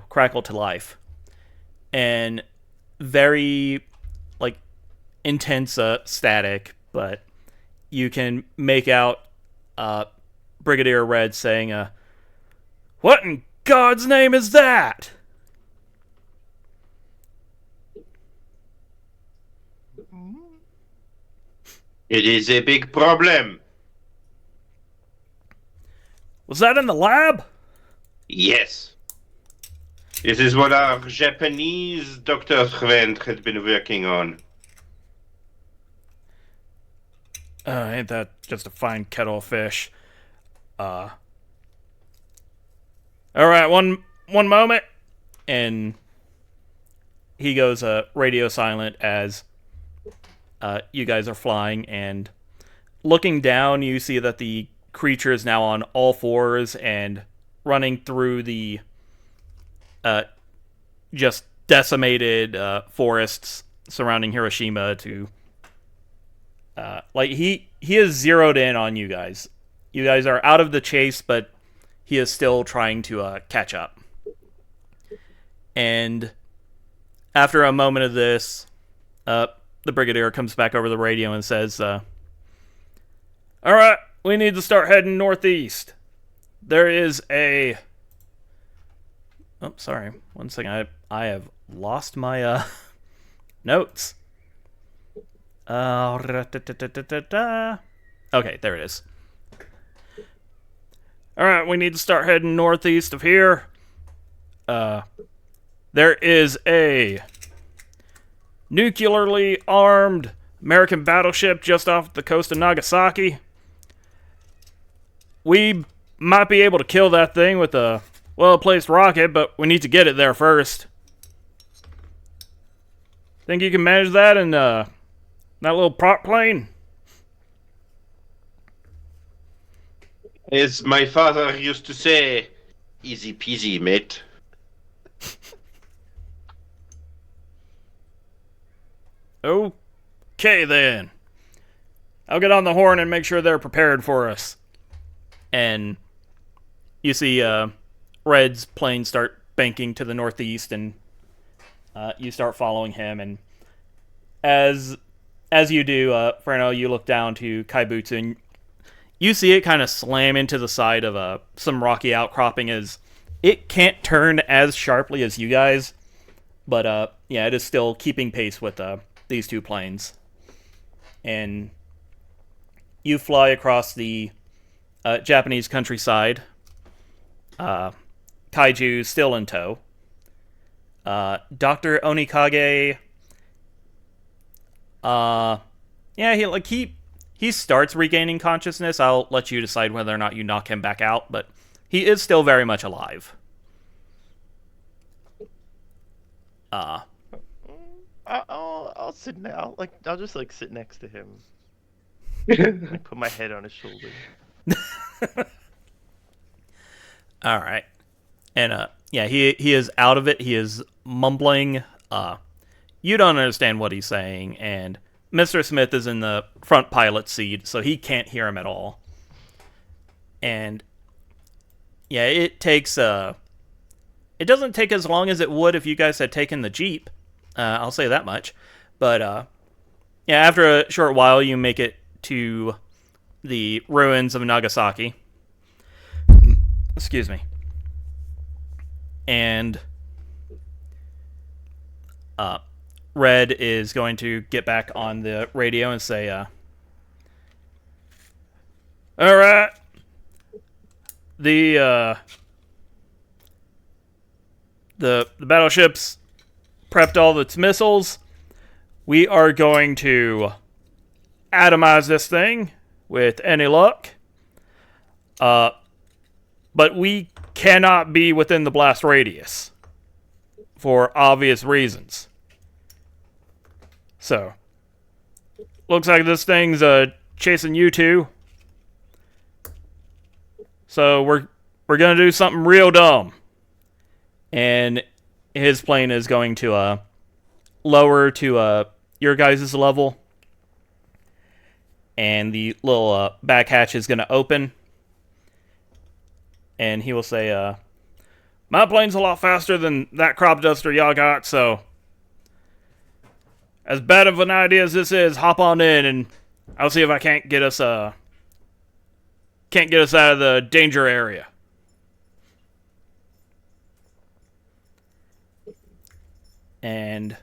crackle to life, and very like intense static, but you can make out Brigadier Red saying, "What in God's name is that?" It is a big problem. Was that in the lab? Yes. This is what our Japanese doctor friend had been working on. Ain't that just a fine kettle of fish? Alright, one moment. And he goes radio silent as you guys are flying, and looking down, you see that the creature is now on all fours and running through the just decimated forests surrounding Hiroshima to like he is zeroed in on you guys. You guys are out of the chase, but he is still trying to catch up. And after a moment of this, the Brigadier comes back over the radio and says, "Alright, we need to start heading northeast. There is a..." Oh, sorry. One second. I have lost my notes. Okay, there it is. Alright, we need to start heading northeast of here. There is a nuclearly armed American battleship just off the coast of Nagasaki. We might be able to kill that thing with a well-placed rocket, but we need to get it there first. Think you can manage that in that little prop plane? As my father used to say, easy peasy, mate. Okay, then. I'll get on the horn and make sure they're prepared for us. And you see Red's plane start banking to the northeast, and you start following him. And as you do, Frano, you look down to Kaibutsu, and you see it kind of slam into the side of some rocky outcropping as it can't turn as sharply as you guys, but yeah, it is still keeping pace with these two planes. And you fly across the Japanese countryside. Kaiju still in tow. Dr. Onikage, yeah, he starts regaining consciousness. I'll let you decide whether or not you knock him back out, but he is still very much alive. I'll sit now. Like I'll just like sit next to him. Like put my head on his shoulder. All right, and yeah, he is out of it. He is mumbling. You don't understand what he's saying, and Mr. Smith is in the front pilot seat, so he can't hear him at all. And yeah, it doesn't take as long as it would if you guys had taken the Jeep. I'll say that much. But yeah, after a short while, you make it to the ruins of Nagasaki. Excuse me. And Red is going to get back on the radio and say, all right, the battleship's prepped all its missiles. We are going to atomize this thing with any luck. But we cannot be within the blast radius for obvious reasons. So, looks like this thing's chasing you two. So we're gonna do something real dumb. And his plane is going to lower to your guys' level. And the little back hatch is gonna open. And he will say, my plane's a lot faster than that crop duster y'all got, so as bad of an idea as this is, hop on in and I'll see if I can't get us out of the danger area. And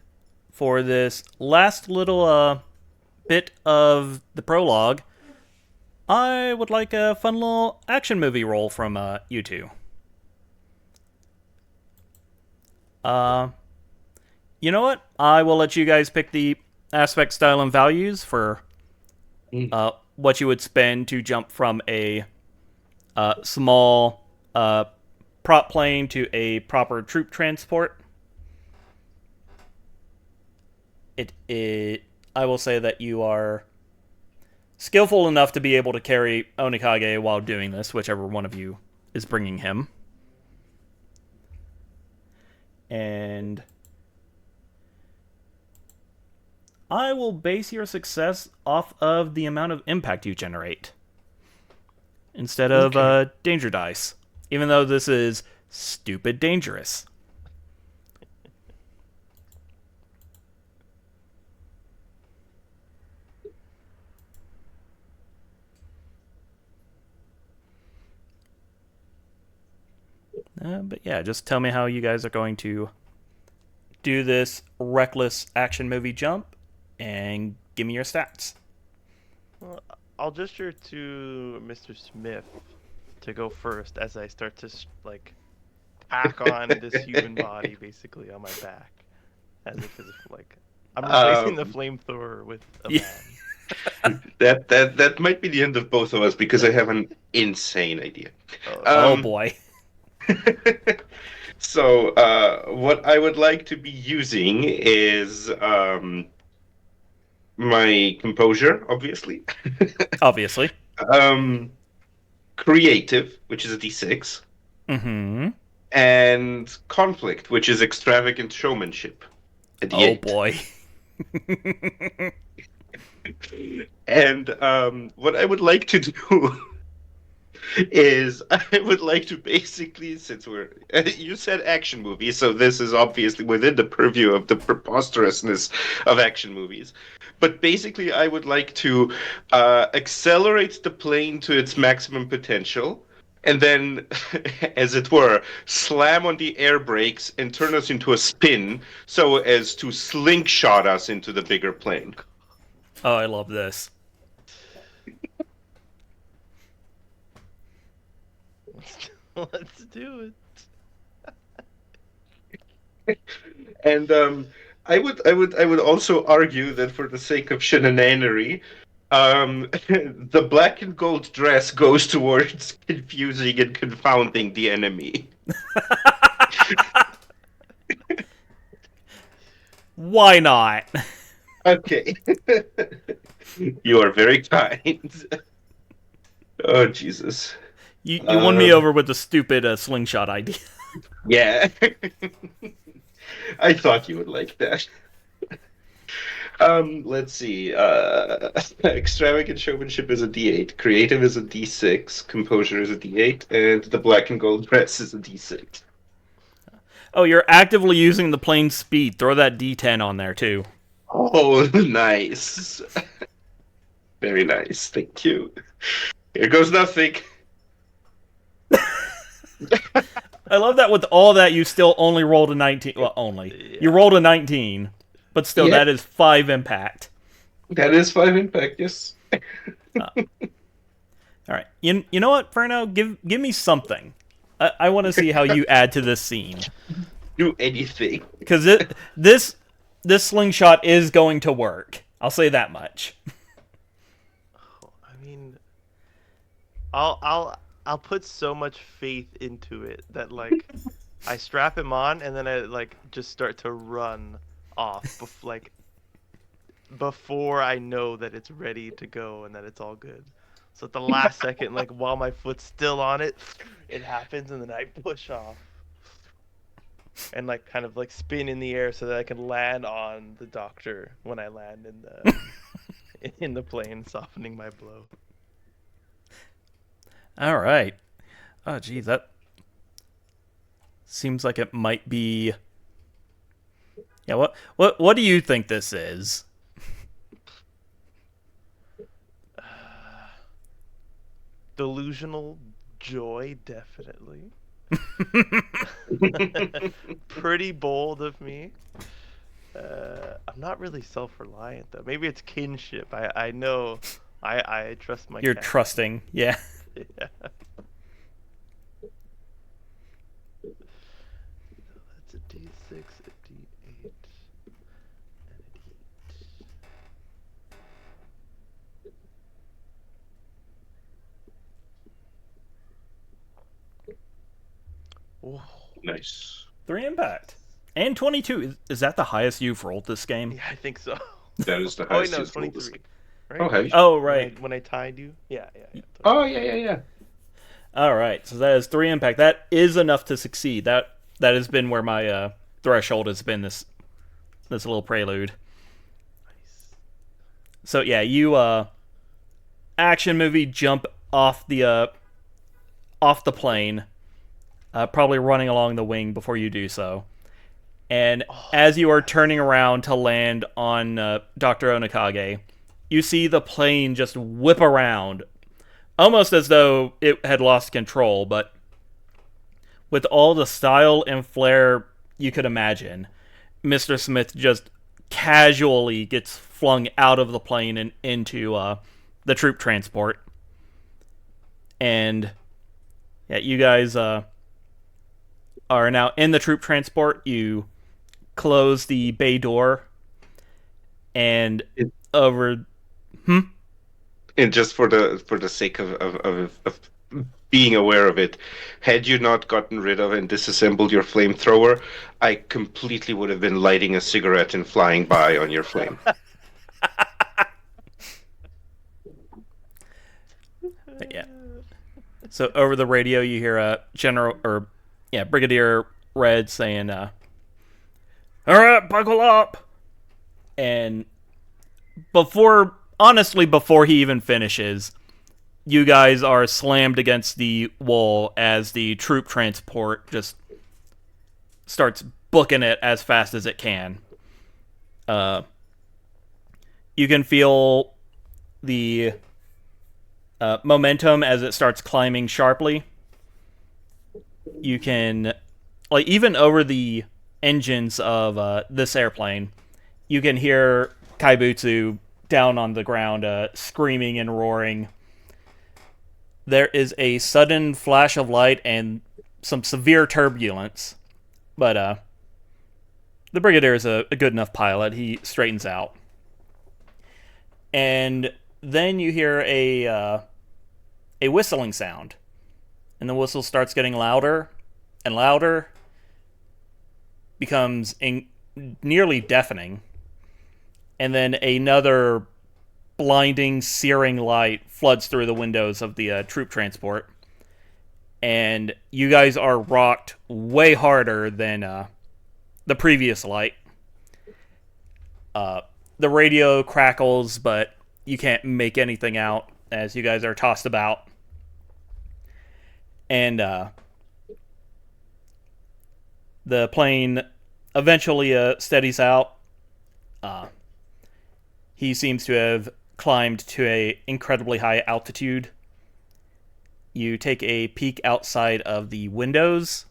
for this last little bit of the prologue, I would like a fun little action movie roll from you two. You know what? I will let you guys pick the aspect, style, and values for what you would spend to jump from a small prop plane to a proper troop transport. I will say that you are skillful enough to be able to carry Onikage while doing this, whichever one of you is bringing him. And I will base your success off of the amount of impact you generate instead of danger dice, even though this is stupid dangerous. But yeah, just tell me how you guys are going to do this reckless action movie jump, and give me your stats. Well, I'll gesture to Mr. Smith to go first as I start to pack on this human body basically on my back, as if like I'm replacing the flamethrower with a man. That might be the end of both of us because I have an insane idea. Oh boy. So, what I would like to be using is my composure, obviously. Obviously. Creative, which is a D6. Mm-hmm. And conflict, which is extravagant showmanship. A D8. Oh boy. And what I would like to do is I would like to basically, since you said action movie, so this is obviously within the purview of the preposterousness of action movies. But basically, I would like to accelerate the plane to its maximum potential and then, as it were, slam on the air brakes and turn us into a spin so as to slingshot us into the bigger plane. Oh, I love this. Let's do it. And I would also argue that for the sake of shenaninery, the black and gold dress goes towards confusing and confounding the enemy. Why not? Okay. You are very kind. Oh, Jesus. You won me over with the stupid slingshot idea. Yeah. I thought you would like that. Let's see. Extravagant showmanship is a D8. Creative is a D6. Composure is a D8. And the black and gold dress is a D6. Oh, you're actively using the plane speed. Throw that D10 on there, too. Oh, nice. Very nice. Thank you. Here goes nothing. I love that with all that, you still only rolled a 19. Well, only. Yeah. You rolled a 19, but still, that is 5 impact. That is 5 impact, yes. All right. You know what, Ferno? Give me something. I want to see how you add to this scene. Do anything. Because this slingshot is going to work. I'll say that much. I mean, I'll put so much faith into it that like I strap him on and then I like just start to run off before I know that it's ready to go and that it's all good. So at the last second, like while my foot's still on it, it happens and then I push off. And like kind of like spin in the air so that I can land on the doctor when I land in the plane, softening my blow. All right. Oh, geez, that seems like it might be. Yeah. What do you think this is? Delusional joy, definitely. Pretty bold of me. I'm not really self-reliant though. Maybe it's kinship. I know. I trust my. You're cat. Trusting, yeah. Yeah. So that's a D6, a D8, and a D8. Whoa. Nice. 3 impact. And 22. Is that the highest you've rolled this game? Yeah, I think so. That is the highest. Oh, wait, no, 23. Right? Oh, hey. Oh, right. When I tied you? Yeah. Oh, yeah. All right, so that is 3 impact. That is enough to succeed. That has been where my threshold has been this little prelude. Nice. So yeah, you action movie jump off the plane, probably running along the wing before you do so. And as you are turning around to land on Dr. Onikage, you see the plane just whip around, almost as though it had lost control, but with all the style and flair you could imagine, Mr. Smith just casually gets flung out of the plane and into the troop transport. And yeah, you guys are now in the troop transport. You close the bay door, and over. And just for the sake of being aware of it, had you not gotten rid of and disassembled your flamethrower, I completely would have been lighting a cigarette and flying by on your flame. Yeah. So over the radio, you hear Brigadier Red saying, "All right, buckle up." And before he even finishes, you guys are slammed against the wall as the troop transport just starts booking it as fast as it can. You can feel the momentum as it starts climbing sharply, you can, like, even over the engines of this airplane, you can hear Kaibutsu down on the ground screaming and roaring. There is a sudden flash of light and some severe turbulence, but the Brigadier is a good enough pilot. He straightens out. And then you hear a whistling sound. And the whistle starts getting louder and louder, becomes nearly deafening. And then another blinding, searing light floods through the windows of the troop transport. And you guys are rocked way harder than the previous light. The radio crackles, but you can't make anything out as you guys are tossed about. And the plane eventually steadies out. He seems to have climbed to an incredibly high altitude. You take a peek outside of the windows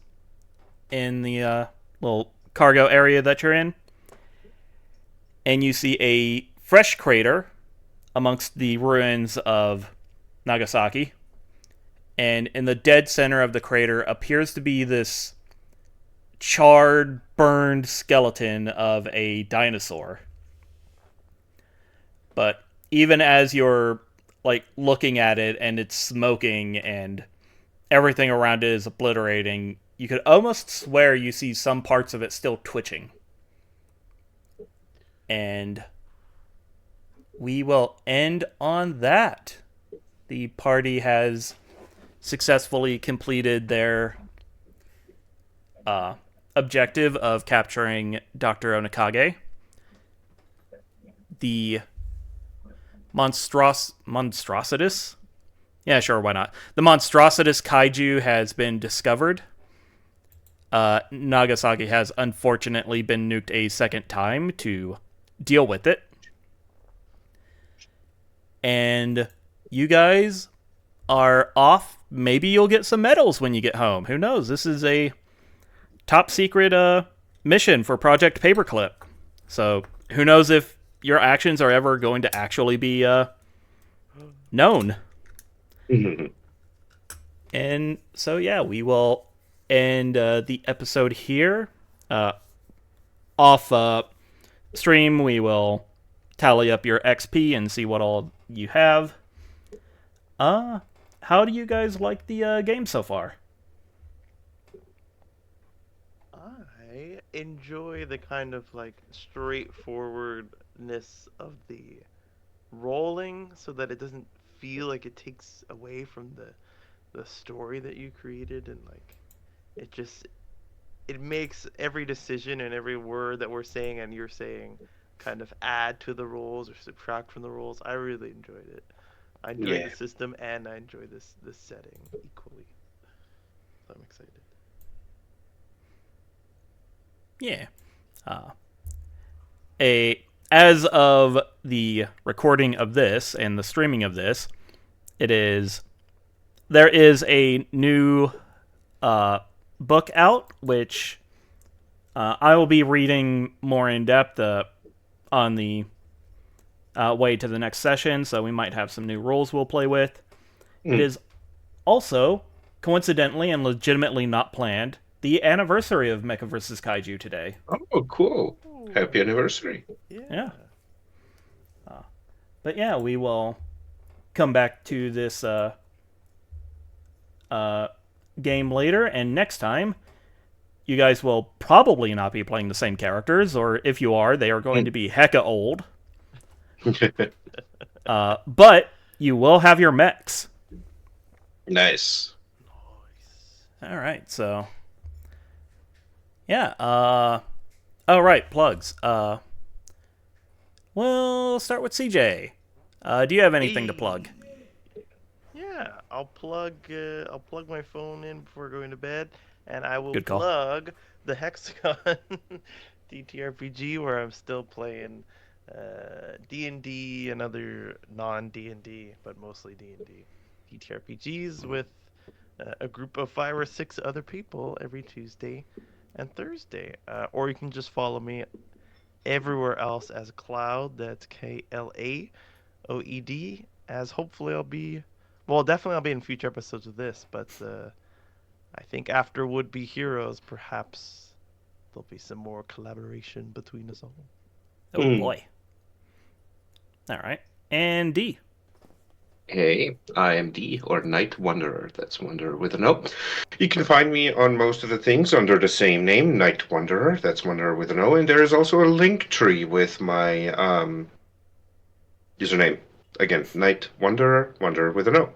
in the little cargo area that you're in, and you see a fresh crater amongst the ruins of Nagasaki. And in the dead center of the crater appears to be this charred, burned skeleton of a dinosaur. But even as you're looking at it and it's smoking and everything around it is obliterating, you could almost swear you see some parts of it still twitching. And we will end on that. The party has successfully completed their objective of capturing Dr. Onikage. The monstrositus? Yeah, sure, why not? The monstrositus Kaiju has been discovered. Nagasaki has unfortunately been nuked a second time to deal with it. And you guys are off. Maybe you'll get some medals when you get home. Who knows? This is a top secret mission for Project Paperclip. So who knows if your actions are ever going to actually be known. And so, yeah, we will end the episode here. Off stream, we will tally up your XP and see what all you have. How do you guys like the game so far? I enjoy the kind of straightforwardness of the rolling, so that it doesn't feel like it takes away from the story that you created, and it makes every decision and every word that we're saying and you're saying kind of add to the rolls or subtract from the rolls. I really enjoyed it. I enjoyed the system, and I enjoy this setting equally. So I'm excited. Yeah. As of the recording of this and the streaming of this, there is a new book out, which I will be reading more in depth on the way to the next session, so we might have some new rules we'll play with. It is also, coincidentally and legitimately not planned, the anniversary of Mecha vs. Kaiju today. Oh, cool. Happy anniversary. Yeah. But yeah, we will come back to this game later, and next time, you guys will probably not be playing the same characters, or if you are, they are going to be hecka old. But you will have your mechs. Nice. All right, so yeah. Oh right, plugs. We'll start with CJ. Do you have anything to plug? Yeah, I'll plug my phone in before going to bed, and I will Good call. plug the Hexagon DTRPG, where I'm still playing D&D and other non-D&D, but mostly D&D DTRPGs with a group of 5 or 6 other people every Tuesday and Thursday. Or you can just follow me everywhere else as Cloud. That's KLAOED. As hopefully definitely I'll be in future episodes of this, but I think after Would Be Heroes, perhaps there'll be some more collaboration between us all. Oh boy. All right. And D. Hey, I am D, or Night Wanderer. That's Wanderer with an O. You can find me on most of the things under the same name, Night Wanderer. That's Wanderer with an O. And there is also a link tree with my username. Again, Night Wanderer, Wanderer with an O.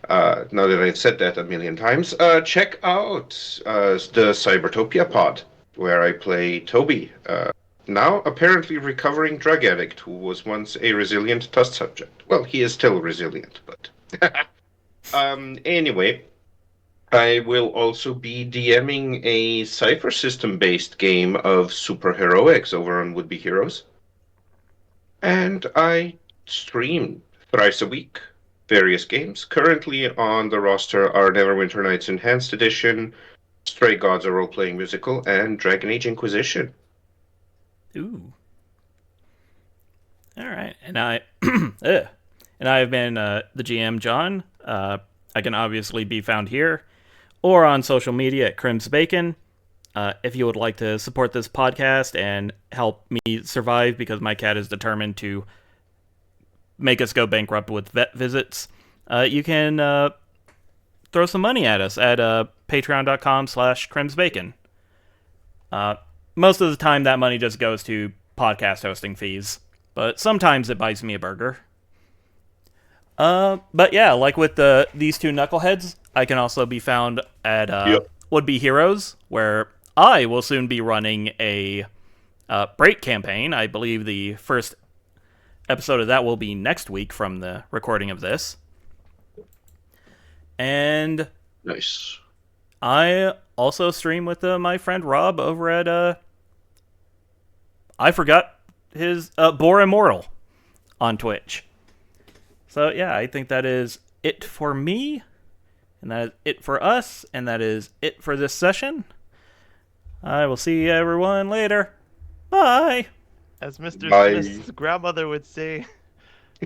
Now that I've said that a million times, check out the Cybertopia pod, where I play Toby, now apparently recovering drug addict who was once a resilient test subject. Well, he is still resilient, but... anyway, I will also be DMing a Cypher System-based game of superheroics over on Would Be Heroes. And I stream thrice a week various games. Currently on the roster are Neverwinter Nights Enhanced Edition, Stray Gods, a role-playing musical, and Dragon Age Inquisition. Ooh. All right. And I've been the GM, John. I can obviously be found here or on social media at Crims Bacon. If you would like to support this podcast and help me survive, because my cat is determined to make us go bankrupt with vet visits, you can throw some money at us at patreon.com/crimsbacon. Most of the time, that money just goes to podcast hosting fees, but sometimes it buys me a burger. But yeah, like with these two knuckleheads, I can also be found at Would Be Heroes, where I will soon be running a break campaign. I believe the first episode of that will be next week from the recording of this. And nice. I also stream with my friend Rob over at I forgot his Bore Immortal on Twitch. So yeah, I think that is it for me, and that is it for us, and that is it for this session. I will see everyone later. Bye. As Mr. Bye. Smith's grandmother would say,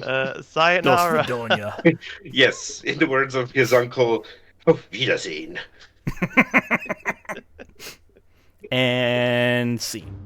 sayonara. Dos Vidonia. Yes, in the words of his uncle, Auf Wiedersehen. And scene.